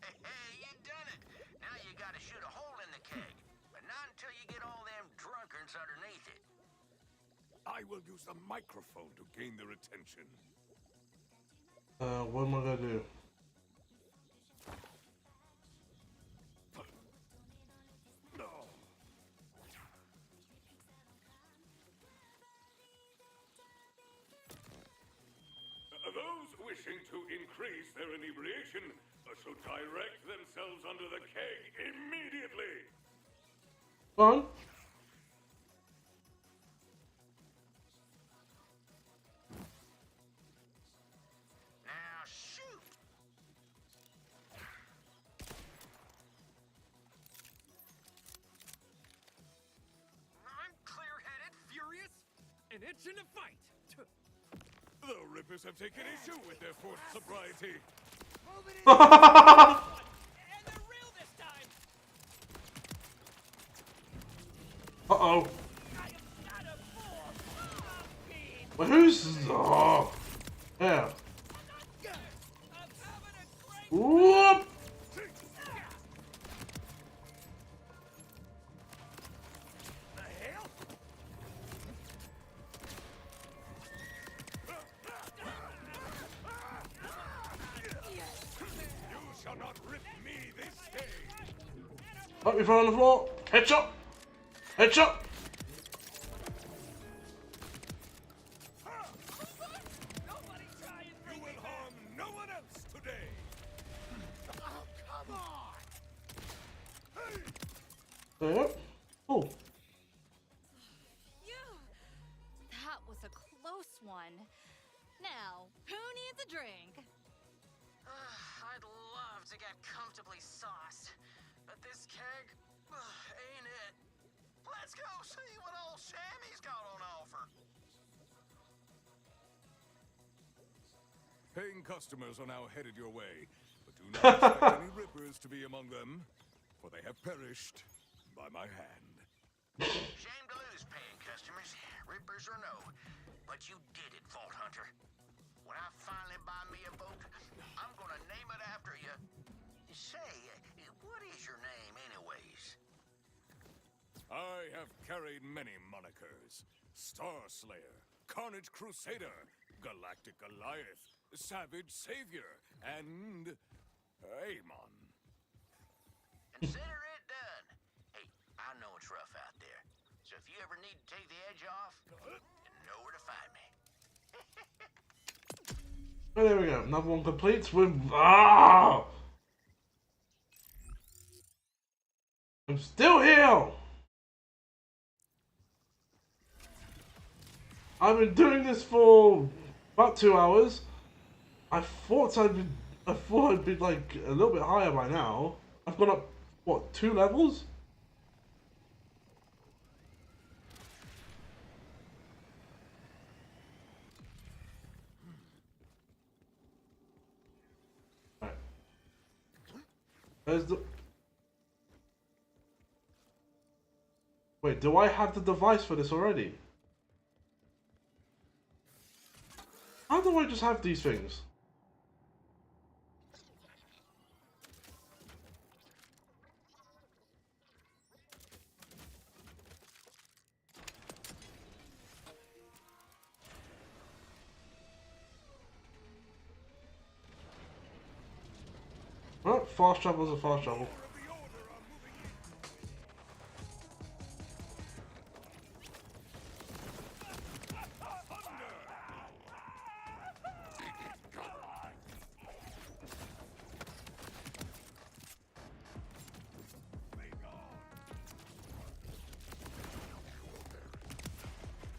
Hey, you done it. Now you gotta shoot a hole in the keg, but not until you get all them drunkards underneath it. I will use the microphone to gain their attention. What am I gonna do? Those wishing to increase their inebriation should direct themselves under the keg immediately. Go on. Now shoot! I'm clear-headed, furious, and itching to fight. The Rippers have taken issue with their forced sobriety. And they're real this time. Uh-oh. I am not a fool. Well, who's... Oh. Yeah. I'm having a great Whoop! the hell? You shall not rip me this day. Up your foot on the floor. Headshot. Headshot. Nobody try and You bring me will harm no one else today. Oh, come on. There. Oh. That was a close one. Now, who needs a drink? I'd love to get comfortably sauced, but this keg ain't it. Let's go see what old Sammy's got on offer. Paying customers are now headed your way, but do not expect any Rippers to be among them, for they have perished by my hand. Shame to lose paying customers, Rippers or no, but you did it, Vault Hunter. When I finally buy me a boat, I'm gonna name it after you. Say, what is your name anyways? I have carried many monikers. Star Slayer, Carnage Crusader, Galactic Goliath, Savage Savior, and Amon. Consider it done. Hey, I know it's rough out there, so if you ever need to take the edge off, you know where to find me. Oh, there we go. Another one completes with... Ah! I'm still here! I've been doing this for about 2 hours. I thought I'd be like a little bit higher by now. I've gone up, what, 2 levels? Right. There's the... Wait, do I have the device for this already? How do I just have these things? Well, fast travel is a fast travel.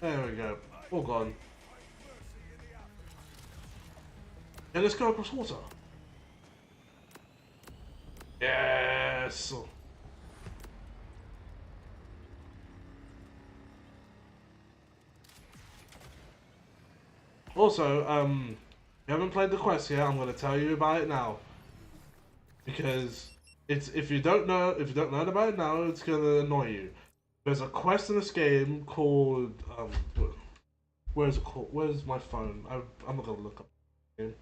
There we go. All gone. Yeah, let's go across water. Yes! Also, you haven't played the quest yet, I'm gonna tell you about it now. Because it's if you don't know about it now, it's gonna annoy you. There's a quest in this game called where's it called? Where's my phone? I'm not gonna look up the game.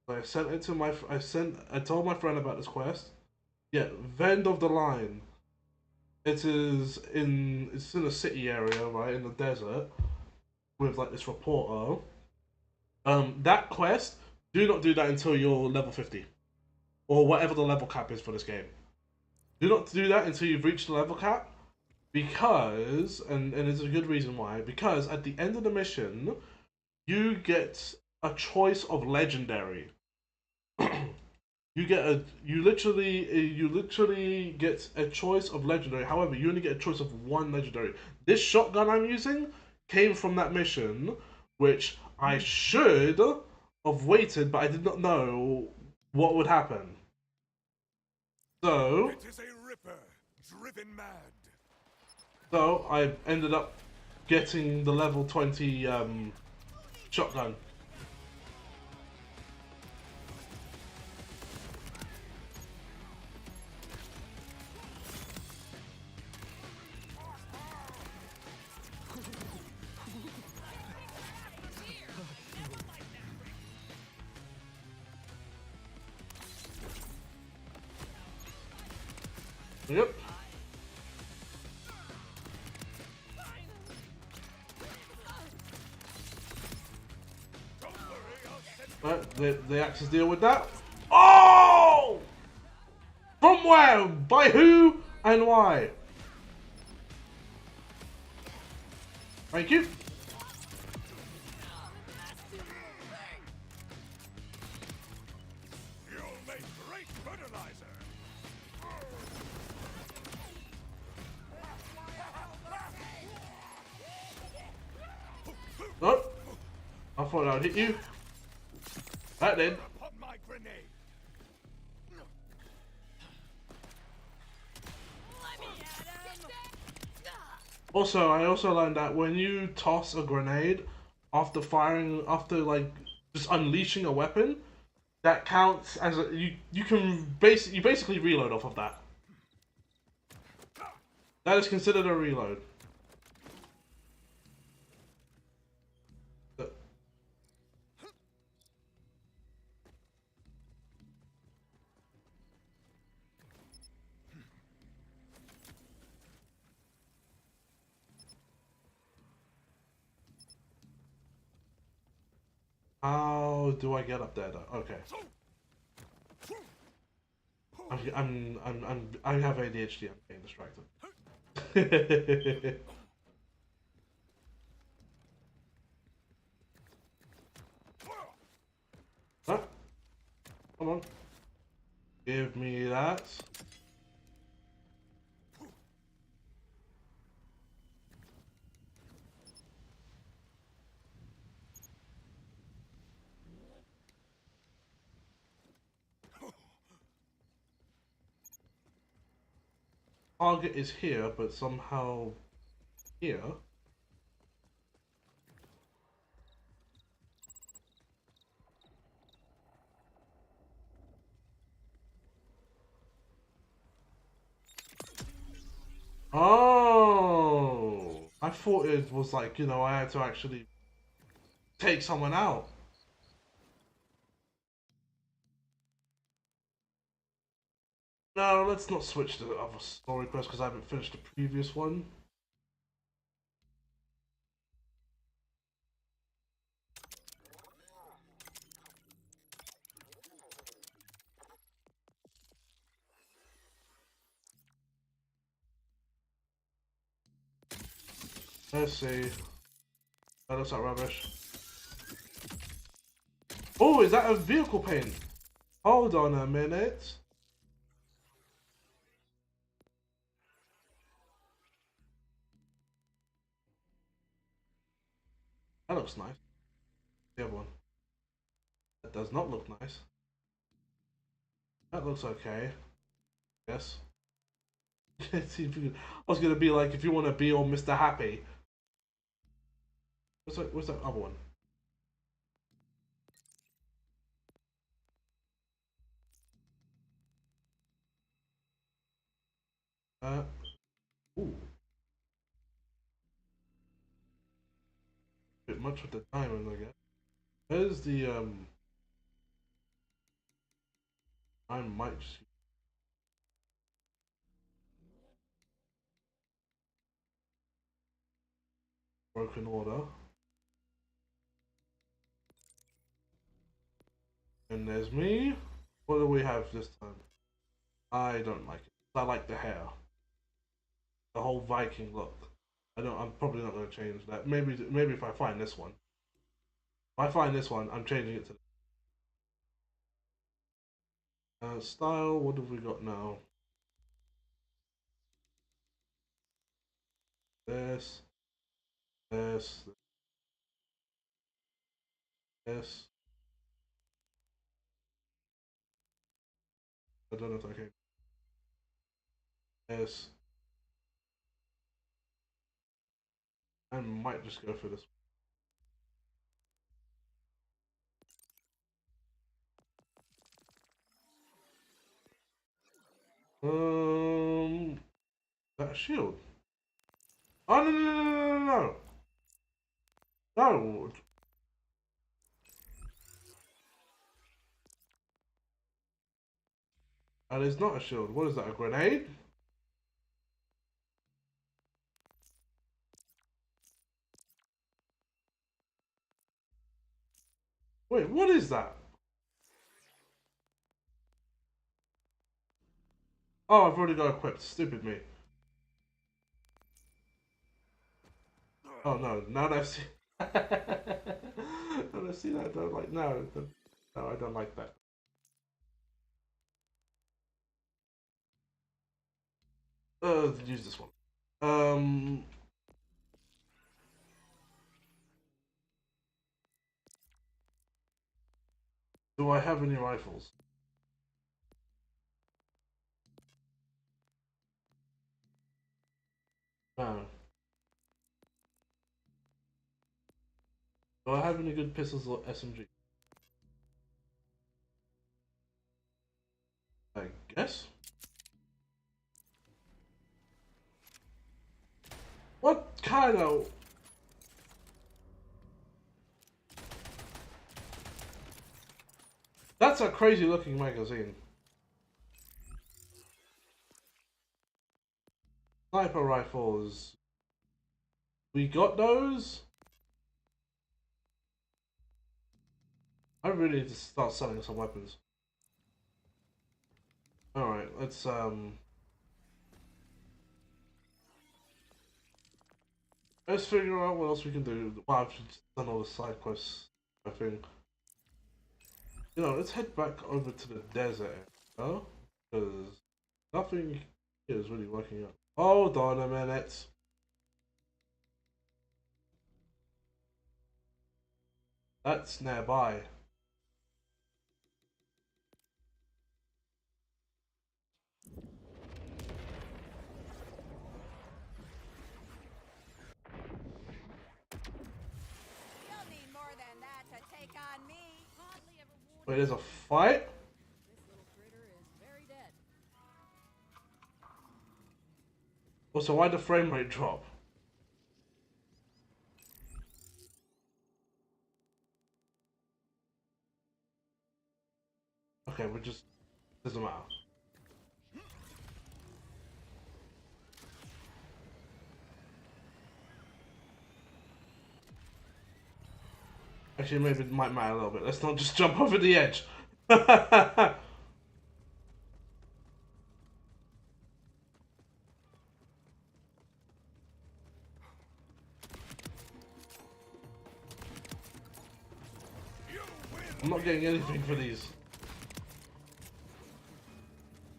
I sent it to I told my friend about this quest. Yeah, Vend of the Line. It's in a city area, right, in the desert, with like this reporter. That quest, do not do that until you're level 50. Or whatever the level cap is for this game. Do not do that until you've reached the level cap. Because, and there's a good reason why, because at the end of the mission, you get a choice of legendary. You literally get a choice of legendary. However, you only get a choice of one legendary. This shotgun I'm using came from that mission, which I should have waited, but I did not know what would happen. So It is a ripper, driven mad. So I ended up getting the level 20 shotgun. Yep. Right, the axes deal with that. Oh! From where? By who? And why? Thank you. You'll make great fertilizer. Oh, I thought I'd hit you. That did. Upon my grenade. Also, I also learned that when you toss a grenade after like just unleashing a weapon, that counts as you basically reload off of that. That is considered a reload. How do I get up there though? Okay. I have ADHD. I'm getting distracted. Come on. Give me that. Target is here, but somehow here. Oh, I thought it was like, you know, I had to actually take someone out. No, let's not switch to the other story quest because I haven't finished the previous one. Let's see. That looks like rubbish. Oh, is that a vehicle paint? Hold on a minute. That looks nice. The other one. That does not look nice. That looks okay. Yes. See if you can... I was gonna be like, if you want to be all Mr. Happy. What's that other one? Ooh. Bit much with the diamond, I guess. Where's the I might just broken order. And there's me. What do we have this time? I don't like it. I like the hair. The whole Viking look. I'm probably not going to change that. Maybe if I find this one. If I find this one, I'm changing it to style. What have we got now? This, this, this. I don't know if I can. This. I might just go for this. That a shield? Oh no no no no no no! No! And it's not a shield. What is that? A grenade? Wait, what is that? Oh, I've already got equipped. Stupid me. Oh no! Now that I see, now that I see that, I don't like. No, no, I don't like that. Use this one. Um, do I have any rifles? No. Do I have any good pistols or SMG? I guess. What kind of? That's a crazy looking magazine. Sniper rifles. We got those? I really need to start selling some weapons. Alright, let's figure out what else we can do. Well, I've just done all the side quests, I think. You know, let's head back over to the desert, because nothing here is really working out. Hold on a minute. That's nearby. You'll need more than that to take on me. Hardly ever warned. Wait, there's a fight? This little critter is very dead. Also, why'd the frame rate drop? Okay, we're just... doesn't matter. Actually, maybe it might matter a little bit. Let's not just jump over the edge. I'm not getting anything for these.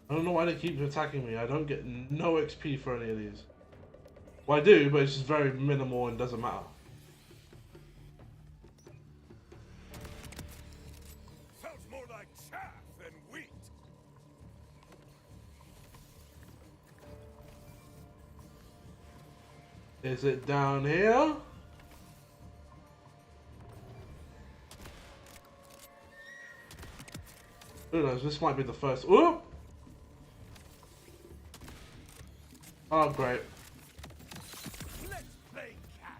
I don't know why they keep attacking me. I don't get no XP for any of these. Well, I do, but it's just very minimal and doesn't matter. Sounds more like chaff than wheat. Is it down here? Who knows? This might be the first. Ooh! Oh, great. Let's play catch.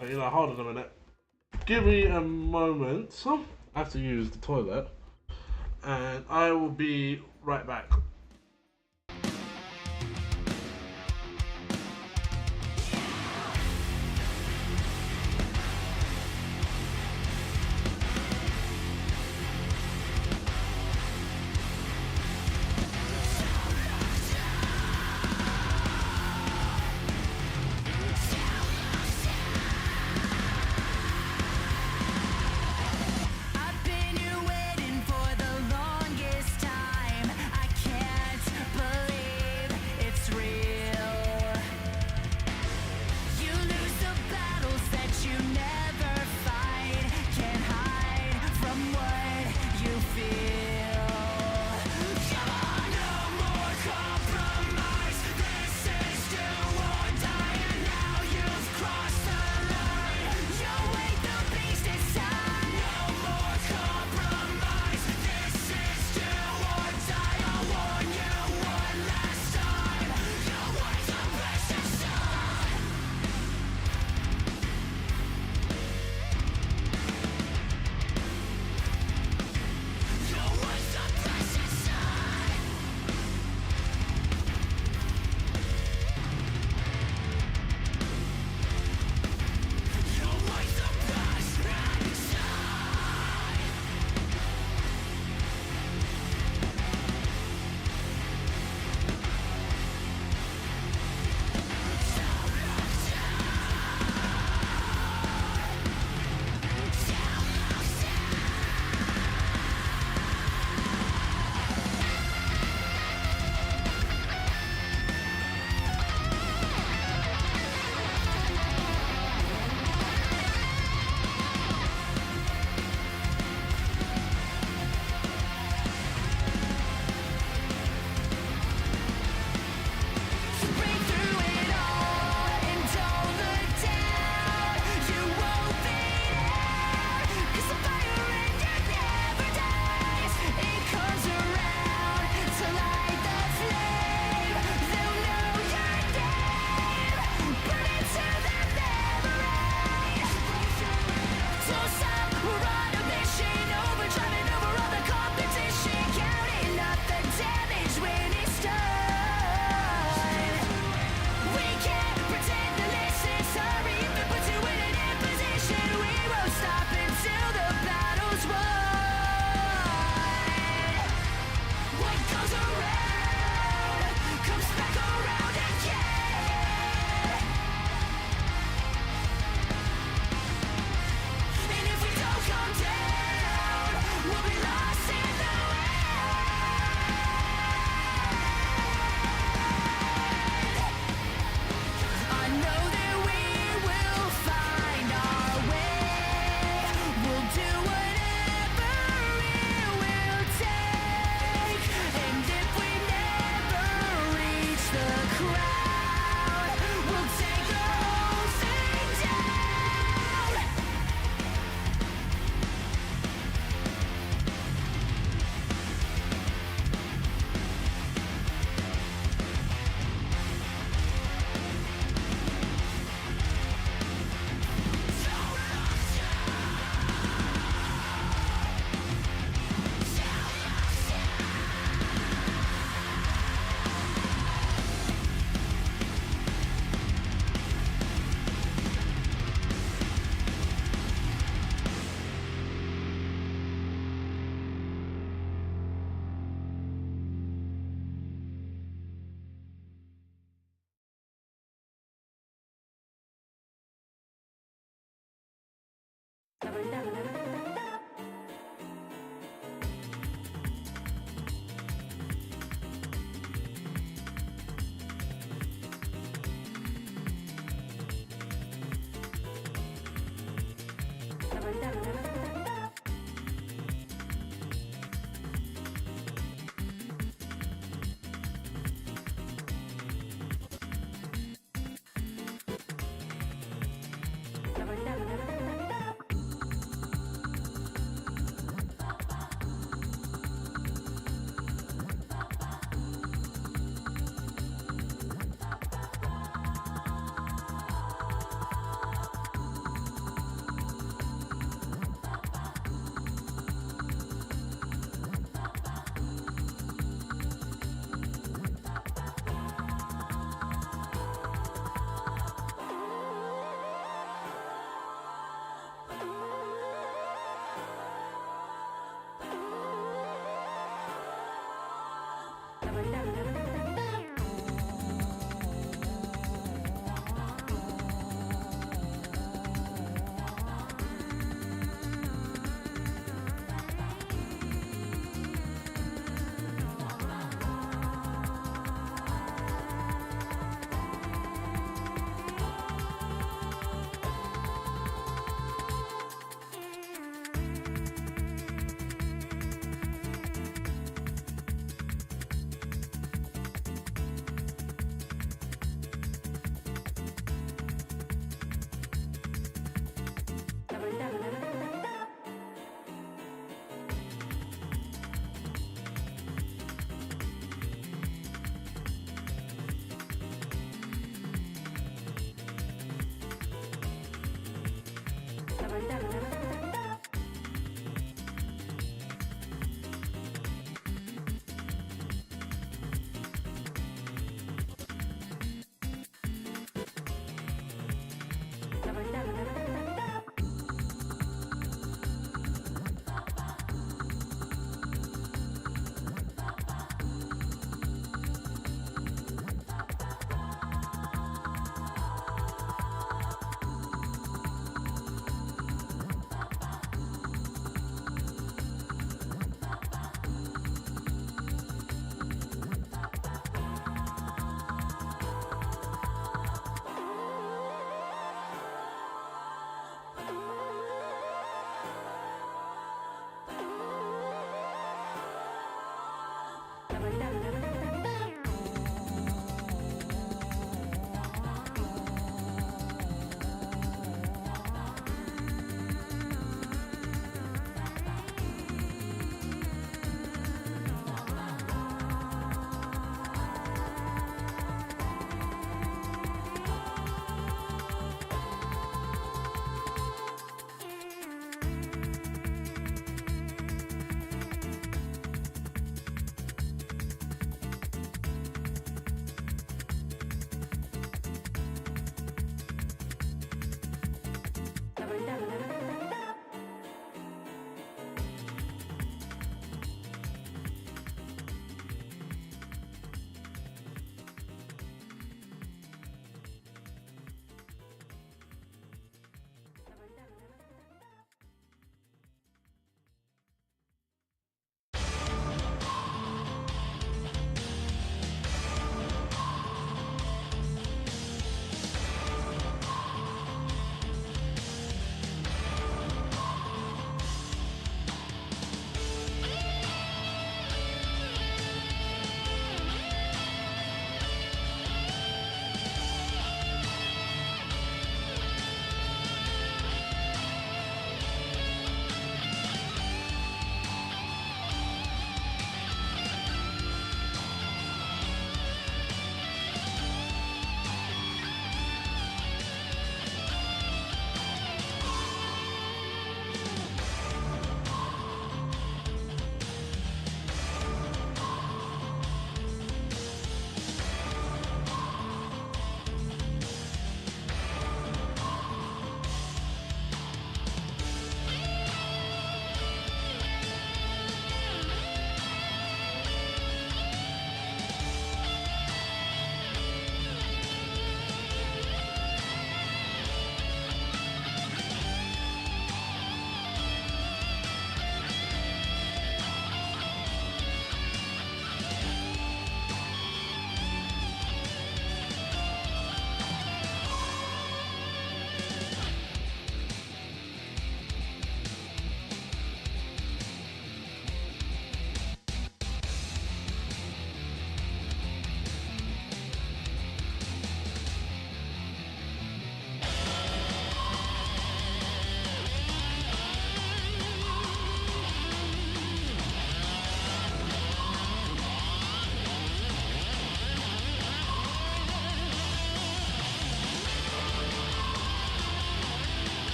Oh, you know, hold on a minute. Give me a moment. I have to use the toilet. And I will be right back. I've been here waiting for the longest time. I can't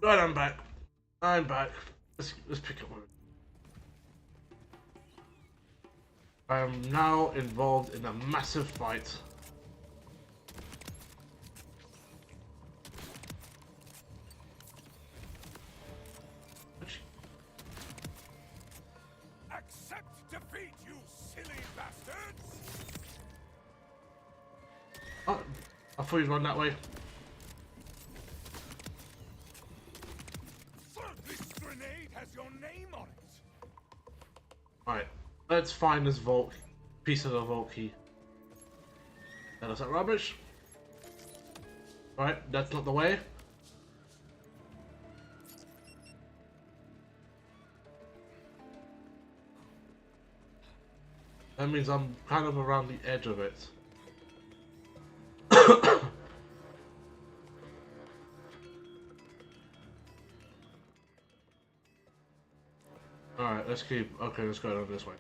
Right, I'm back. I'm back. Let's pick up one. I am now involved in a massive fight. Accept defeat, you silly bastards! Oh, I thought he'd run that way. This grenade has your name on it! Alright, let's find this vault piece of the vault key. That looks like rubbish. Alright, that's not the way. That means I'm kind of around the edge of it. Alright, let's keep... Okay, let's go down this way.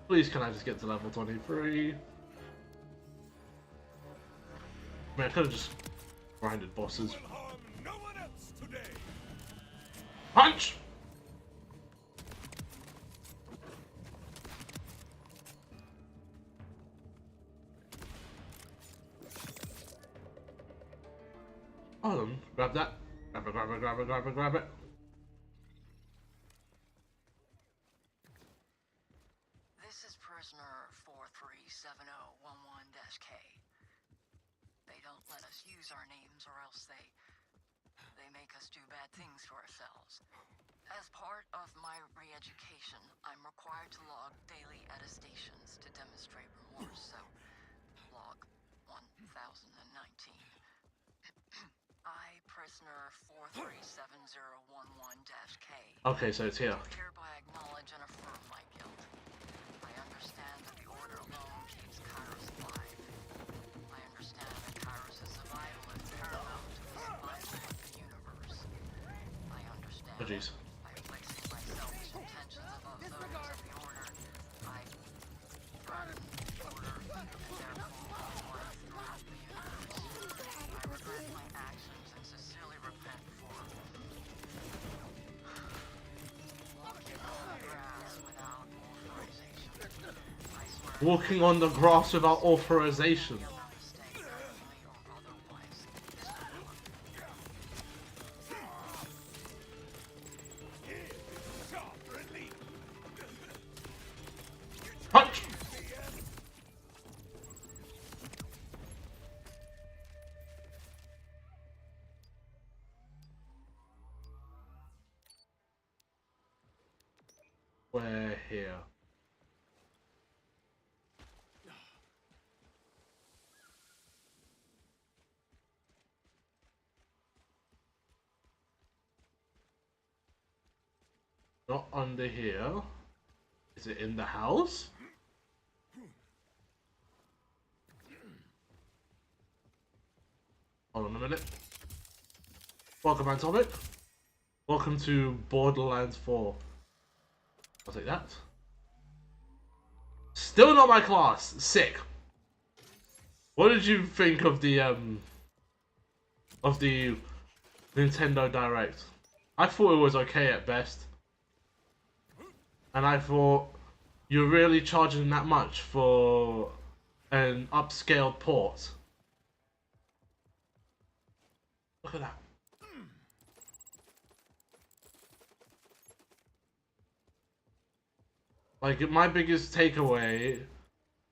Please, can I just get to level 23? I mean, I could have just grinded bosses. No one else today. Punch! Hold on, grab that. Grab it, grab it, grab it, grab it, grab it. This is prisoner 437011-K. They don't let us use our names or else they make us do bad things to ourselves. As part of my re-education, I'm required to log daily attestations to demonstrate remorse, so log 1019. I, prisoner 437011-K. Okay, so it's here. Hereby acknowledge and affirm my guilt. I understand that the Order alone keeps Kairos alive. I understand that Kairos' survival is paramount to the survival of the universe. I understand. Oh, jeez. By placing my selfish intentions above those of the Order, I threaten the Order and therefore all life throughout the universe. I regret my actions and sincerely repent for walking on the grass without authorization. Punch! We're here. Not under here. Is it in the house? Hold on a minute. Welcome, Atomic. Welcome to Borderlands 4. I'll take that. Still not my class. Sick. What did you think of the Nintendo Direct? I thought it was okay at best. And I thought, you're really charging that much for an upscaled port. Look at that. Like, my biggest takeaway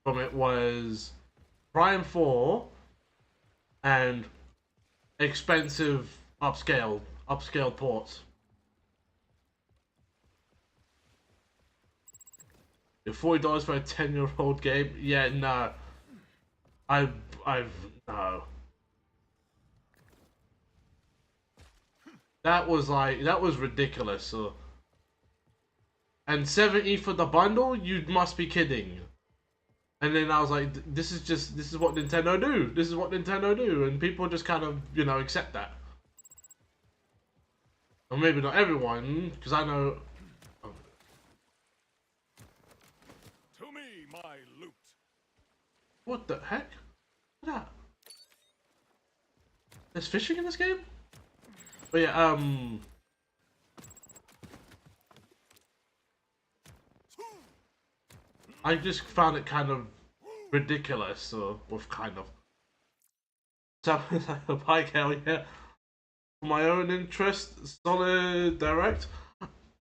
from it was Prime 4 and expensive upscaled ports. $40 for a 10-year-old game? Yeah, no. I've no. That was ridiculous. And 70 for the bundle? You must be kidding. And then I was like, this is what Nintendo do. This is what Nintendo do. And people just kind of, accept that. Or maybe not everyone, because I know... Oh. To me, my loot. What the heck? Look at that. There's fishing in this game? But yeah, I just found it kind of ridiculous, with kind of. So, like, hell yeah. For my own interest, solid direct.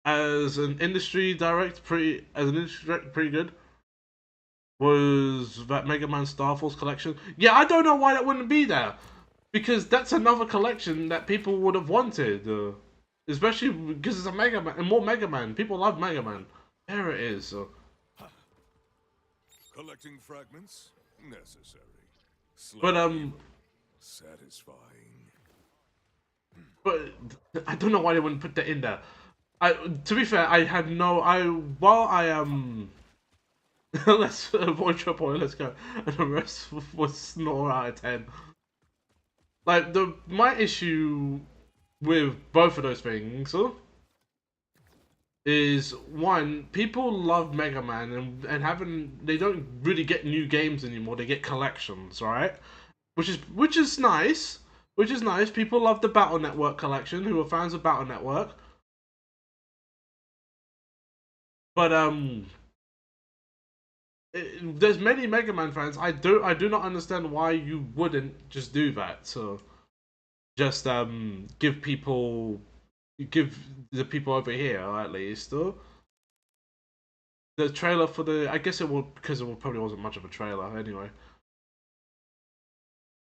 As an industry direct, pretty good. Was that Mega Man Star Force collection? Yeah, I don't know why that wouldn't be there. Because that's another collection that people would have wanted. Especially because it's a Mega Man, and more Mega Man. People love Mega Man. There it is. Collecting fragments? Necessary. But, satisfying. But I don't know why they wouldn't put that in there. To be fair, I had no... let's avoid trouble, let's go. And the rest was snore out of 10. Like, my issue with both of those things is, one, people love Mega Man and they don't really get new games anymore, they get collections, right? Which is nice. Which is nice. People love the Battle Network collection, who are fans of Battle Network. But there's many Mega Man fans. I do not understand why you wouldn't just do that. So just give the people over here at least the trailer for the. I guess it will, because it probably wasn't much of a trailer anyway.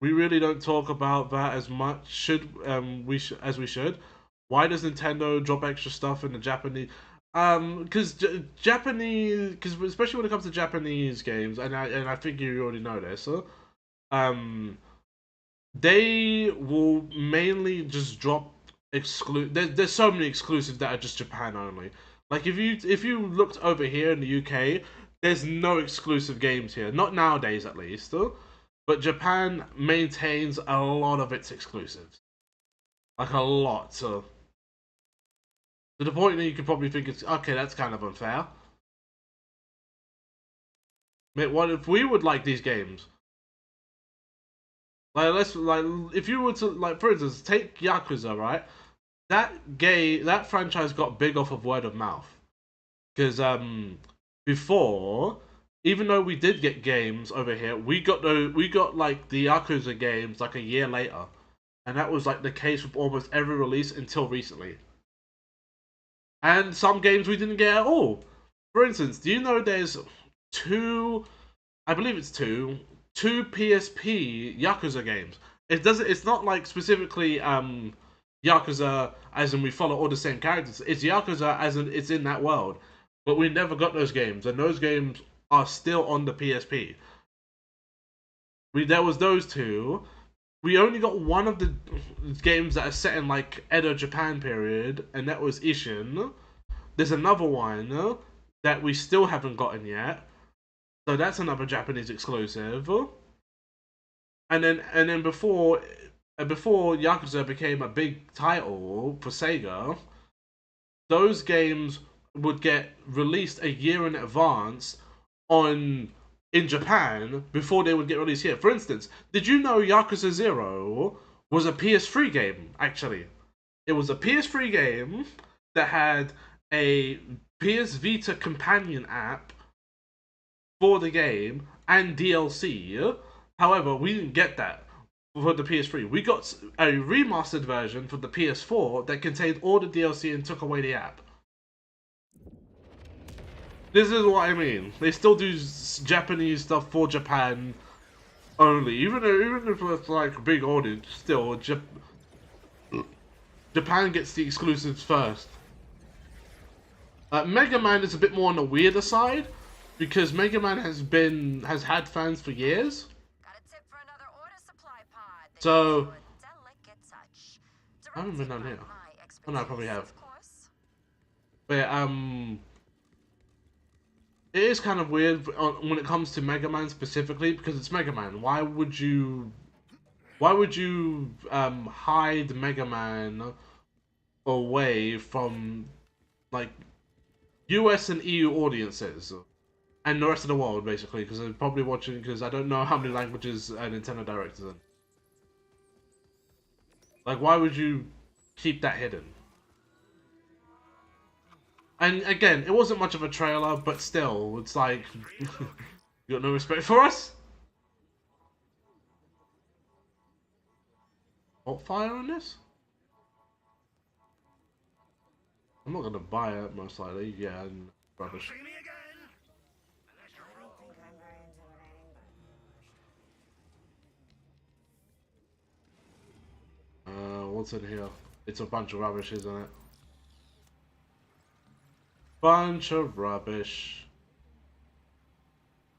We really don't talk about that as much as we should. Why does Nintendo drop extra stuff in the Japanese? Because Japanese, because especially when it comes to Japanese games, and I think you already know this, they will mainly just drop There's so many exclusives that are just Japan only. Like if you looked over here in the UK, there's no exclusive games here, not nowadays at least. But Japan maintains a lot of its exclusives, like a lot. So to the point that you could probably think it's okay. That's kind of unfair. Mate, what if we would like these games? If you were to, for instance, take Yakuza, right? That franchise got big off of word of mouth. Because before, even though we did get games over here, we got the Yakuza games like a year later. And that was like the case with almost every release until recently. And some games we didn't get at all. For instance, do you know there's I believe it's two PSP Yakuza games. It's not like specifically Yakuza as in we follow all the same characters. It's Yakuza as in it's in that world. But we never got those games, and those games are still on the PSP. There was those two. We only got one of the games that are set in like Edo Japan period, and that was Ishin. There's another one that we still haven't gotten yet. So that's another Japanese exclusive. And then before Yakuza became a big title for Sega, those games would get released a year in advance in Japan before they would get released here. For instance, did you know Yakuza 0 was a PS3 game, actually? It was a PS3 game that had a PS Vita companion app for the game and DLC. However, we didn't get that for the PS3. We got a remastered version for the PS4 that contained all the DLC and took away the app. This is what I mean. They still do Japanese stuff for Japan only, even if it's like a big audience. Still, Japan gets the exclusives first. Mega Man is a bit more on the weirder side because Mega Man has had fans for years. Got a tip for another order supply pod. So Delicate touch. I haven't been down here. Oh no, I probably have. Of course. But it is kind of weird when it comes to Mega Man specifically because it's Mega Man. Why would you hide Mega Man away from like US and EU audiences and the rest of the world basically? Because they're probably watching, because I don't know how many languages Nintendo Direct is in. Like, why would you keep that hidden? And again, it wasn't much of a trailer, but still, it's like, you got no respect for us? Hot fire on this? I'm not gonna buy it, most likely. Yeah, and rubbish. What's in here? It's a bunch of rubbish, isn't it? Bunch of rubbish.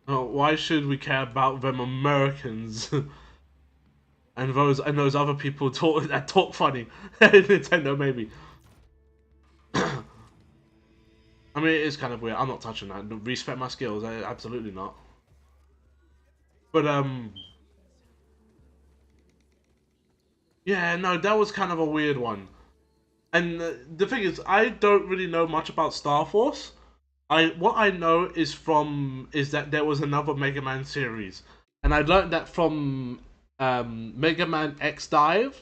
Oh, why should we care about them Americans and those other people that talk funny? Nintendo, maybe. I mean, it is kind of weird. I'm not touching that. Respect my skills. Absolutely not. But yeah, no, that was kind of a weird one. And the thing is, I don't really know much about Star Force. What I know is that there was another Mega Man series, and I learned that from Mega Man X Dive,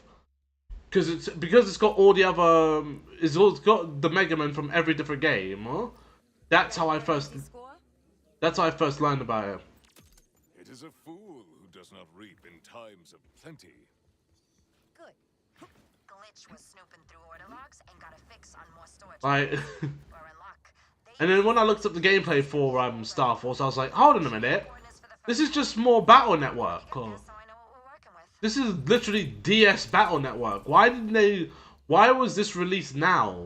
because it's got all the other it's got the Mega Man from every different game. Huh? That's how I first learned about it. It is a fool who does not reap in times of plenty. Good. Glitch was snooping through order logs and got a fix on more storage. Like, and then when I looked up the gameplay for Star Force, I was like, hold on a minute, this is just more Battle Network. This is literally DS Battle Network. Why was this released now?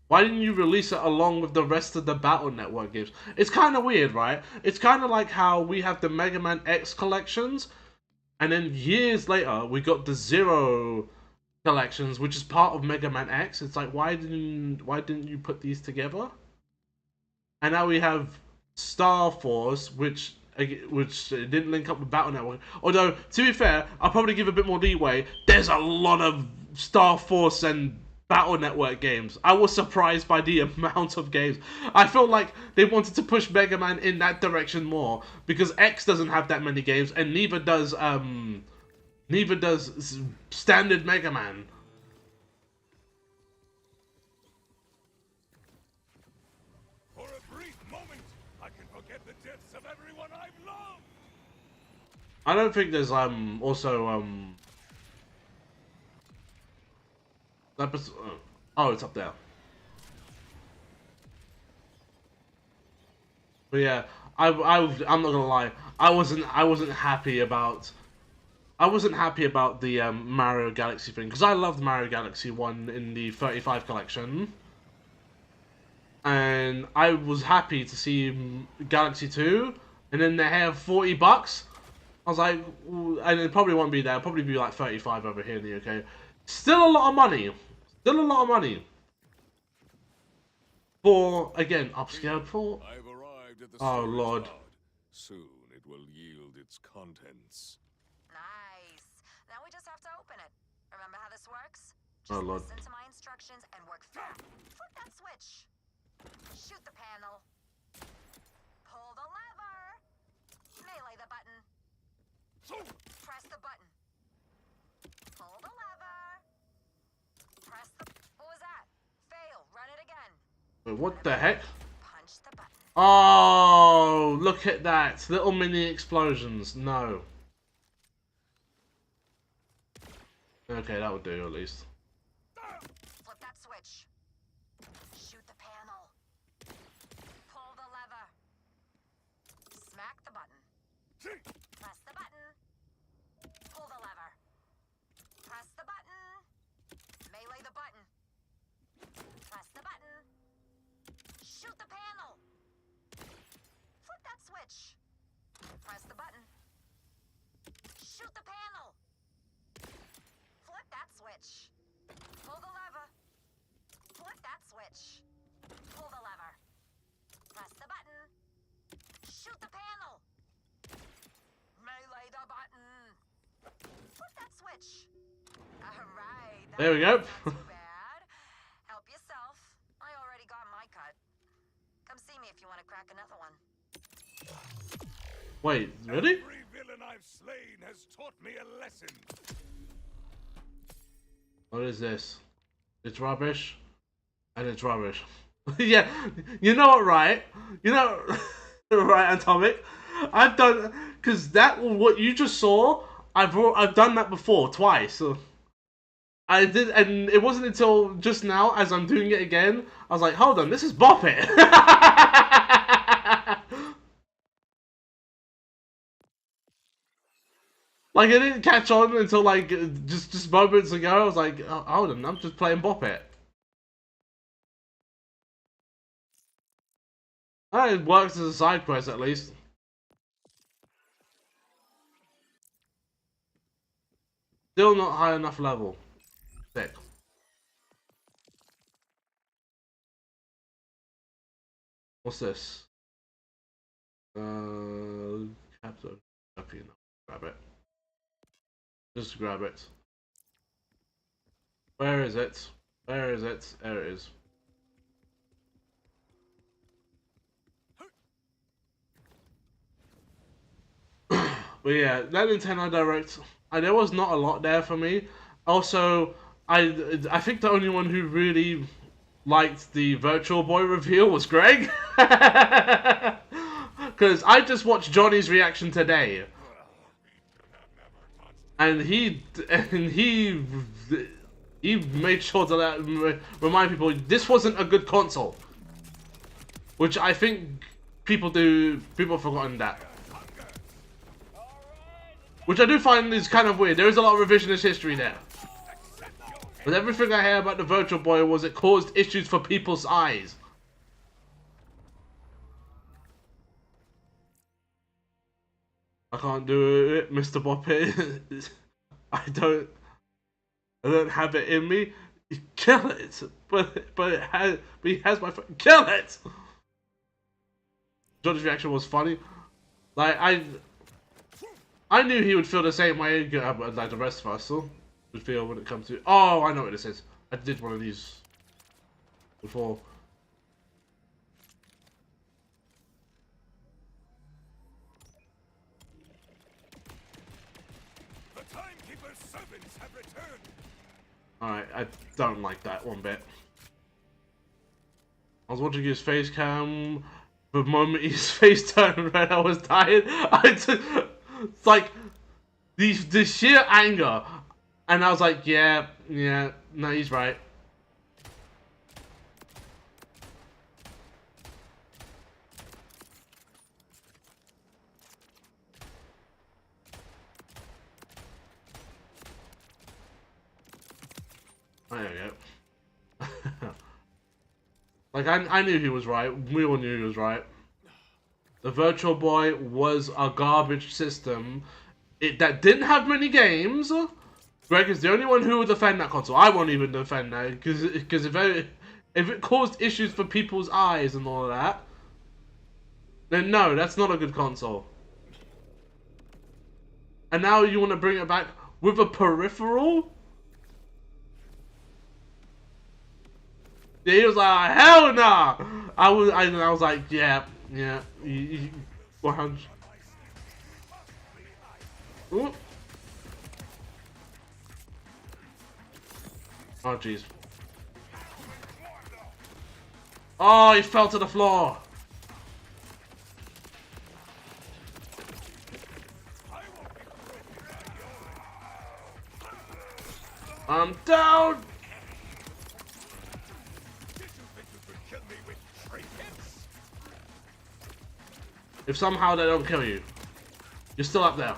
Why didn't you release it along with the rest of the Battle Network games? It's kind of weird, right? It's kind of like how we have the Mega Man X collections, and then years later we got the Zero collections, which is part of Mega Man X. It's like, why didn't you put these together? And now we have Star Force, which didn't link up with Battle Network. Although, to be fair, I'll probably give a bit more leeway. There's a lot of Star Force and Battle Network games. I was surprised by the amount of games. I felt like they wanted to push Mega Man in that direction more, because X doesn't have that many games, and neither does standard Mega Man. For a brief moment, I can forget the deaths of everyone I've loved. I don't think there's also oh, it's up there. But yeah, I'm not gonna lie. I wasn't happy about the Mario Galaxy thing, because I loved Mario Galaxy 1 in the 35 collection, and I was happy to see Galaxy 2, and then they have $40. I was like, and it probably won't be there. It'll probably be like 35 over here in the UK. Still a lot of money. Still a lot of money. For, again, upscaled for... I've arrived at the oh, storage Lord. pod. Soon it will yield its contents. Nice. Now we just have to open it. Remember how this works? Oh, Just Lord. listen to my instructions and work fast. Flip that switch. Shoot the panel. Pull the lever. Melee the button. Press the button. Pull the lever. Wait, what the heck? Punch the button. Oh, look at that. Little mini explosions. No. Okay, that would do at least. Flip that switch. Shoot the panel. Pull the lever. Smack the button. Press the button. Pull the lever. Press the button. Melee the button. Press the button. Shoot the panel. Flip that switch. Press the button. Shoot the panel. Flip that switch. Pull the lever. Flip that switch. Pull the lever. Press the button. Shoot the panel. Melee the button. Flip that switch. Alright. There we go. Not too bad. Help yourself. I already got my cut. Come see me if you want to crack another one. Wait, really? Every villain I've slain has taught me a lesson. What is this? It's rubbish. And it's rubbish. Yeah, you know what, right? You know, right, Atomic? I've done, because that, what you just saw, I've done that before, twice. So I did, and it wasn't until just now, as I'm doing it again, I was like, hold on, this is Bop It. Like, I didn't catch on until, like, just moments ago. I was like, oh, hold on, I'm just playing Bop It. It works as a side quest, at least. Still not high enough level. Sick. What's this? Captain. Okay, no. Grab it. Just grab it. Where is it? Where is it? There it is. But yeah, that Nintendo Direct, there was not a lot there for me. Also, I think the only one who really liked the Virtual Boy reveal was Greg. Because I just watched Johnny's reaction today. And he made sure to remind people this wasn't a good console. Which I think people have forgotten that. Which I do find is kind of weird. There is a lot of revisionist history there. But everything I hear about the Virtual Boy was it caused issues for people's eyes. I can't do it, Mr. Bop It. I don't have it in me. Kill it. But he has my phone. Kill it! John's reaction was funny. Like, I knew he would feel the same way like the rest of us would feel when it comes to... Oh, I know what this is. I did one of these before. The Timekeeper's servants have returned. Alright, I don't like that one bit. I was watching his face cam. The moment his face turned red, I was dying. It's like the sheer anger, and I was like, yeah, no, he's right. There we go. Like, I knew he was right. We all knew he was right. The Virtual Boy was a garbage system. That didn't have many games. Greg is the only one who would defend that console. I won't even defend that because if it caused issues for people's eyes and all of that, then no, that's not a good console. And now you want to bring it back with a peripheral? Yeah, he was like, hell nah! I was like, yeah, 100. Ooh. Oh, jeez. Oh, he fell to the floor. I'm down. If somehow they don't kill you, you're still up there.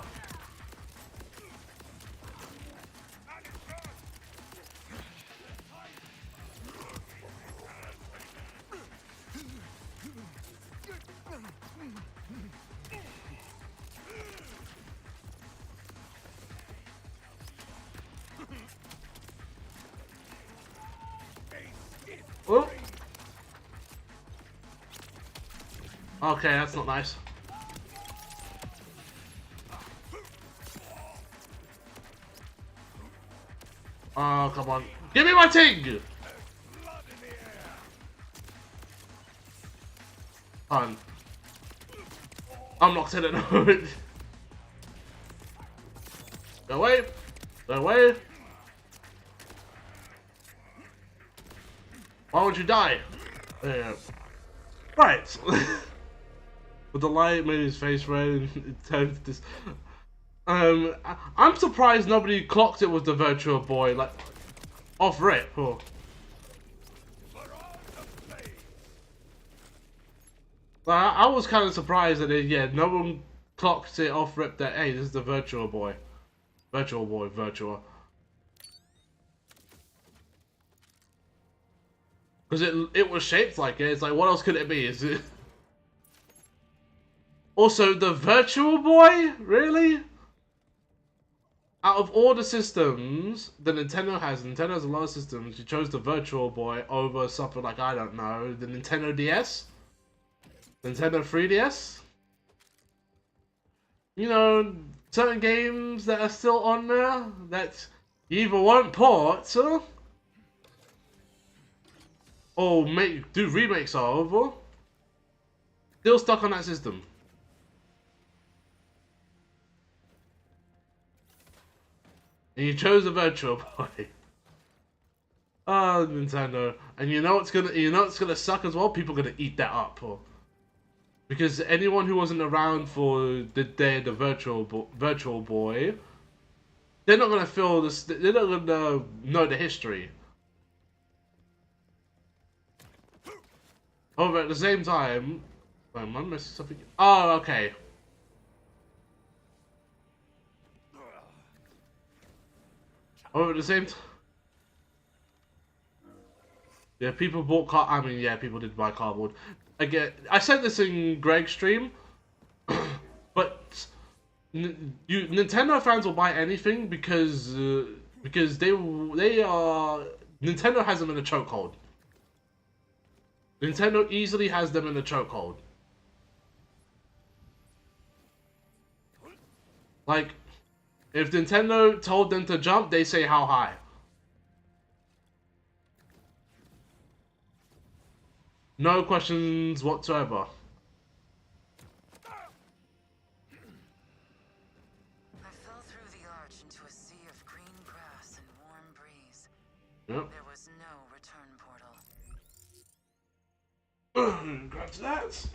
Oh. Okay, that's not nice. Oh, come on. Give me my ting! Fun. I'm locked in at the moment. Go away. Go away. Why would you die? Yeah. Right. With the light made his face red and it turned to this. I'm surprised nobody clocked it with the virtual boy, like, off rip. Or... I was kind of surprised that no one clocked it off rip that, hey, this is the virtual boy. Virtual boy, virtual. Because it was shaped like it. It's like, what else could it be? Is it... Also, the virtual boy? Really? Out of all the systems that Nintendo has a lot of systems, you chose the Virtual Boy over something like, I don't know, the Nintendo DS? Nintendo 3DS? You know, certain games that are still on there that you either won't port, or do remakes of, still stuck on that system. And you chose a Virtual Boy. Oh, Nintendo. And you know what's gonna suck as well? People are gonna eat that up. Because anyone who wasn't around for the day of the Virtual Boy, they're not gonna feel this. They're not gonna know the history. However, at the same time, am I missing something? Oh, okay. However, at the same time, yeah, people bought people did buy cardboard. Again, I said this in Greg's stream, but Nintendo fans will buy anything because they are Nintendo has them in a chokehold. Nintendo easily has them in a chokehold. Like, if Nintendo told them to jump, they say how high. No questions whatsoever. I fell through the arch into a sea of green grass and warm breeze. Yep. There was no return portal. Grab that.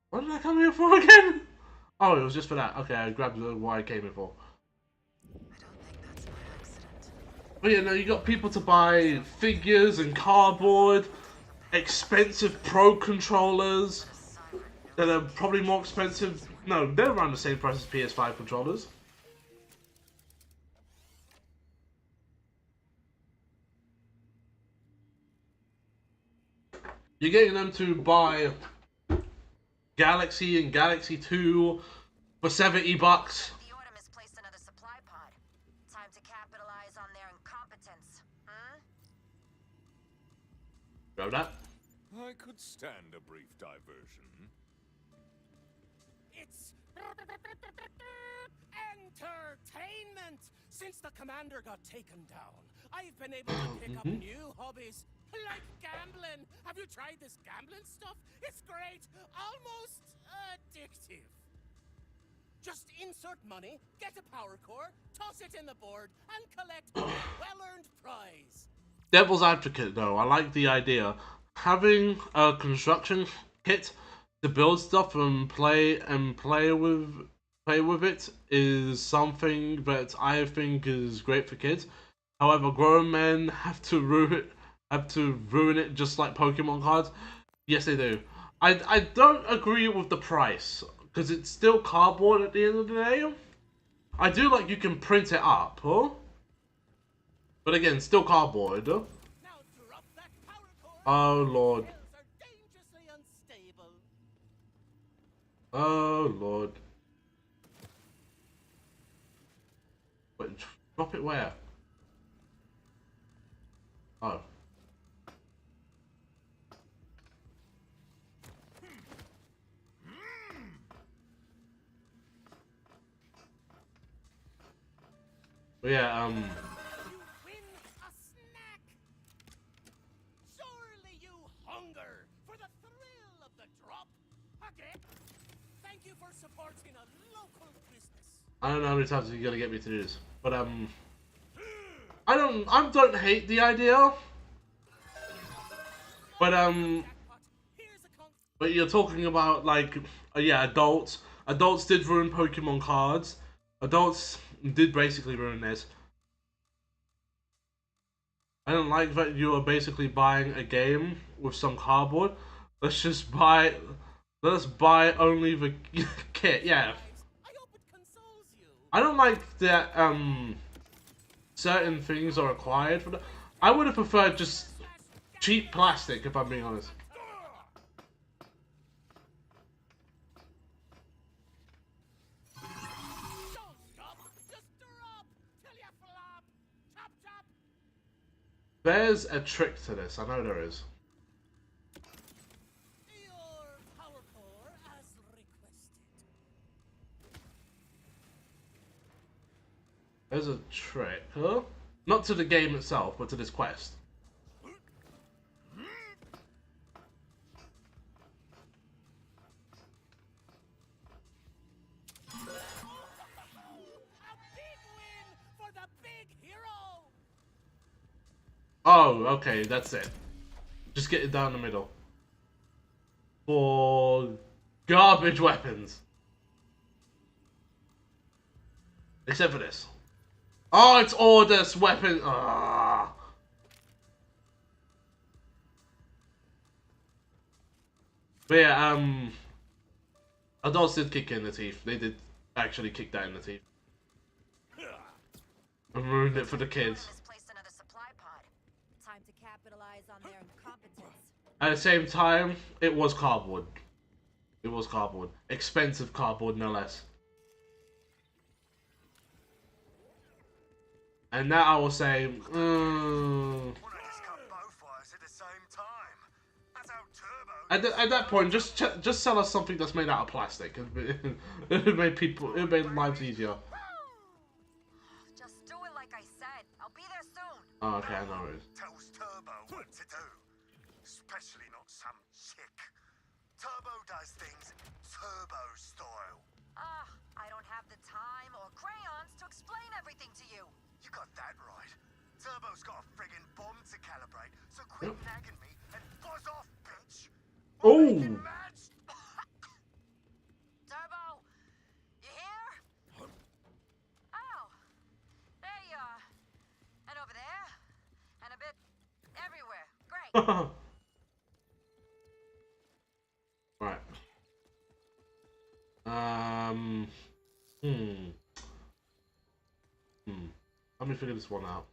What did I come here for again? Oh, it was just for that. Okay, I grabbed what I came here for. I don't think that's by accident. But yeah, no, you got people to buy figures and cardboard, expensive Pro controllers that are probably more expensive. No, they're around the same price as PS5 controllers. You're getting them to buy Galaxy and Galaxy 2 for $70. The order misplaced another supply pod. Time to capitalize on their incompetence. Grab that. I could stand a brief diversion. It's entertainment! Since the commander got taken down, I've been able to pick up new hobbies, like gambling. Have you tried this gambling stuff? It's great, almost addictive. Just insert money, get a power core, toss it in the board, and collect a well-earned prize. devil's advocate though, I like the idea. Having a construction kit to build stuff and play with it is something that I think is great for kids. However, grown men have to ruin it just like Pokemon cards. Yes, they do. I don't agree with the price because it's still cardboard at the end of the day. I do like you can print it up, huh? But again, still cardboard. Oh lord. Oh lord. Wait, drop it where? Oh. But yeah, Surely you hunger for the thrill of the drop again. Thank you for supporting a local business. I don't know how many times you're gonna get me to do this, but I don't hate the idea, but you're talking about like, yeah, adults did ruin Pokemon cards, adults did basically ruin this. I don't like that you are basically buying a game with some cardboard. Let's buy only the kit. Yeah. I don't like that certain things are required for that. I would have preferred just cheap plastic, if I'm being honest. There's a trick to this. I know there is. There's a trick, huh? Not to the game itself, but to this quest. Oh, okay, that's it. Just get it down the middle. For garbage weapons. Except for this. Oh, it's all this weapon. Ah. But yeah, adults did kick in the teeth. They did actually kick that in the teeth. And ruined it for the kids. Time to capitalize on their incompetence. At the same time, it was cardboard. It was cardboard. Expensive cardboard, no less. And now I will say, at that point, just sell us something that's made out of plastic. It made lives easier. Just do it like I said. I'll be there soon. Oh, okay, I know it. Tells Turbo what to do. Especially not some chick. Turbo does things Turbo style. I don't have the time or crayons to explain everything to you. You got that right. Turbo's got a friggin' bomb to calibrate, so quit nagging me and buzz off, bitch. Oh! Turbo, you here? Oh, there you are. And over there, and a bit everywhere. Great. Right. Let me figure this one out.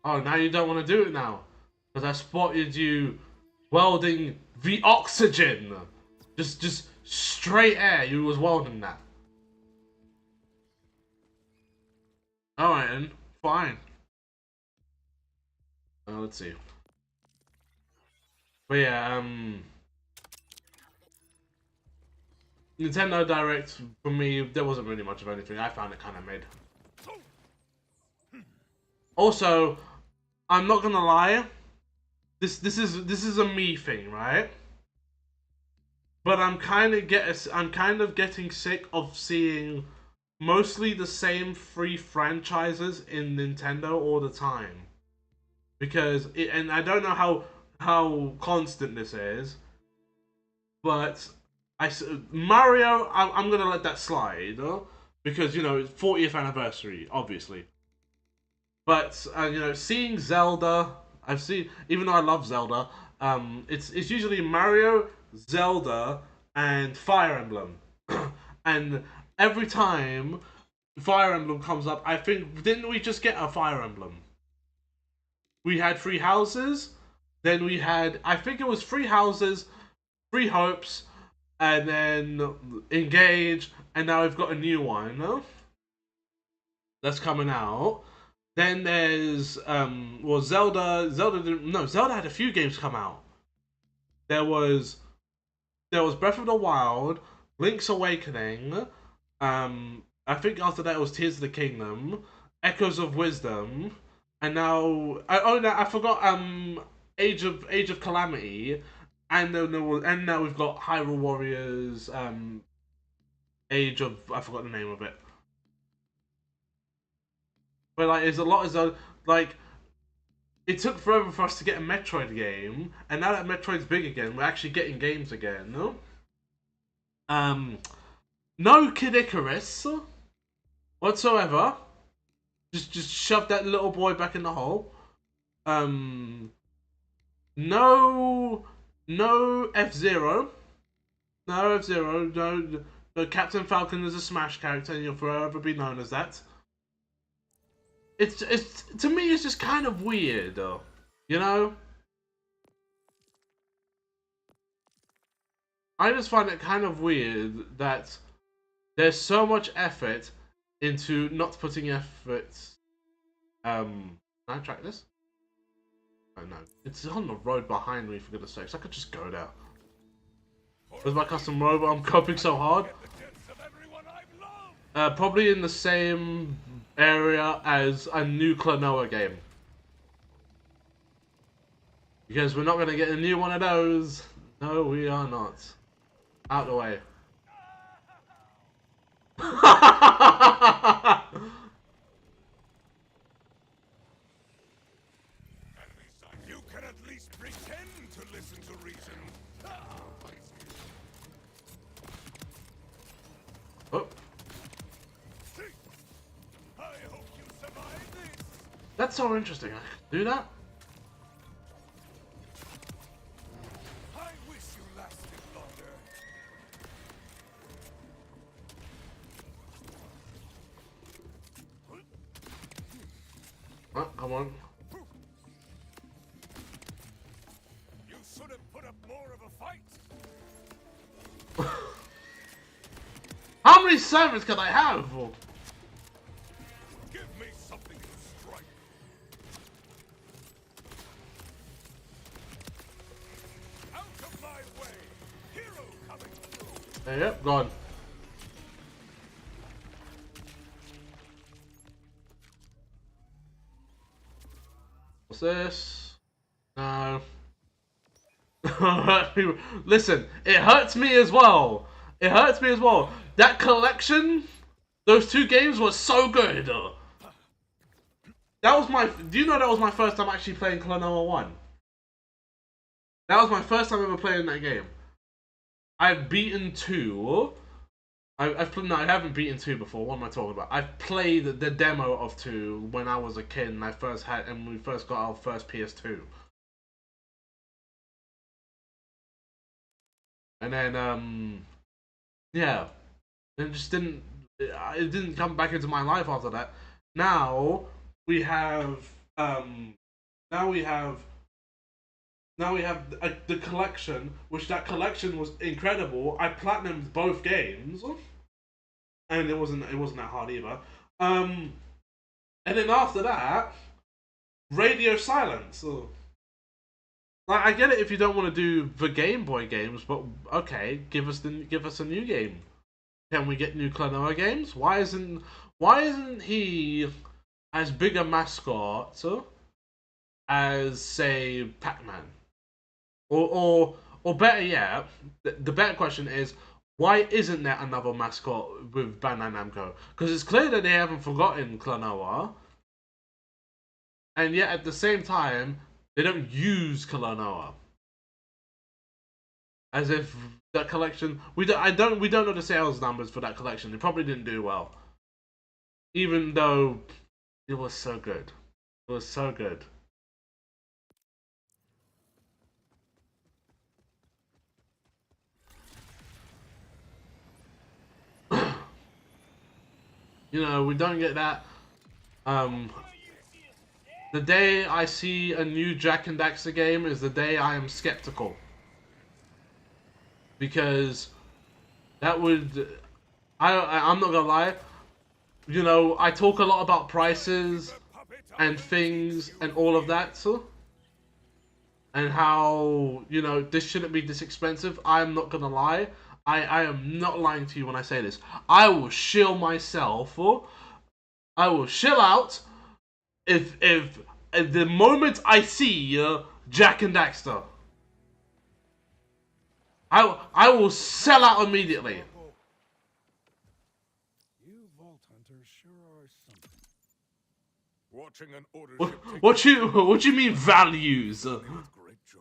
Oh, now you don't want to do it now. Because I spotted you welding the oxygen. Just straight air. You was welding that. Alright then. Fine. Let's see. But yeah, Nintendo Direct, for me, there wasn't really much of anything. I found it kind of mid. Also, I'm not gonna lie. This is a me thing, right? But I'm kind of getting sick of seeing mostly the same 3 franchises in Nintendo all the time. because and I don't know how constant this is, but Mario, I'm gonna let that slide because you know it's 40th anniversary, obviously. But seeing Zelda, I've seen even though I love Zelda, it's usually Mario, Zelda, and Fire Emblem, and every time Fire Emblem comes up, I think didn't we just get a Fire Emblem? We had Three Houses, then we had I think it was Three Houses, Three Hopes, and then Engage, and now we've got a new one that's coming out. Then there's well Zelda. Zelda didn't, no Zelda had a few games come out. There was Breath of the Wild, Link's Awakening. I think after that it was Tears of the Kingdom, Echoes of Wisdom, and now no, I forgot Age of Calamity, and then and now we've got Hyrule Warriors Age of I forgot the name of it. But like, there's a lot of like it took forever for us to get a Metroid game, and now that Metroid's big again, we're actually getting games again. No, no Kid Icarus whatsoever. Just shove that little boy back in the hole. No, no F-Zero. No F-Zero. No. Captain Falcon is a Smash character, and you'll forever be known as that. It's to me, it's just kind of weird, though. You know. I just find it kind of weird that there's so much effort into not putting effort. Can I track this? Oh no, it's on the road behind me for goodness sakes. I could just go there. With my custom rover, I'm coping so hard. Probably in the same area as a new Klonoa game. Because we're not going to get a new one of those. No, we are not. Out the way. You can at least pretend to listen to reason. Oh. I hope you survive this. That's so interesting. I can do that? I wish you lasted longer. Oh, come on. You should have put up more of a fight. How many servants can I have? Give me something to strike. Out of my way. Hero coming through. Yep, gone. What's this? No. Listen, it hurts me as well. It hurts me as well. That collection, those two games were so good. That was my. Do you know that was my first time actually playing Klonoa 1? That was my first time ever playing that game. I've beaten 2. No, I haven't beaten 2 before. What am I talking about? I've played the demo of 2 when I was a kid, and we first got our first PS2. And then yeah, it just didn't. It didn't come back into my life after that. Now we have now we have the collection, which that collection was incredible. I platinumed both games, and it wasn't that hard either. And then after that, Radio Silence. Like, I get it if you don't want to do the Game Boy games, but okay, give us a new game. Can we get new Klonoa games? Why isn't he as big a mascot as say Pac-Man? Or better yet, the better question is, why isn't there another mascot with Bandai Namco? Because it's clear that they haven't forgotten Klonoa. and yet at the same time they don't use Klonoa. As if that collection, we don't know the sales numbers for that collection. It probably didn't do well, even though it was so good. It was so good. You know, we don't get that. The day I see a new Jak and Daxter game is the day I am skeptical. Because that would... I'm not gonna lie. You know, I talk a lot about prices and things and all of that. So, and how, you know, this shouldn't be this expensive. I'm not gonna lie. I am not lying to you when I say this. I will shill myself. I will shill out if at the moment I see Jak and Daxter. I will sell out immediately. You Vault Hunters sure are something. Watching an order What you mean values?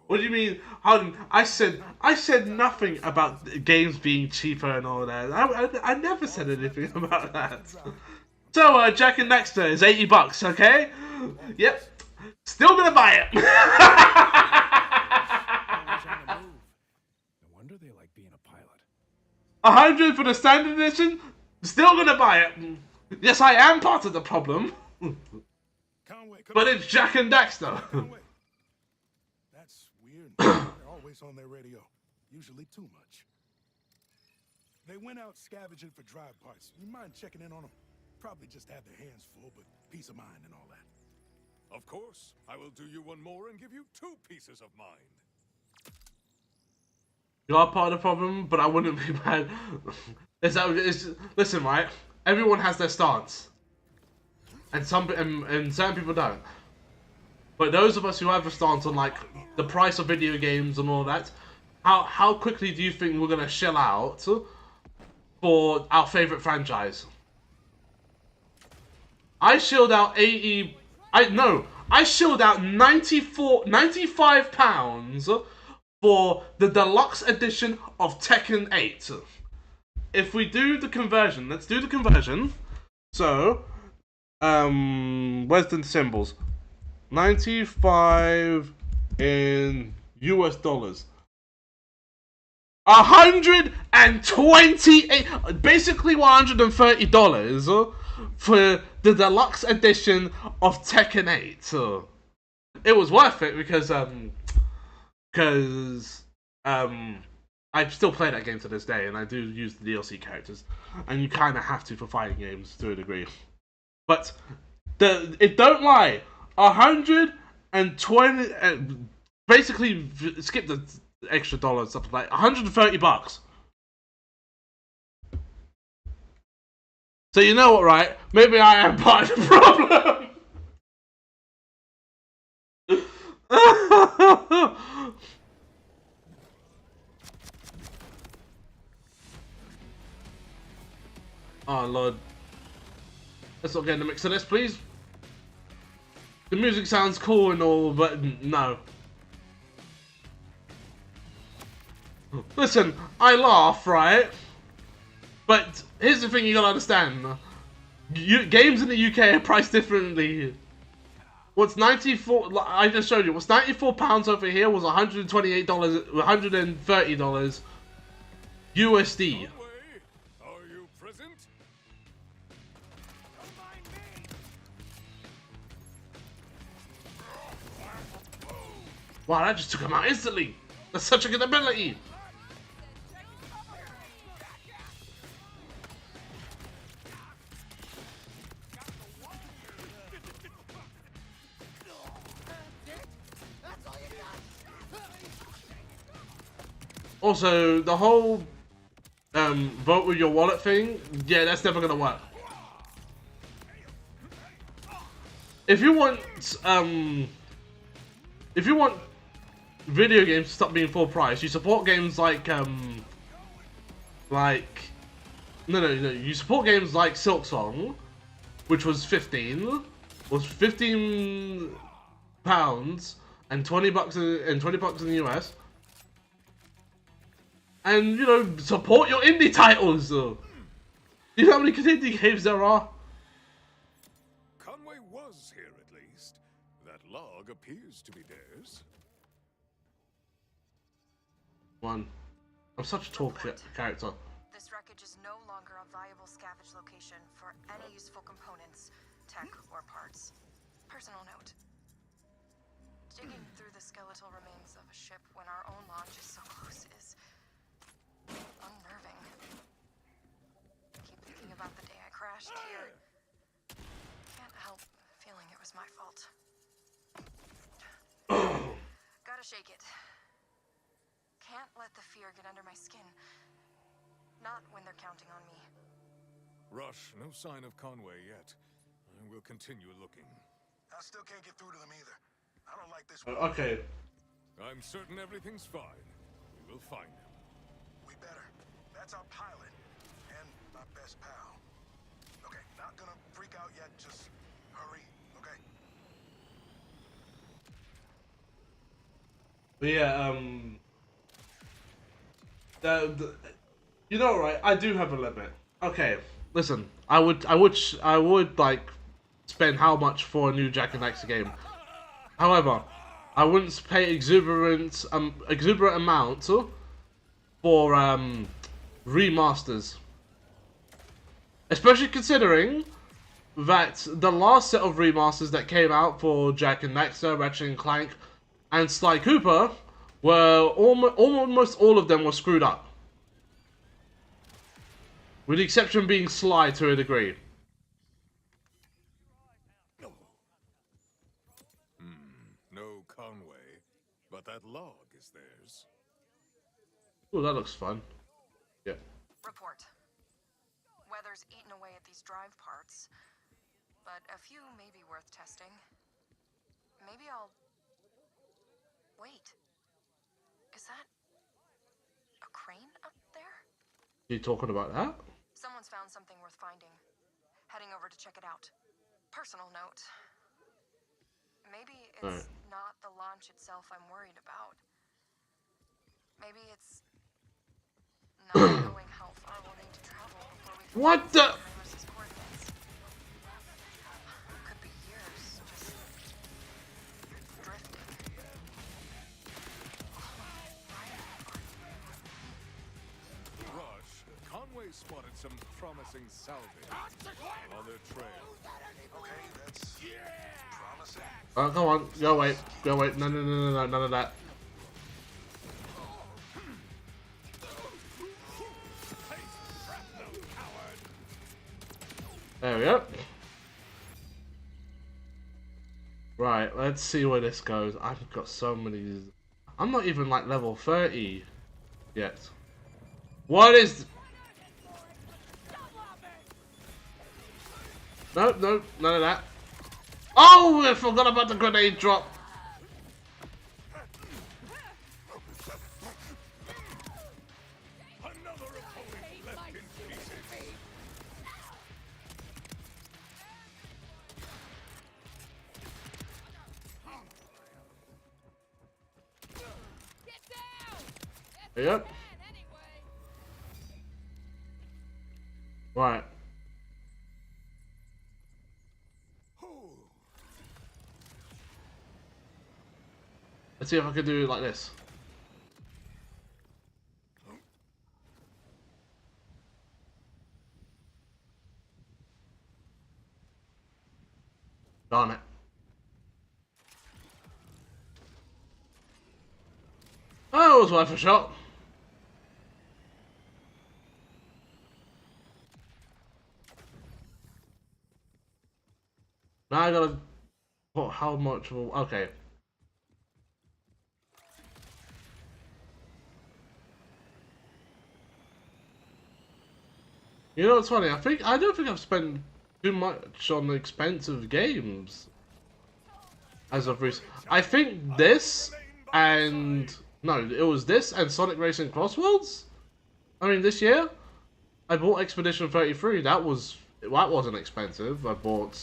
What do you mean? I said nothing about games being cheaper and all that. I never said anything about that. So Jak and Daxter is $80, okay? Yep. Still gonna buy it. No wonder they like being a pilot. 100 for the standard edition. Still gonna buy it. Yes, I am part of the problem. But it's Jak and Daxter. That's weird. They're always on their radio. Usually too much. They went out scavenging for drive parts. You mind checking in on them? Probably just had their hands full, but peace of mind and all that. Of course. I will do you one more and give you 2 pieces of mind. You are part of the problem, but I wouldn't be mad. Listen, right? Everyone has their stance, and certain people don't. But those of us who have a stance on like the price of video games and all that, how quickly do you think we're gonna shell out for our favorite franchise? I shelled out I shelled out £95 for the deluxe edition of Tekken 8. If we do the conversion, let's do the conversion. So, where's the symbols? 95 in US dollars. 128, basically $130 for the deluxe edition of Tekken 8. It was worth it because I still play that game to this day, and I do use the DLC characters, and you kind of have to for fighting games to a degree. But it don't lie, 120, basically skip the extra dollar and stuff like $130. So you know what, right? Maybe I am part of the problem. Oh Lord. Let's not get in the mix of this, please. The music sounds cool and all, but no. Listen, I laugh, right? But here's the thing you gotta understand. Games in the UK are priced differently. What's 94? I just showed you. What's £94 over here was $128, $130 USD. Are you present? Wow, that just took him out instantly. That's such a good ability. Also, the whole vote with your wallet thing, yeah, that's never gonna work. If you want video games to stop being full price, you support games like you support games like Silksong, which was 15, was £15 and $20 and $20 in the US. And you know, support your indie titles. You know how many indie games there are? Conway was here at least. That log appears to be theirs. One. I'm such a tall character. This wreckage is no longer a viable scavenge location for any useful components, tech, or parts. Personal note. Digging through the skeletal remains of a ship when our own launch is so close is unnerving. Keep thinking about the day I crashed here. Can't help feeling it was my fault. Gotta shake it. Can't let the fear get under my skin. Not when they're counting on me. Rush, no sign of Conway yet. We'll continue looking. I still can't get through to them either. I don't like this. Okay. I'm certain everything's fine. We will find him. We better. That's our pilot. And my best pal. Okay, not gonna freak out yet. Just hurry, okay? But yeah, you know, right? I do have a limit. Okay, listen. I would like spend how much for a new Jak and Daxter game. However, I wouldn't pay exuberant amount for remasters, especially considering that the last set of remasters that came out for Jak and Daxter, Ratchet and Clank, and Sly Cooper were almost all of them were screwed up. With the exception being Sly to a degree. No Conway, but that log is theirs. Oh, that looks fun. Yeah. Report. Weather's eaten away at these drive parts, but a few may be worth testing. Maybe I'll... Wait. Is that... a crane up there? You talking about that? Someone's found something worth finding. Heading over to check it out. Personal note. Maybe it's not the launch itself I'm worried about. Maybe it's not knowing how far we'll need to travel before we can What the? Tyler's coordinates. Could be years, just drifting. Rush, Conway spotted some promising salvage on their trail. Okay, that's promising. Come on, go away, go away. No, none of that. There we go. Right, let's see where this goes. I've got so many. I'm not even like level 30 yet. What is? No, none of that. Oh, I forgot about the grenade drop. Another opponent left in pieces. Yep. Right. Let's see if I can do it like this. Darn it. Oh, it was worth a shot. Now I gotta put how much will okay. You know what's funny? I don't think I've spent too much on expensive games as of recent. I think this and no, it was this and Sonic Racing Crossworlds. I mean, this year I bought Expedition 33. That wasn't expensive. I bought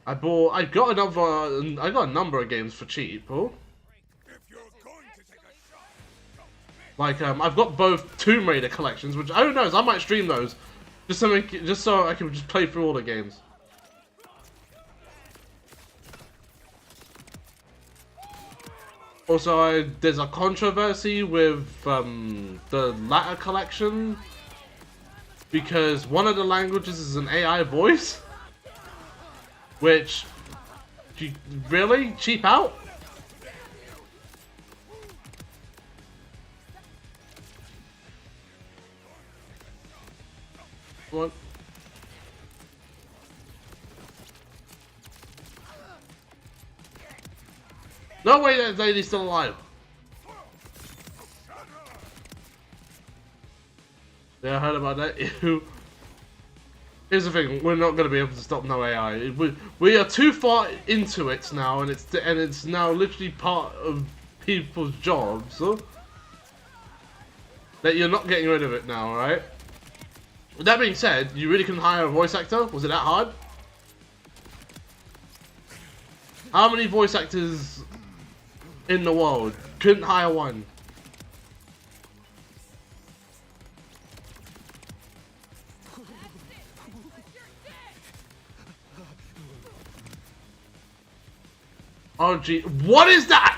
I got a number of games for cheap. Oh. Like I've got both Tomb Raider collections, which I don't know, I might stream those, just so I can just play through all the games. Also, there's a controversy with the latter collection because one of the languages is an AI voice, which really cheap out. What? No way that lady's still alive. Yeah, I heard about that. Here's the thing: we're not going to be able to stop no AI. We are too far into it now, and it's now literally part of people's jobs that you're not getting rid of it now, right? With that being said, you really couldn't hire a voice actor? Was it that hard? How many voice actors in the world couldn't hire one? Oh gee, what is that?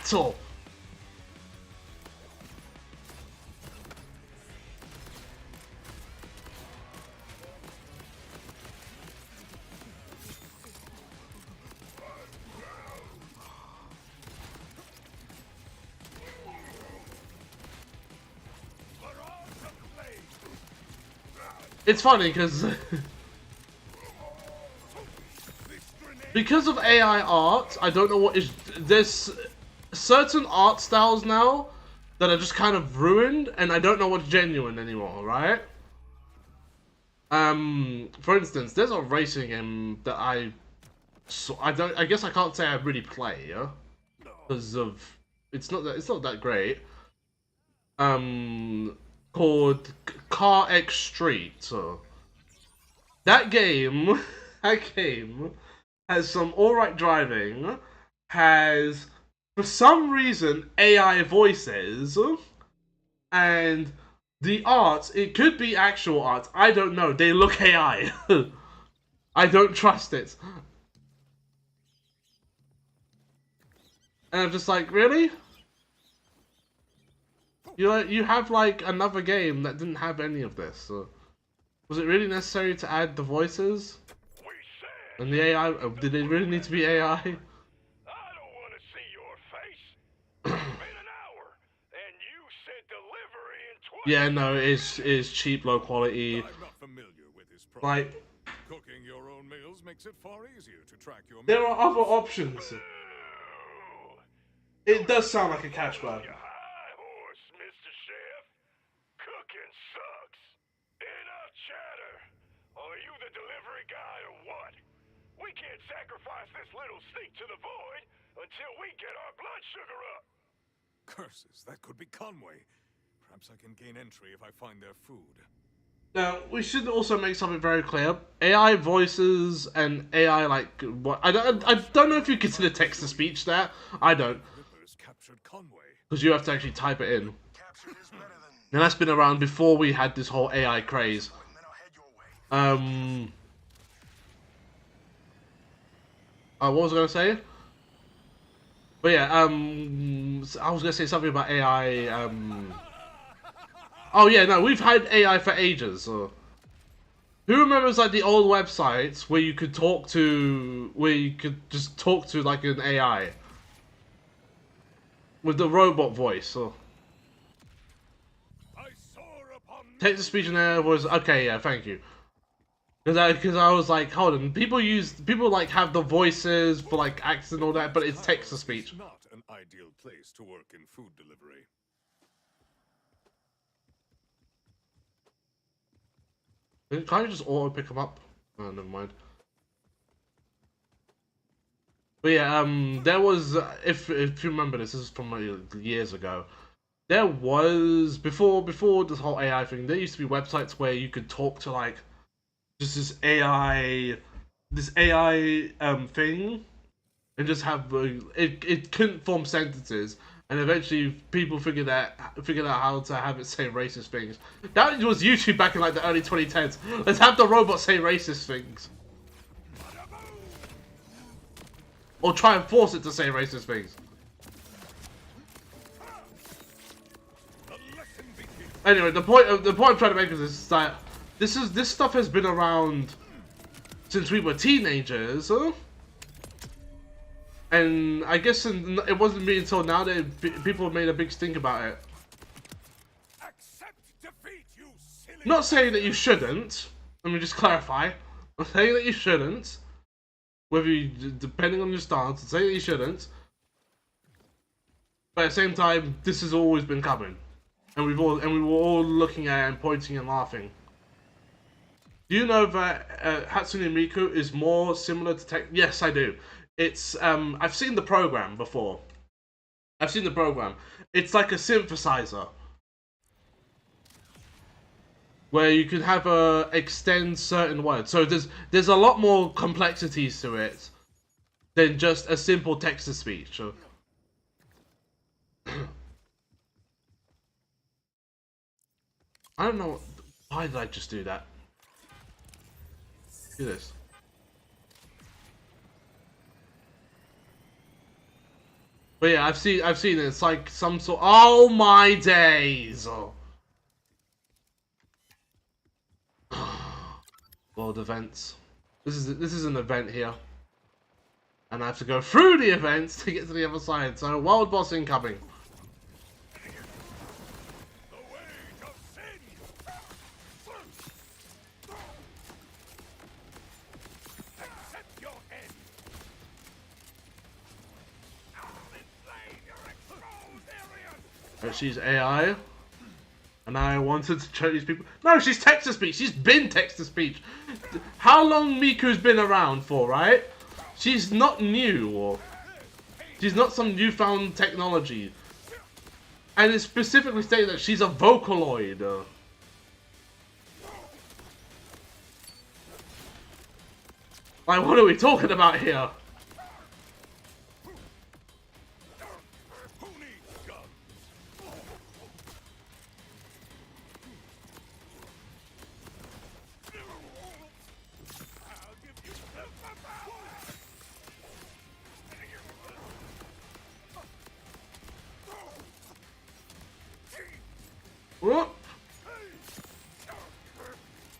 It's funny because because of AI art, I don't know what is. There's certain art styles now that are just kind of ruined, and I don't know what's genuine anymore, right? For instance, there's a racing game that I guess I can't say I really play, yeah, because of it's not that great. Called Car X Street. So that game, has some alright driving, has for some reason AI voices, and the art, it could be actual art, I don't know, they look AI. I don't trust it. And I'm just like, really? You have like another game that didn't have any of this. So was it really necessary to add the voices? And the AI? Did it really need to be AI? I don't want to see your face. It's been an hour, and you said delivery in 20 Yeah, no, it's cheap, low quality. I'm not familiar with his Like, cooking your own meals makes it far easier to track your meals. there are other options. It does sound like a cash grab. Mr. Chef. Cooking sucks. Enough chatter. Are you the delivery guy or what? We can't sacrifice this little sneak to the void until we get our blood sugar up. Curses, that could be Conway. Perhaps I can gain entry if I find their food. Now, we should also make something very clear. AI voices and AI, like, what I don't know if you consider text-to-speech that. I don't. Because you have to actually type it in. And that's been around before we had this whole AI craze. What was I going to say? But yeah, I was going to say something about AI, Oh yeah, no, we've had AI for ages. Who remembers like the old websites where you could just talk to like an AI with the robot voice? Text to speech and AI voice. Okay, yeah, thank you. Because I was like, hold on, people like have the voices for like acts and all that, but it's text to speech. It's not an ideal place to work in food delivery. Can't you just auto pick them up? Oh, never mind. But yeah, there was if you remember this is from years ago. There was before this whole AI thing. There used to be websites where you could talk to like just this AI this AI thing and just have it couldn't form sentences, and eventually people figured out how to have it say racist things. That was YouTube back in like the early 2010s. Let's have the robot say racist things, or try and force it to say racist things. Anyway, the point I'm trying to make is that this stuff has been around since we were teenagers, and I guess it wasn't me until now that people made a big stink about it. Accept defeat, you silly. Not saying that you shouldn't. Let me just clarify. I'm saying that you shouldn't. Whether you, depending on your stance, I'm saying that you shouldn't. But at the same time, this has always been coming, and we were all looking at it and pointing and laughing. Do you know that Hatsune Miku is more similar to tech? Yes, I do. It's I've seen the program before. I've seen the program. It's like a synthesizer where you can have extend certain words. So there's a lot more complexities to it than just a simple text to speech. I don't know why did I just do that. Do this. But yeah, I've seen it. It's like some sort. Oh my days! World events. This is an event here, and I have to go through the events to get to the other side. So world boss incoming. She's AI, and I wanted to show these people. No, she's text-to-speech. She's been text-to-speech. How long Miku's been around for, right? She's not new, or she's not some newfound technology. And it's specifically stated that she's a Vocaloid. Like, what are we talking about here?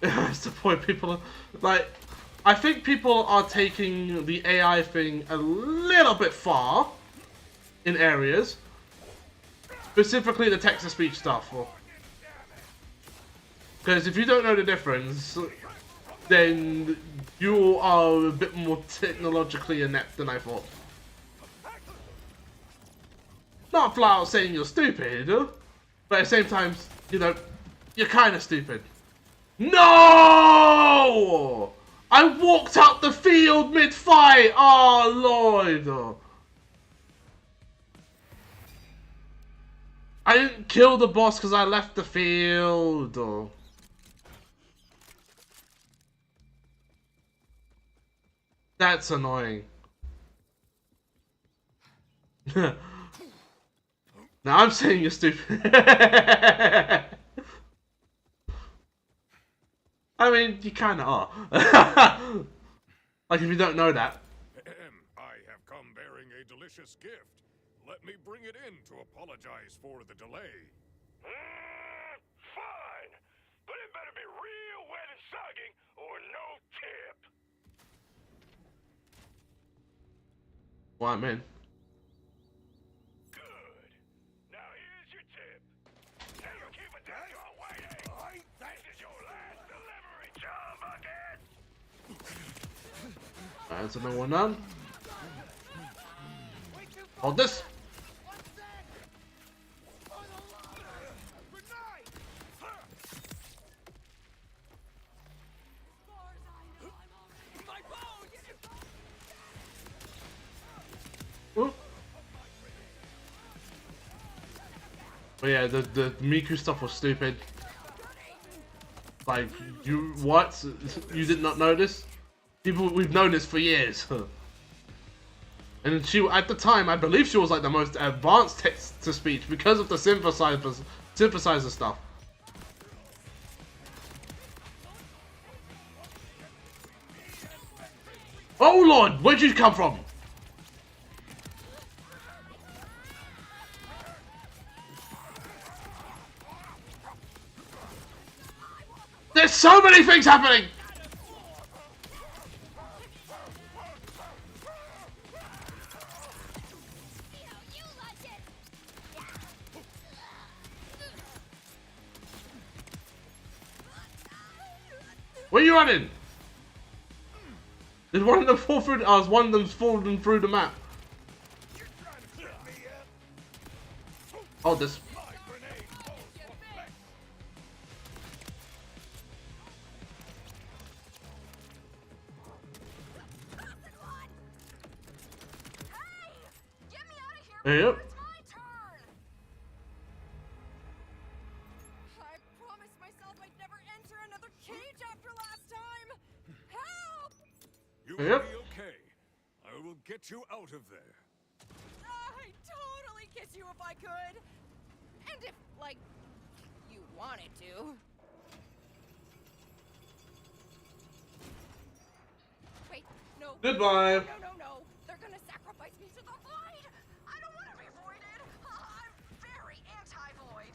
That's the point. People are, like, I think people are taking the AI thing a little bit far in areas, specifically the text-to-speech stuff. Because if you don't know the difference, then you are a bit more technologically inept than I thought. Not flat out saying you're stupid, but at the same time, you know, you're kind of stupid. No! I walked out the field mid-fight! Oh, Lord! I didn't kill the boss because I left the field. That's annoying. Now I'm saying you're stupid. I mean, you kind of are. Like, if you don't know that. I have come bearing a delicious gift. Let me bring it in to apologize for the delay. Fine, but it better be real wet and soggy or no tip. Well, I'm in. Good. Now here's your tip. Can you keep it down your waiting? This is your last delivery job again. That's another one done. Hold this. Ooh. But yeah, the Miku stuff was stupid. Like, what? You did not notice? People, we've known this for years. And she, at the time, I believe she was like the most advanced text-to-speech because of the synthesizer stuff. Oh lord, where'd you come from? There's so many things happening! Where are you running? Did one of them fall through? Oh, one of them's falling through the map. Oh, this. Yep. I promised myself I'd never enter another cage after last time. Help! You will Yep. be okay. I will get you out of there. I'd totally kiss you if I could. And if, like, you wanted to. Wait, no. Goodbye. No. They're gonna sacrifice me to the void. I don't want to be voided. I'm very anti-void.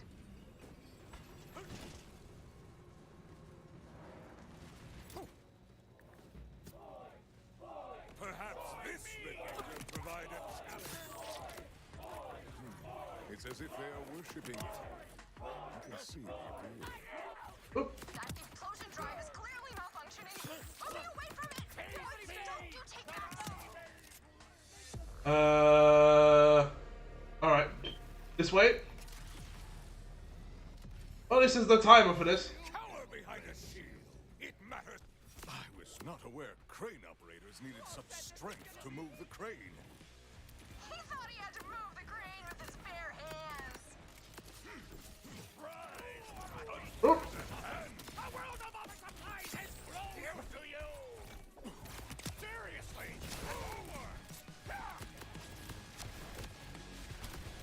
Perhaps this will provide a challenge. It's as if they are worshipping it. I can see it appear. That implosion drive is clearly malfunctioning. Move me away from it. Don't you take that. Alright. This way. Oh, this is the timer for this. Cower behind a shield. It matters. I was not aware crane operators needed such strength to move the crane. He thought he had to move the crane with his bare hands. Oh. A world of other supplies has flown to you. Seriously.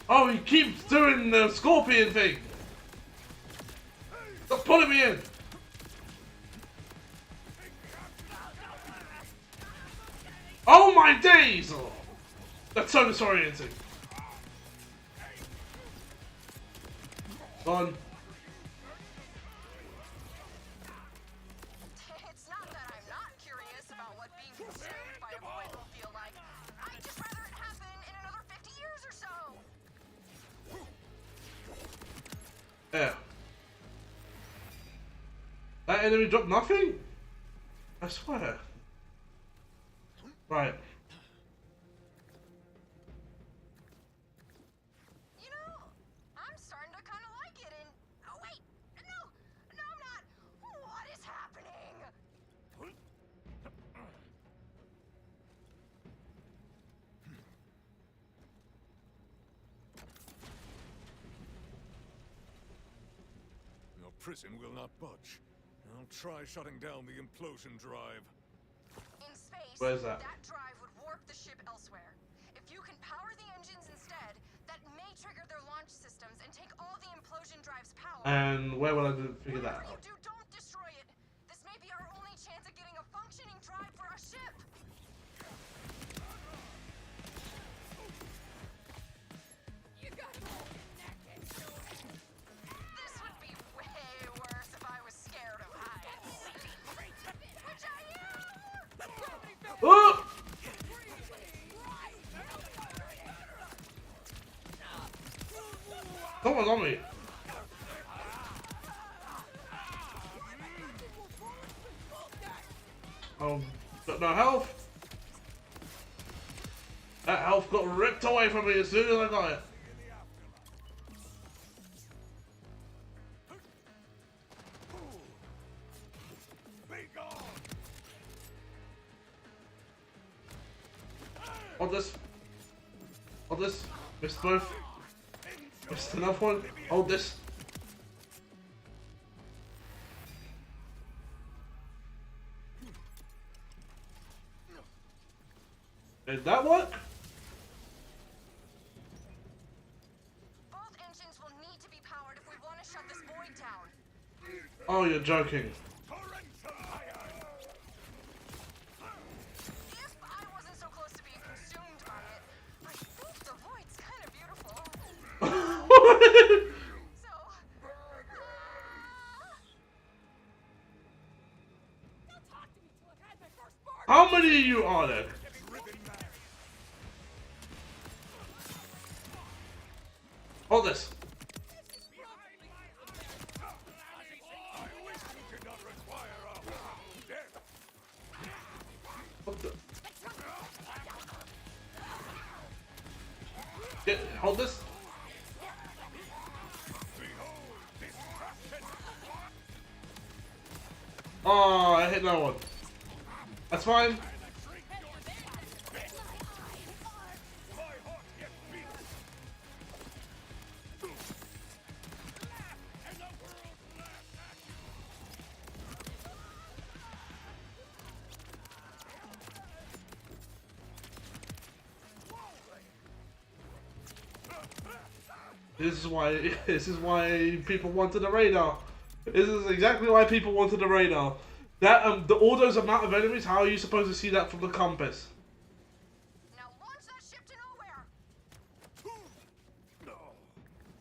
Oh, he keeps doing the scorpion thing. Stop pulling me in. Oh my days! Oh, that's so disorienting. Gone. It's not that I'm not curious about what being consumed by a void will feel like. I'd just rather it happen in another 50 years or so. Yeah. That enemy dropped nothing? I swear. Right. You know, I'm starting to kind of like it and... Oh, wait! No, I'm not! What is happening? Your prison will not budge. I'll try shutting down the implosion drive. In space, Where's that? drive would warp the ship elsewhere. If you can power the engines instead, that may trigger their launch systems and take all the implosion drive's power. And where will I figure that Whatever out? you do, don't destroy it. This may be our only chance at getting a functioning drive for our ship. You gotta be naked. This would be way worse if I was scared of heights. Which I am! Oh! Someone's on me. Oh, got no health. That health got ripped away from me as soon as I got it. Hold this. Hold this. Missed both. Missed another one. Hold this. Did that work? Both engines will need to be powered if we want to shut this void down. Oh, you're joking. If I wasn't so close to being consumed by it, I think the void's kind of beautiful. So, don't talk to me till I've had my first bar. How many of you are there? Hold this. What the? Hold this. Oh, I hit that one. That's fine. This is why people wanted the radar. This is exactly why people wanted the radar. That all those amount of enemies, how are you supposed to see that from the compass? Now launch that ship to nowhere.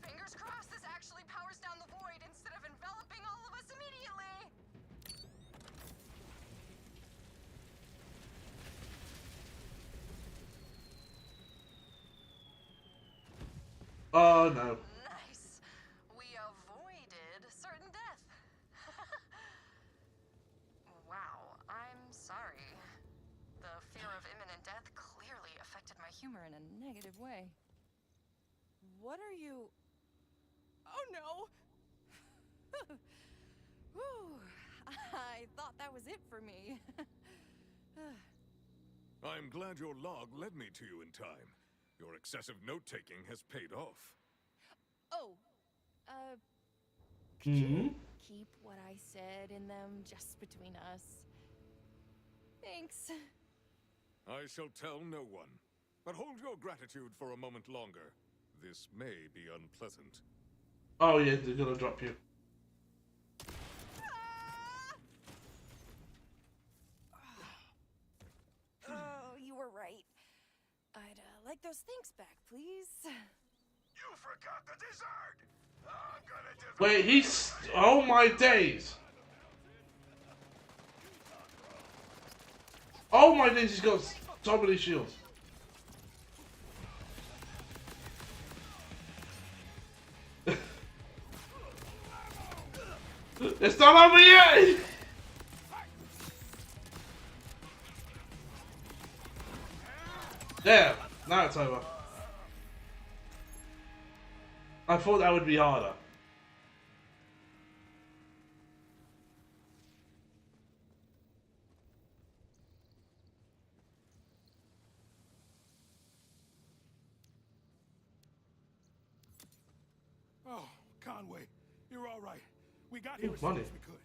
Fingers crossed this actually powers down the void instead of enveloping all of us immediately. Oh no. Nice. We avoided certain death. Wow, I'm sorry. The fear of imminent death clearly affected my humor in a negative way. What are you... Oh no! Whew. I thought that was it for me. I'm glad your log led me to you in time. Your excessive note-taking has paid off. Oh, could you keep what I said in them just between us? Thanks. I shall tell no one. But hold your gratitude for a moment longer. This may be unpleasant. Oh yeah, they're gonna drop you. Oh, you were right. I'd like those things back, please. You forgot the dessert! I'm gonna Wait, he's... Oh my days! Oh my days, he's got so many shields. It's not over yet! There, now it's over. I thought that would be harder. Oh, Conway, you're all right. We got here as Money. soon as we could.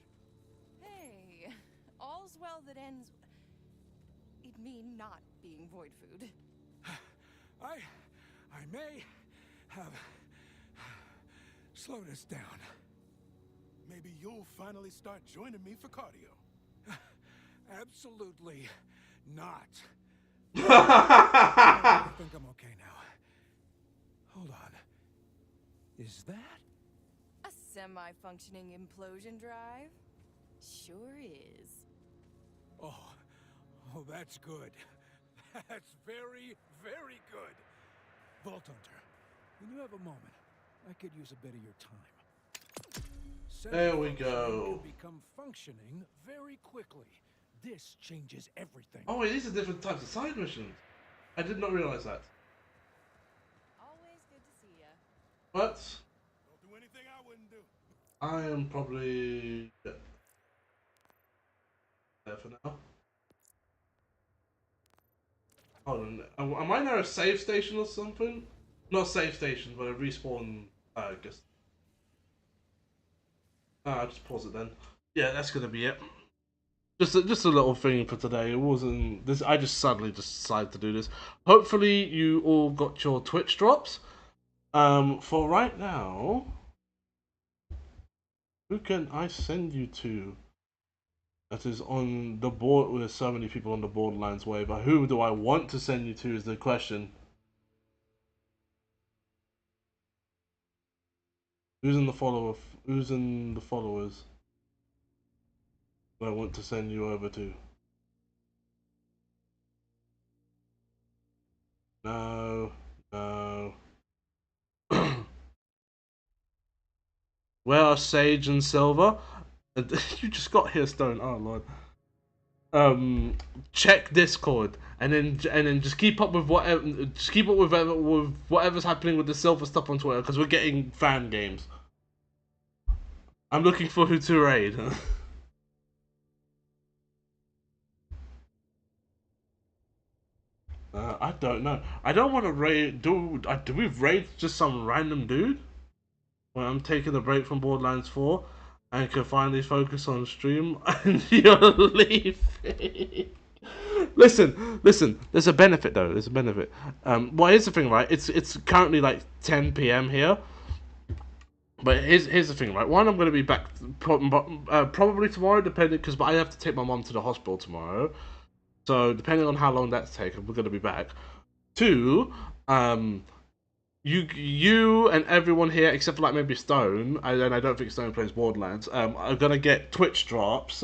Hey, all's well that ends... It mean not being void food. I may have slowed us down. Maybe you'll finally start joining me for cardio. Absolutely not. I think I'm okay now. Hold on. Is that? A semi-functioning implosion drive? Sure is. Oh, that's good. That's very, very good. Vault Hunter, when you have a moment, I could use a bit of your time. There we go. Can become functioning very quickly. This changes everything. Oh wait, these are different types of side missions. I did not realize that. Always good to see ya. But Don't do anything I wouldn't do. I am probably there for now. Hold on, am I near a save station or something? Not a save station, but a respawn. I guess. I'll just pause it then. Yeah, that's gonna be it. just a little thing for today. It wasn't this. I just suddenly just decided to do this. Hopefully, you all got your Twitch drops. For right now, who can I send you to? That is on the board. There's so many people on the Borderlands wave, but who do I want to send you to is the question. Who's in the follower? Who's in the followers? That I want to send you over to. No, no. Where are Sage and Silver? You just got here, Stone. Oh lord. Check Discord and then just keep up with whatever. Just keep up with whatever's happening with the Silver stuff on Twitter because we're getting fan games. I'm looking for who to raid. I don't know. I don't want to raid. Do we raid just some random dude? When I'm taking a break from Borderlands 4 and can finally focus on stream, and you're leaving. Listen. There's a benefit though. There's a benefit. Well, here's the thing, right? It's currently like 10 p.m. here. But here's the thing, right? One, I'm gonna be back probably tomorrow, depending because I have to take my mom to the hospital tomorrow. So depending on how long that's taken, we're gonna be back. Two, you and everyone here except for like maybe Stone, and I don't think Stone plays Borderlands, are gonna get Twitch drops.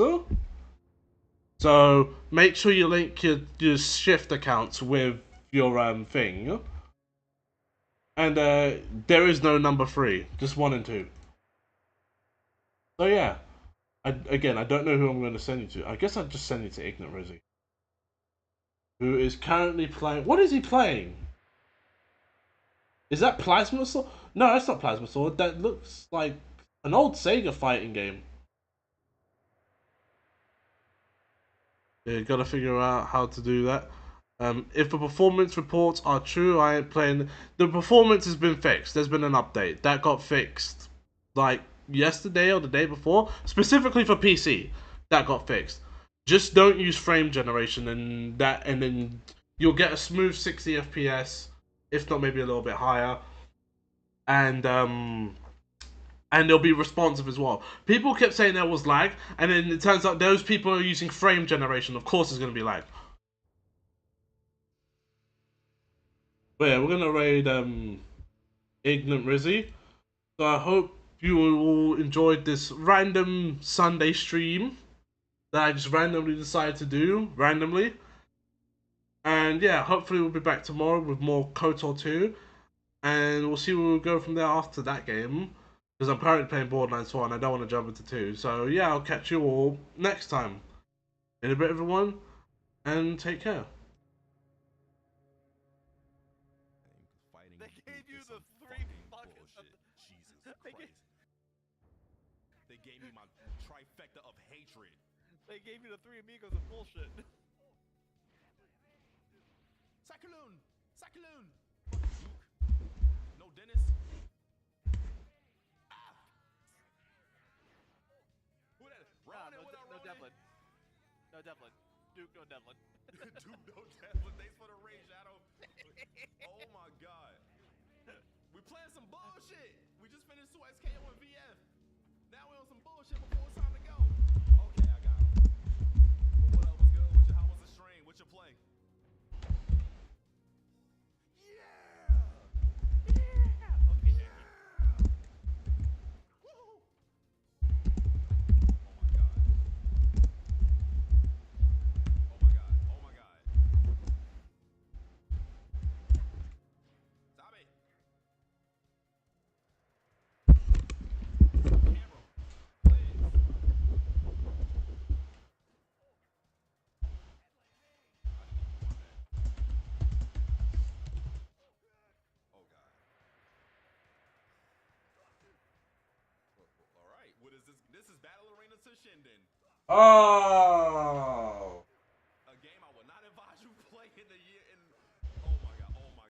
So make sure you link your shift accounts with your thing. And there is no number 3, just 1 and 2. So yeah. Again, I don't know who I'm going to send you to. I guess I'd just send you to Ignorant Rizzy, who is currently playing. What is he playing? Is that Plasma Sword? No, that's not Plasma Sword. That looks like an old Sega fighting game. Yeah, gotta figure out how to do that. If the performance reports are true, I ain't playing. The performance has been fixed. There's been an update that got fixed, like yesterday or the day before, specifically for PC. That got fixed. Just don't use frame generation, and then you'll get a smooth 60 FPS, if not maybe a little bit higher, and they'll be responsive as well. People kept saying there was lag, and then it turns out those people are using frame generation. Of course, there's going to be lag. But yeah, we're gonna raid Ignorant Rizzy. So I hope you all enjoyed this random Sunday stream that I just randomly decided to do randomly. And yeah, hopefully we'll be back tomorrow with more KOTOR 2, and we'll see where we'll go from there after that game. Because I'm currently playing Borderlands 4 and I don't want to jump into 2. So yeah, I'll catch you all next time. In a bit, everyone, and take care. They gave you the 3 fucking Jesus Christ. They gave me my trifecta of hatred. They gave you the 3 amigos of bullshit. Sakaloon! Sakaloon! Duke. No Dennis. Ah! Who that? Ronan, what up, No Ronan? Devlin. No Devlin. Duke, no Devlin. Dude, no Devlin. Thanks for the raid, Shadow. Oh my god. We playing some bullshit. We just finished 2 SKO and VF. Now we on some bullshit before it's time to go. Okay, I got him. Well, what up was good with you? How was the stream? What's your play? Oh. A game I would not advise you play in the year